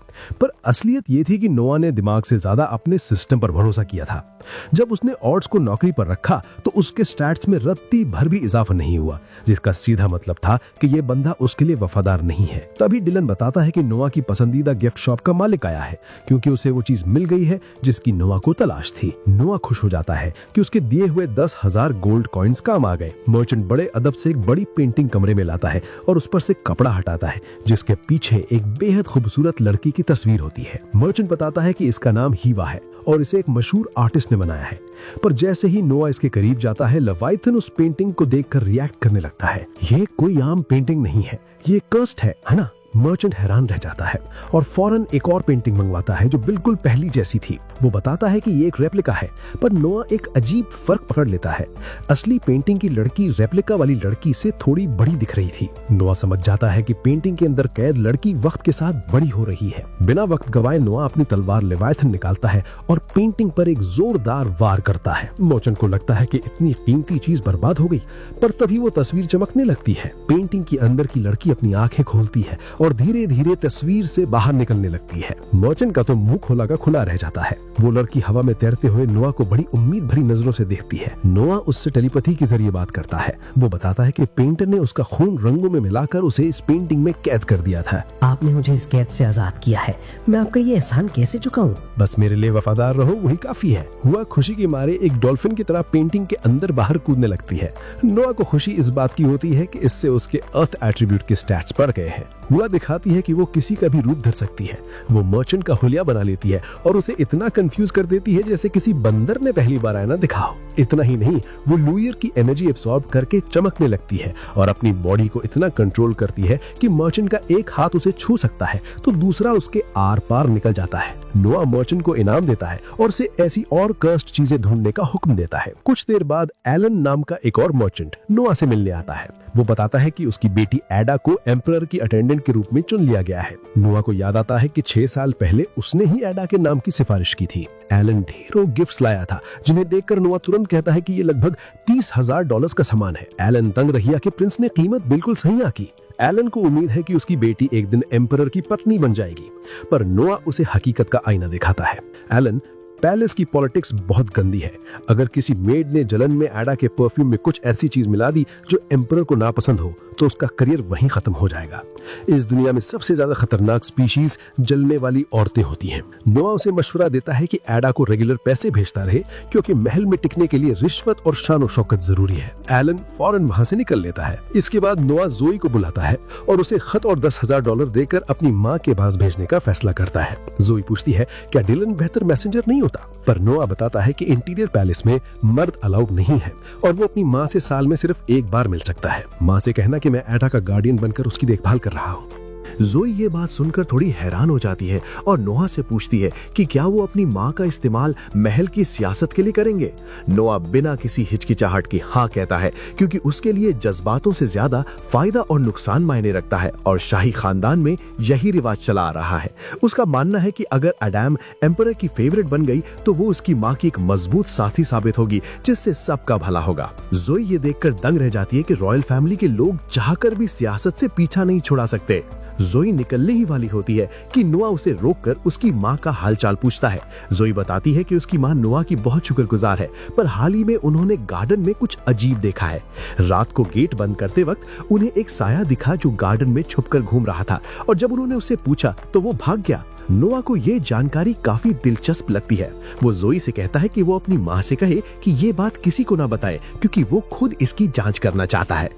पर असलियत ये थी कि नोआ ने दिमाग से ज्यादा अपने सिस्टम पर भरोसा किया था। जब उसने ऑर्ड्स को नौकरी पर रखा तो उसके स्टैट्स में रत्ती भर भी इजाफा नहीं हुआ, जिसका सीधा मतलब था कि ये बंदा उसके लिए वफादार नहीं है। तभी डिलन बताता है कि नोआ की पसंदीदा गिफ्ट शॉप का मालिक आया है क्योंकि उसे वो चीज मिल गई है जिसकी नोआ को तलाश थी। नोआ खुश हो जाता है कि उसके दिए हुए 10,000 गोल्ड कॉइन्स काम आ गए। मर्चेंट बड़े अदब से एक बड़ी पेंटिंग कमरे में लाता है और उस पर से कपड़ा हटाता है जिसके पीछे एक बेहद खूबसूरत लड़की की तस्वीर होती है। मर्चेंट बताता है कि इसका नाम हीवा है और इसे एक मशहूर आर्टिस्ट ने बनाया है। पर जैसे ही नोआ इसके करीब जाता है, लवाइथन उस पेंटिंग को देखकर रिएक्ट करने लगता है। ये कोई आम पेंटिंग नहीं है, ये कर्स्ड है ना? मर्चेंट हैरान रह जाता है और फौरन एक और पेंटिंग मंगवाता है जो बिल्कुल पहली जैसी थी। वो बताता है कि ये एक रेप्लिका है, पर नोआ एक अजीब फर्क पकड़ लेता है। असली पेंटिंग की लड़की रेप्लिका वाली लड़की से थोड़ी बड़ी दिख रही थी। नोआ समझ जाता है कि पेंटिंग के अंदर कैद लड़की वक्त के साथ बड़ी हो रही है। बिना वक्त गवाए नोआ अपनी तलवार लेवायथन निकालता है और पेंटिंग पर एक जोरदार वार करता है। मर्चेंट को लगता है कि इतनी कीमती चीज बर्बाद हो गई, पर तभी वो तस्वीर चमकने लगती है। पेंटिंग के अंदर की लड़की अपनी आंखें खोलती है और धीरे धीरे तस्वीर से बाहर निकलने लगती है। मर्चेंट का तो मुंह खोला का खुला रह जाता है। वो लड़की हवा में तैरते हुए नोआ को बड़ी उम्मीद भरी नजरों से देखती है। नोआ उससे टेलीपैथी के जरिए बात करता है। वो बताता है कि पेंटर ने उसका खून रंगों में मिलाकर उसे इस पेंटिंग में कैद कर दिया था। आपने मुझे इस कैद से आजाद किया है, मैं आपका ये एहसान कैसे चुकाऊं? बस मेरे लिए वफादार रहो, वही काफी है। हुआ खुशी के मारे एक डॉल्फिन की तरह पेंटिंग के अंदर बाहर कूदने लगती है। नोआ को खुशी इस बात की होती है कि इससे उसके अर्थ एट्रीब्यूट के स्टैट्स बढ़ गए हैं। हुआ दिखाती है कि वो किसी का भी रूप धर सकती है। वो मर्चेंट का हुलिया बना लेती है और उसे इतना कंफ्यूज कर देती है जैसे किसी बंदर ने पहली बार आईना दिखा हो। इतना ही नहीं, वो लुयर की एनर्जी एब्सॉर्ब करके चमकने लगती है और अपनी बॉडी को इतना कंट्रोल करती है कि मर्चेंट का एक हाथ उसे छू सकता है तो दूसरा उसके आर पार निकल जाता है। नोआ मर्चेंट को इनाम देता है और उसे ऐसी और कर्स्ड चीजें ढूंढने का हुक्म देता है। कुछ देर बाद एलन नाम का एक और मर्चेंट नोआ से मिलने आता है। वो बताता है कि उसकी बेटी एडा को एम्परर की अटेंडेंट के रूप में चुन लिया गया है। नोआ को याद आता है कि 6 साल पहले उसने ही एडा के नाम की सिफारिश की थी। एलन ढेरों गिफ्ट्स लाया था जिन्हें देखकर नोआ तुरंत कहता है कि ये लगभग $30,000 का सामान है। एलन तंग रहिया कि प्रिंस ने कीमत बिल्कुल सही आकी। एलन को उम्मीद है कि उसकी बेटी एक दिन एम्परर की पत्नी बन जाएगी, पर नोआ उसे हकीकत का आईना दिखाता है। एलन, पैलेस की पॉलिटिक्स बहुत गंदी है। अगर किसी मेड ने जलन में एडा के परफ्यूम में कुछ ऐसी चीज मिला दी जो एम्परर को नापसंद हो तो उसका करियर वहीं खत्म हो जाएगा। इस दुनिया में सबसे ज्यादा खतरनाक स्पीशीज जलने वाली औरतें होती हैं। नोआ उसे मशवरा देता है कि एडा को रेगुलर पैसे भेजता रहे क्योंकि महल में टिकने के लिए रिश्वत और शान शौकत जरूरी है। एलन फौरन वहां से निकल लेता है। इसके बाद नोआ जोई को बुलाता है और उसे खत और $10,000 देकर अपनी माँ के पास भेजने का फैसला करता है। जोई पूछती है क्या डिलन बेहतर मैसेंजर नहीं होता, पर नोआ बताता है कि इंटीरियर पैलेस में मर्द अलाउड नहीं है और वो अपनी माँ से साल में सिर्फ एक बार मिल सकता है। माँ से कहना कि मैं एडा का गार्डियन बनकर उसकी देखभाल कर रहा हूँ। जोई ये बात सुनकर थोड़ी हैरान हो जाती है और नोआ से पूछती है कि क्या वो अपनी माँ का इस्तेमाल महल की सियासत के लिए करेंगे। नोआ बिना किसी हिचकिचाहट की हाँ कहता है क्योंकि उसके लिए जज्बातों से ज्यादा फायदा और नुकसान मायने रखता है और शाही खानदान में यही रिवाज चला आ रहा है। उसका मानना है कि अगर अडैम एम्परर की फेवरेट बन गई तो वो उसकी माँ की एक मजबूत साथी साबित होगी जिससे सबका भला होगा। जोई ये देखकर दंग रह जाती है कि रॉयल फैमिली के लोग चाहकर भी सियासत से पीछा नहीं छुड़ा सकते। जोई निकलने ही वाली होती है कि नोआ उसे रोककर उसकी माँ का हालचाल पूछता है। जोई बताती है कि उसकी माँ नोआ की बहुत शुक्रगुजार है, पर हाल ही में उन्होंने गार्डन में कुछ अजीब देखा है। रात को गेट बंद करते वक्त उन्हें एक साया दिखा जो गार्डन में छुपकर घूम रहा था और जब उन्होंने उससे पूछा तो वो भाग गया। नोआ को ये जानकारी काफी दिलचस्प लगती है। वो जोई से कहता है कि वो अपनी माँ से कहे कि ये बात किसी को ना बताए क्योंकि वो खुद इसकी जांच करना चाहता है।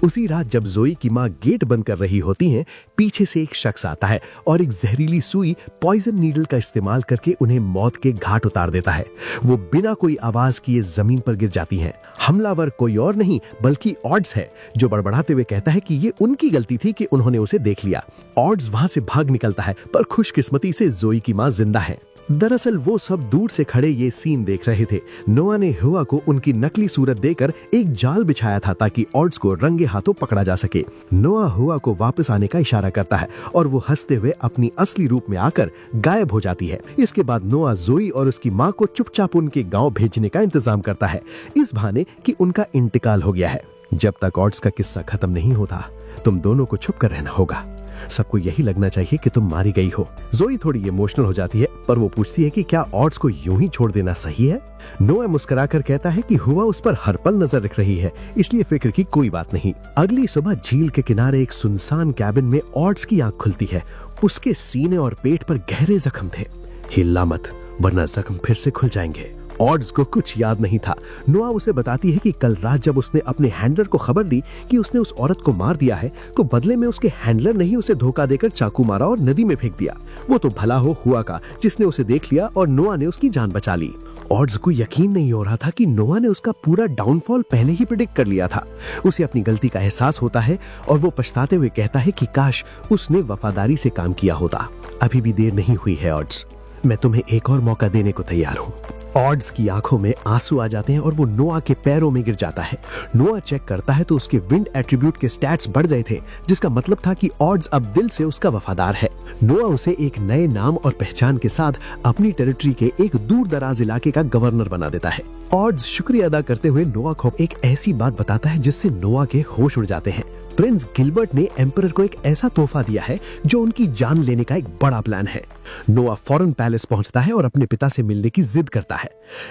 उसी रात जब जोई की माँ गेट बंद कर रही होती हैं, पीछे से एक शख्स आता है और एक जहरीली सुई पॉइजन नीडल का इस्तेमाल करके उन्हें मौत के घाट उतार देता है। वो बिना कोई आवाज किए जमीन पर गिर जाती हैं। हमलावर कोई और नहीं बल्कि ऑड्स है, जो बड़बड़ाते हुए कहता है कि ये उनकी गलती थी कि उन्होंने उसे देख लिया। ऑड्स वहां से भाग निकलता है, पर खुशकिस्मती से जोई की माँ जिंदा है। दरअसल वो सब दूर से खड़े ये सीन देख रहे थे। नोआ ने हुआ को उनकी नकली सूरत देकर एक जाल बिछाया था ताकि ऑड्स को रंगे हाथों पकड़ा जा सके। नोआ हुआ को वापस आने का इशारा करता है और वो हंसते हुए अपनी असली रूप में आकर गायब हो जाती है। इसके बाद नोआ जोई और उसकी माँ को चुपचाप उनके गाँव भेजने का इंतजाम करता है, इस बहाने कि उनका इंतकाल हो गया है। जब तक ऑड्स का किस्सा खत्म नहीं होता, तुम दोनों को छुप कर रहना होगा। सबको यही लगना चाहिए कि तुम मारी गई हो। जोई थोड़ी इमोशनल हो जाती है, पर वो पूछती है कि क्या ऑड्स को यूं ही छोड़ देना सही है। नोआ मुस्कुराकर कहता है कि हुआ उस पर हर पल नजर रख रही है, इसलिए फिक्र की कोई बात नहीं। अगली सुबह झील के किनारे एक सुनसान कैबिन में ऑड्स की आंख खुलती है। उसके सीने और पेट पर गहरे जख्म थे। हिलना मत, वरना जख्म फिर से खुल जाएंगे। ऑड्स को कुछ याद नहीं था। नोआ उसे बताती है कि कल रात जब उसने अपने हैंडलर को खबर दी कि उसने उस औरत को मार दिया है, तो बदले में उसके हैंडलर ने ही उसे धोखा देकर चाकू मारा और नदी में फेंक दिया। वो तो भला हो हुआ का, जिसने उसे देख लिया और नोआ ने उसकी जान बचा ली। ऑड्स को यकीन नहीं हो रहा था कि नोआ ने उसका पूरा डाउनफॉल पहले ही प्रेडिक्ट कर लिया था। उसे अपनी गलती का एहसास होता है और वो पछताते हुए कहता है कि काश उसने वफादारी से काम किया होता। अभी भी देर नहीं हुई है ऑड्स, मैं तुम्हें एक और मौका देने को तैयार हूँ। ऑड्स की आंखों में आंसू आ जाते हैं और वो नोआ के पैरों में गिर जाता है। नोआ चेक करता है तो उसके विंड एट्रीब्यूट के स्टैट्स बढ़ गए थे, जिसका मतलब था कि ऑड्स अब दिल से उसका वफादार है। नोआ उसे एक नए नाम और पहचान के साथ अपनी टेरिटरी के एक दूर दराज इलाके का गवर्नर बना देता है। ऑड्स शुक्रिया अदा करते हुए नोआ को एक ऐसी बात बताता है जिससे नोआ के होश उड़ जाते हैं। प्रिंस गिलबर्ट ने एम्परर को एक ऐसा तोहफा दिया है जो उनकी जान लेने का एक बड़ा प्लान है। नोआ फौरन पैलेस पहुंचता है और अपने पिता से मिलने की जिद करता है।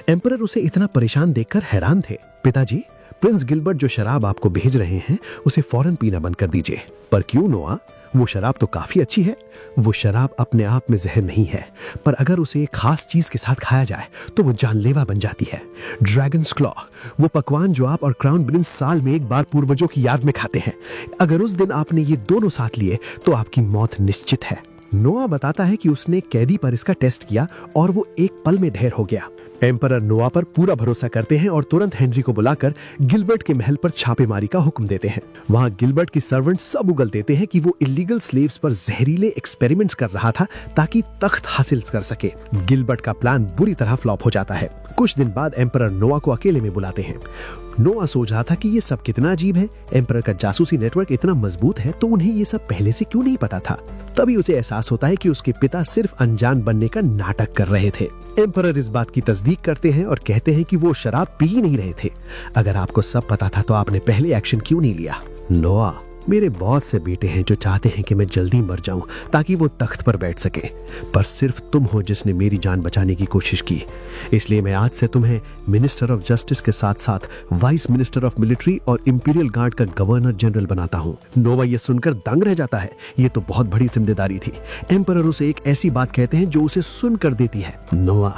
एम्परर उसे इतना परेशान देखकर हैरान थे। पिताजी, प्रिंस गिलबर्ट जो शराब आपको भेज रहे हैं उसे फौरन पीना बंद कर दीजिए। पर क्यों नोआ? वो शराब तो काफी अच्छी है। वो शराब अपने आप में जहर नहीं है, पर अगर उसे एक खास चीज के साथ खाया जाए तो वो जानलेवा बन जाती है। ड्रैगन्स क्लॉ, वो पकवान जो आप और क्राउन प्रिंस साल में एक बार पूर्वजों की याद में खाते हैं। अगर उस दिन आपने ये दोनों साथ लिए तो आपकी मौत निश्चित है। नोआ बताता है कि उसने कैदी पर इसका टेस्ट किया और वो एक पल में ढेर हो गया। एम्परर नोआ पर पूरा भरोसा करते हैं और तुरंत हेनरी को बुलाकर गिलबर्ट के महल पर छापेमारी का हुक्म देते हैं। वहां गिलबर्ट की सर्वेंट सब उगल देते हैं कि वो इलीगल स्लेव्स पर जहरीले एक्सपेरिमेंट्स कर रहा था ताकि तख्त हासिल कर सके। गिलबर्ट का प्लान बुरी तरह फ्लॉप हो जाता है। कुछ दिन बाद एम्परर नोआ को अकेले में बुलाते हैं। नोआ सोच रहा था कि ये सब कितना अजीब है। एम्परर का जासूसी नेटवर्क इतना मजबूत है तो उन्हें ये सब पहले से क्यों नहीं पता था। तभी उसे एहसास होता है कि उसके पिता सिर्फ अनजान बनने का नाटक कर रहे थे। एम्परर इस बात की तस्दीक करते हैं और कहते हैं कि वो शराब पी ही नहीं रहे थे। अगर आपको सब पता था तो आपने पहले एक्शन क्यों नहीं लिया? नोआ, मेरे बहुत से बेटे हैं जो चाहते हैं कि मैं जल्दी मर जाऊं ताकि वो तख्त पर बैठ सके, पर सिर्फ तुम हो जिसने मेरी जान बचाने की कोशिश की। इसलिए मैं आज से तुम्हें मिनिस्टर ऑफ जस्टिस के साथ साथ वाइस मिनिस्टर ऑफ मिलिट्री और इंपीरियल गार्ड का गवर्नर जनरल बनाता हूँ। नोवा ये सुनकर दंग रह जाता है। ये तो बहुत बड़ी जिम्मेदारी थी। एम्परर उसे एक ऐसी बात कहते हैं जो उसे सुन कर देती है। नोआ,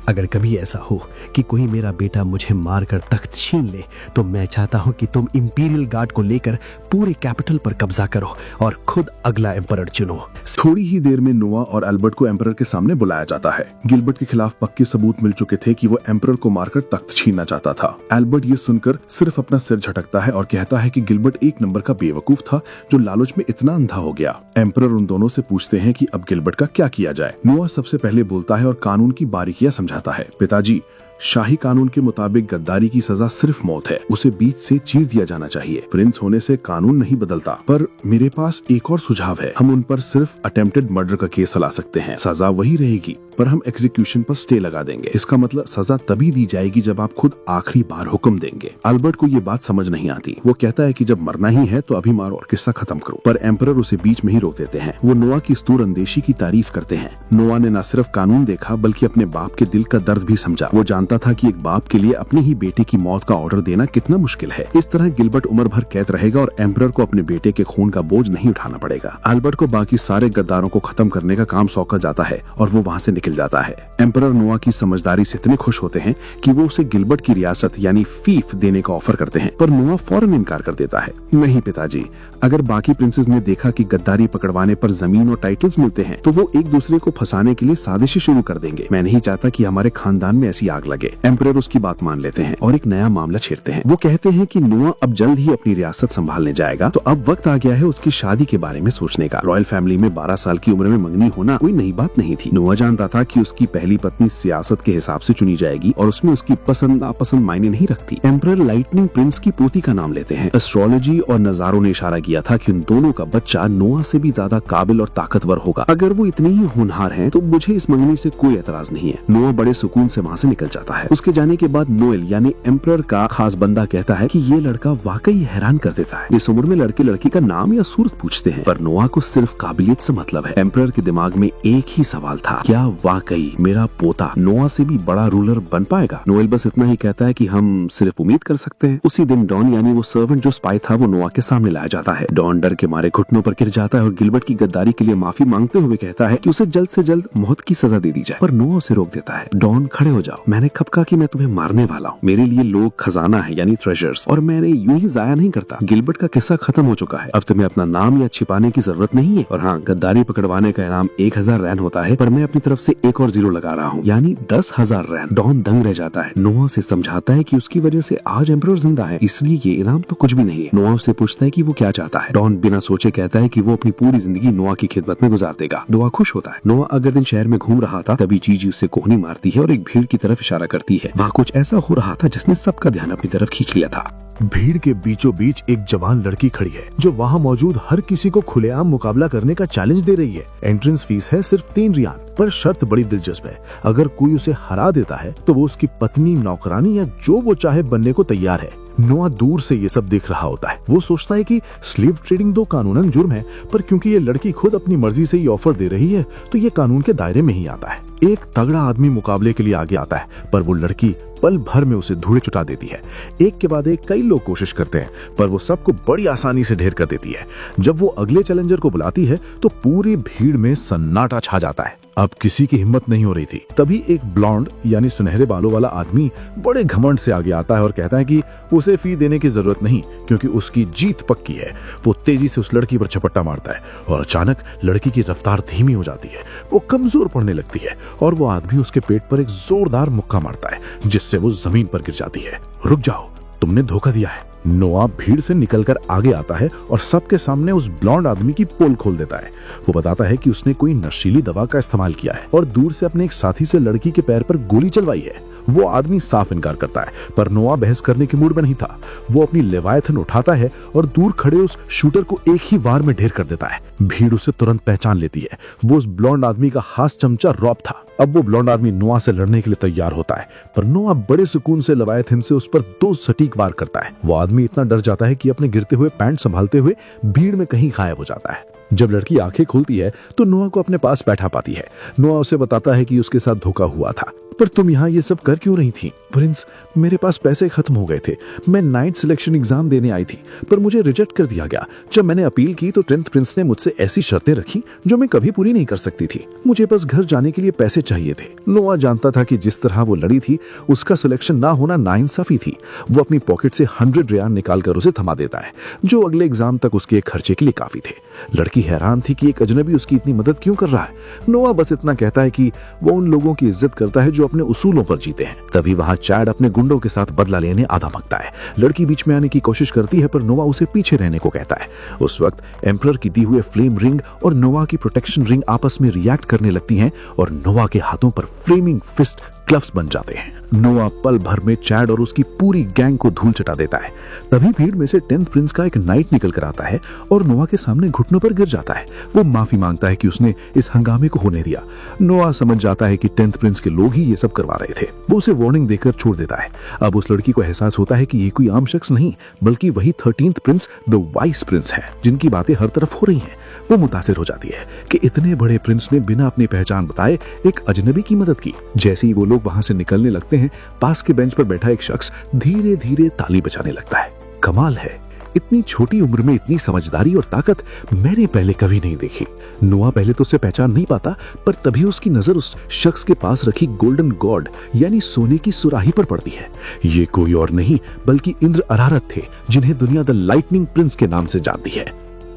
अगर कभी ऐसा हो कि कोई मेरा बेटा मुझे मारकर तख्त छीन ले तो मैं चाहता हूं कि तुम इंपीरियल गार्ड को लेकर पूरे कैपिटल पर कब्जा करो और खुद अगला एम्परर चुनो। थोड़ी ही देर में नोआ और एल्बर्ट को एम्परर के सामने बुलाया जाता है। गिलबर्ट के खिलाफ पक्के सबूत मिल चुके थे कि वो एम्परर को मारकर तख्त छीनना चाहता था। एल्बर्ट ये सुनकर सिर्फ अपना सिर झटकता है और कहता है कि गिलबर्ट एक नंबर का बेवकूफ था जो लालच में इतना अंधा हो गया। एम्परर उन दोनों से पूछते हैं कि अब गिलबर्ट का क्या किया जाए। नोआ सबसे पहले बोलता है और कानून की बारीकियां समझाता है। पिताजी, शाही कानून के मुताबिक गद्दारी की सजा सिर्फ मौत है। उसे बीच से चीर दिया जाना चाहिए। प्रिंस होने से कानून नहीं बदलता। पर मेरे पास एक और सुझाव है। हम उन पर सिर्फ अटेम्प्टेड मर्डर का केस हला सकते हैं। सजा वही रहेगी, पर हम एग्जीक्यूशन पर स्टे लगा देंगे। इसका मतलब सजा तभी दी जाएगी जब आप खुद आखिरी बार हुक्म देंगे। अल्बर्ट को ये बात समझ नहीं आती। वो कहता है कि जब मरना ही है तो अभी मारो और किस्सा खत्म करो। पर एम्परर उसे बीच में ही रोक देते हैं। वो नोआ की स्तूर अंदेशी की तारीफ करते हैं। नोआ ने न सिर्फ कानून देखा बल्कि अपने बाप के दिल का दर्द भी समझा। वो जानता जानता था कि एक बाप के लिए अपने ही बेटे की मौत का ऑर्डर देना कितना मुश्किल है। इस तरह गिलबर्ट उम्र भर कैद रहेगा और एम्परर को अपने बेटे के खून का बोझ नहीं उठाना पड़ेगा। एल्बर्ट को बाकी सारे गद्दारों को खत्म करने का काम सौंपा जाता है और वो वहाँ से निकल जाता है। एम्परर नोआ की समझदारी से इतने खुश होते हैं कि वो उसे गिलबर्ट की रियासत यानी फीफ देने का ऑफर करते हैं, पर नोआ फौरन इनकार कर देता है। नहीं पिताजी, अगर बाकी प्रिंसेस ने देखा कि गद्दारी पकड़वाने पर जमीन और टाइटल्स मिलते हैं तो वो एक दूसरे को फंसाने के लिए साजिशें शुरू कर देंगे। मैं नहीं चाहता कि हमारे खानदान में ऐसी आग लगे। एम्परर उसकी बात मान लेते हैं और एक नया मामला छेड़ते हैं। वो कहते हैं कि नोआ अब जल्द ही अपनी रियासत संभालने जाएगा, तो अब वक्त आ गया है उसकी शादी के बारे में सोचने का। रॉयल फैमिली में 12 साल की उम्र में मंगनी होना कोई नई बात नहीं थी। नोआ जानता था कि उसकी पहली पत्नी सियासत के हिसाब से चुनी जाएगी और उसमें उसकी पसंद नापसंद मायने नहीं रखती। एम्परर लाइटनिंग प्रिंस की पोती का नाम लेते हैं। एस्ट्रोलॉजी और नजारों ने इशारा किया था कि उन दोनों का बच्चा नोआ से भी ज्यादा काबिल और ताकतवर होगा। अगर वो इतने ही होनहार हैं, तो मुझे इस मंगनी से कोई एतराज नहीं है। नोआ बड़े सुकून से वहाँ से निकल जाता है। उसके जाने के बाद नोएल यानी एम्परर का खास बंदा कहता है कि ये लड़का वाकई हैरान कर देता है। इस उम्र में लड़के लड़की का नाम या सूरत पूछते हैं, पर नोआ को सिर्फ काबिलियत से मतलब है। एम्परर के दिमाग में एक ही सवाल था, क्या वाकई मेरा पोता नोआ से भी बड़ा रूलर बन पाएगा? नोएल बस इतना ही कहता है कि हम सिर्फ उम्मीद कर सकते हैं। उसी दिन डॉन यानी वो सर्वेंट जो स्पाई था वो नोआ के सामने लाया जाता है। डॉन डर के मारे घुटनों पर गिर जाता है और गिलबर्ट की गद्दारी के लिए माफी मांगते हुए कहता है कि उसे जल्द से जल्द मौत की सजा दे दी जाए, पर नोआ उसे रोक देता है। डॉन, खड़े हो जाओ, मैंने कब कहा कि मैं तुम्हें मारने वाला हूँ? मेरे लिए लोग खजाना है यानी ट्रेजर्स, और मैंने यूं ही जाया नहीं करता। गिलबर्ट का किस्सा खत्म हो चुका है, अब तुम्हें अपना नाम या छिपाने की जरूरत नहीं है। और हाँ, गद्दारी पकड़वाने का इनाम 1000 रैन होता है, पर मैं अपनी तरफ से एक और 0 लगा रहा हूँ, यानी 10,000 रैन। डॉन दंग रह जाता है। नोआ से समझाता है कि उसकी वजह से आज एम्परर जिंदा है, इसलिए ये इनाम तो कुछ भी नहीं है। नोआ उससे पूछता है कि वो क्या चाहता है। डॉन बिना सोचे कहता है कि वो अपनी पूरी जिंदगी नोआ की खिदमत में गुजार देगा। नोआ खुश होता है। नोआ अगले दिन शहर में घूम रहा था, तभी जीजी उसे कोहनी मारती है और एक भीड़ की तरफ इशारा करती है। वहाँ कुछ ऐसा हो रहा था जिसने सबका ध्यान अपनी तरफ खींच लिया था। भीड़ के बीचों बीच एक जवान लड़की खड़ी है जो वहाँ मौजूद हर किसी को खुलेआम मुकाबला करने का चैलेंज दे रही है। एंट्रेंस फीस है सिर्फ 3 रियान, पर शर्त बड़ी दिलचस्प है। अगर कोई उसे हरा देता है तो वो उसकी पत्नी, नौकरानी या जो वो चाहे बनने को तैयार है। नोआ दूर से ये सब देख रहा होता है। वो सोचता है कि स्लेव ट्रेडिंग तो कानूनन जुर्म है, पर क्योंकि ये लड़की खुद अपनी मर्जी से ये ऑफर दे रही है तो ये कानून के दायरे में ही आता है। एक तगड़ा आदमी मुकाबले के लिए आगे आता है, पर वो लड़की पल भर में उसे धूड़े चुटा देती है। एक के बाद एक कई लोग कोशिश करते हैं, पर वो सबको बड़ी आसानी से ढेर कर देती है। जब वो अगले चैलेंजर को बुलाती है तो पूरी भीड़ में सन्नाटा छा जाता है। अब किसी की हिम्मत नहीं हो रही थी। तभी एक ब्लॉन्ड यानी सुनहरे बालों वाला आदमी बड़े घमंड से आगे आता है और कहता है कि उसे फी देने की जरूरत नहीं, क्योंकि उसकी जीत पक्की है। वो तेजी से उस लड़की पर झपट्टा मारता है और अचानक लड़की की रफ्तार धीमी हो जाती है। वो कमजोर पड़ने लगती है और वो आदमी उसके पेट पर एक जोरदार मुक्का मारता है, जिससे वो जमीन पर गिर जाती है। रुक जाओ, तुमने धोखा दिया है। नोआ भीड़ से निकलकर आगे आता है और सबके सामने उस ब्लॉन्ड आदमी की पोल खोल देता है। वो बताता है कि उसने कोई नशीली दवा का इस्तेमाल किया है और दूर से अपने एक साथी से लड़की के पैर पर गोली चलवाई है। वो आदमी साफ इनकार करता है, पर नोआ बहस करने के मूड में नहीं था। वो अपनी लेवायथन उठाता है और दूर खड़े उस शूटर को एक ही वार में ढेर कर देता है। भीड़ उसे तुरंत पहचान लेती है। वो उस ब्लॉन्ड आदमी का हाथ चमचा रॉब था। अब वो ब्लॉन्ड आदमी नोआ से लड़ने के लिए तैयार होता है, पर नोआ बड़े सुकून से लेवायथन से उस पर 2 सटीक वार करता है। वो आदमी इतना डर जाता है कि अपने गिरते हुए पैंट संभालते हुए भीड़ में कहीं गायब हो जाता है। जब लड़की आंखें खोलती है तो नोआ को अपने पास बैठा पाती है। नोआ उसे बताता है कि उसके साथ धोखा हुआ था। पर तुम यहाँ ये सब कर क्यों रही थी? प्रिंस, मेरे पास पैसे खत्म हो गए थे। मैं 9th सिलेक्शन एग्जाम देने आई थी, पर मुझे रिजेक्ट कर दिया गया। जब मैंने अपील की तो 10th प्रिंस ने मुझसे ऐसी शर्तें रखी जो मैं कभी पूरी नहीं कर सकती थी। मुझे बस घर जाने के लिए पैसे चाहिए थे। नोआ जानता था कि जिस तरह वो लड़ी थी उसका सिलेक्शन ना होना नाइंसाफी थी। वो अपनी पॉकेट से 100 रियान निकालकर उसे थमा देता है, जो अगले एग्जाम तक उसके खर्चे के लिए काफी थे। लड़की हैरान थी कि एक अजनबी उसकी इतनी मदद क्यों कर रहा है। नोआ बस इतना कहता है कि वो उन लोगों की इज्जत करता है जो अपने उसूलों पर जीते हैं। तभी वहां चैड अपने गुंडों के साथ बदला लेने आधा मंगता है। लड़की बीच में आने की कोशिश करती है, पर नोआ उसे पीछे रहने को कहता है। उस वक्त एम्परर की दी हुए फ्लेम रिंग और नोआ की प्रोटेक्शन रिंग आपस में रिएक्ट करने लगती हैं और नोआ के हाथों पर फ्लेमिंग फिस्ट ग्लव्स बन जाते हैं। नोआ पल भर में चैड और उसकी पूरी गैंग को धूल चटा देता है। तभी भीड़ में से 10th प्रिंस का एक नाइट निकल कर आता है और नोआ के सामने घुटनों पर गिर जाता है। वो माफी मांगता है कि उसने इस हंगामे को होने दिया। नोआ समझ जाता है कि 10th प्रिंस के लोग ही ये सब करवा रहे थे। वो उसे वार्निंग देकर छोड़ देता है। अब उस लड़की को एहसास होता है कि ये कोई आम शख्स नहीं, बल्कि वही 13th Prince the vice Prince है, जिनकी बातें हर तरफ हो रही हैं। वो मुतासिर हो जाती है कि इतने बड़े प्रिंस ने बिना अपनी पहचान बताए एक अजनबी की मदद की। जैसे ही वो लोग वहां से निकलने लगते हैं, पास के बेंच पर बैठा एक शख्स धीरे धीरे ताली बजाने लगता है। कमाल है, इतनी छोटी उम्र में इतनी समझदारी और ताकत मैंने पहले कभी नहीं देखी। नोआ पहले तो उसे पहचान नहीं पाता, पर तभी उसकी नजर उस शख्स के पास रखी गोल्डन गॉड यानी सोने की सुराही पर पड़ती है। ये कोई और नहीं बल्कि इंद्र अरारत थे, जिन्हें दुनिया द लाइटनिंग प्रिंस के नाम से जानती है।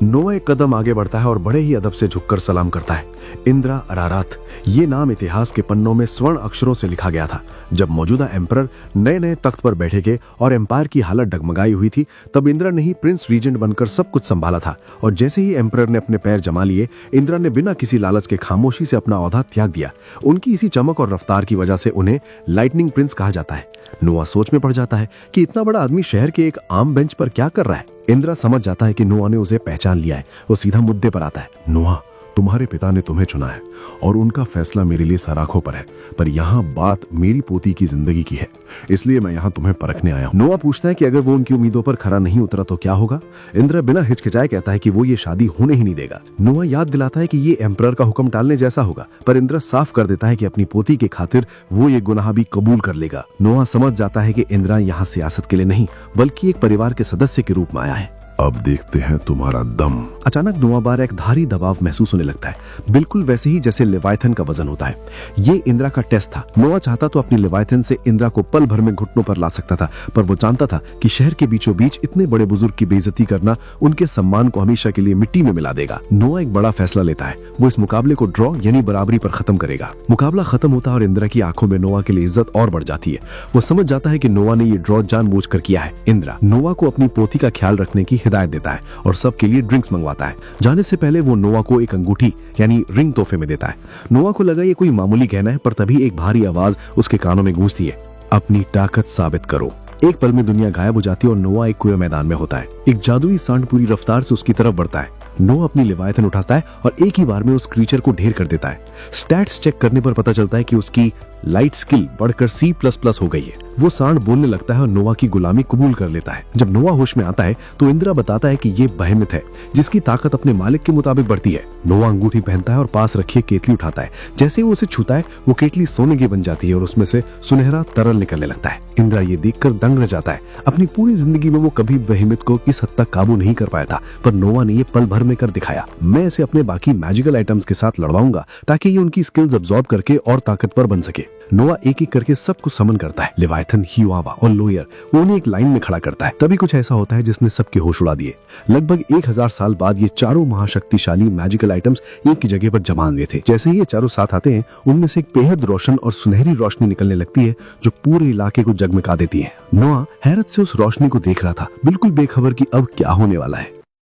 नोआ एक कदम आगे बढ़ता है और बड़े ही अदब से झुककर सलाम करता है। इंद्रा अरारात, ये नाम इतिहास के पन्नों में स्वर्ण अक्षरों से लिखा गया था। जब मौजूदा एम्परर नए नए तख्त पर बैठे थे और एम्पायर की हालत डगमगाई हुई थी, तब इंद्रा ने ही प्रिंस रीजेंट बनकर सब कुछ संभाला था। और जैसे ही एम्परर ने अपने पैर जमा लिए, इंद्रा ने बिना किसी लालच के खामोशी से अपना ओहदा त्याग दिया। उनकी इसी चमक और रफ्तार की वजह से उन्हें लाइटनिंग प्रिंस कहा जाता है। नोआ सोच में पड़ जाता है कि इतना बड़ा आदमी शहर के एक आम बेंच पर क्या कर रहा है। इंद्रा समझ जाता है कि नोआ ने उसे पहचान लिया है। वो सीधा मुद्दे पर आता है। नोआ, तुम्हारे पिता ने तुम्हें चुना है और उनका फैसला मेरे लिए सराखों पर है, पर यहाँ बात मेरी पोती की जिंदगी की है, इसलिए मैं यहाँ तुम्हें परखने आया हूँ। नोआ पूछता है कि अगर वो उनकी उम्मीदों पर खरा नहीं उतरा तो क्या होगा। इंद्रा बिना हिचकिचाए कहता है कि वो ये शादी होने ही नहीं देगा। नोआ याद दिलाता है कि ये एम्परर का हुक्म टालने जैसा होगा, पर इंद्रा साफ कर देता है कि अपनी पोती के खातिर वो ये गुनाह भी कबूल कर लेगा। नोआ समझ जाता है कि इंद्रा यहाँ सियासत के लिए नहीं बल्कि एक परिवार के सदस्य के रूप में आया है। अब देखते हैं तुम्हारा दम। अचानक नोआ बार एक भारी दबाव महसूस होने लगता है, बिल्कुल वैसे ही जैसे लेवायथन का वजन होता है। ये इंद्रा का टेस्ट था। नोआ चाहता तो अपनी लेवायथन से इंद्रा को पल भर में घुटनों पर ला सकता था, पर वो जानता था कि शहर के बीचों बीच इतने बड़े बुजुर्ग की बेइज्जती करना उनके सम्मान को हमेशा के लिए मिट्टी में मिला देगा। नोआ एक बड़ा फैसला लेता है। वो इस मुकाबले को ड्रॉ यानी बराबरी पर खत्म करेगा। मुकाबला खत्म होता है और इंद्रा की आंखों में नोआ के लिए इज्जत और बढ़ जाती है। वो समझ जाता है कि नोआ ने ये ड्रॉ जानबूझकर किया है। इंद्रा नोआ को अपनी पोती का ख्याल रखने की हिदायत देता है और सबके लिए ड्रिंक्स मंगवाता है। जाने से पहले वो नोआ को एक अंगूठी यानी रिंग तोहफे में देता है। नोआ को लगा ये कोई मामूली गहना है, पर तभी एक भारी आवाज उसके कानों में गूंजती है, अपनी ताकत साबित करो। एक पल में दुनिया गायब हो जाती है और नोआ एक खुले मैदान में होता है। एक जादुई सांड पूरी रफ्तार से उसकी तरफ बढ़ता है। नोआ अपनी लेवायथन उठाता है और एक ही बार में उस क्रीचर को ढेर कर देता है। स्टैट्स चेक करने पर पता चलता है कि उसकी लाइट स्किल बढ़कर C++ हो गई है। वो सांड बोलने लगता है और नोआ की गुलामी कबूल कर लेता है। जब नोआ होश में आता है तो इंद्रा बताता है कि ये बहमित है जिसकी ताकत अपने मालिक के मुताबिक बढ़ती है। नोआ अंगूठी पहनता है और पास रखी केतली उठाता है। जैसे ही वो उसे छूता है वो केतली सोने की बन जाती है और उसमें से सुनहरा तरल निकलने लगता है। इंद्रा ये देखकर दंग रह जाता है। अपनी पूरी जिंदगी में वो कभी बहमित को इस हद तक काबू नहीं कर पाया था, पर नोआ ने ये पल भर में कर दिखाया। मैं इसे अपने बाकी मैजिकल आइटम्स के साथ लड़वाऊंगा ताकि ये उनकी स्किल्स अब्सॉर्ब करके और ताकतवर बन सके। नोआ एक एक करके सबको समन करता है। लेवायथन, हिवावा और लोयर वो उन्हें एक लाइन में खड़ा करता है। तभी कुछ ऐसा होता है जिसने सबके होश उड़ा दिए। लगभग 1000 साल बाद ये चारों महाशक्तिशाली मैजिकल आइटम्स एक ही जगह पर जमा हुए थे। जैसे ही ये चारों साथ आते हैं, उनमें से एक बेहद रोशन और सुनहरी रोशनी निकलने लगती है जो पूरे इलाके को जगमगा देती है। नोआ हैरत से उस रोशनी को देख रहा था, बिल्कुल बेखबर कि अब क्या होने वाला है।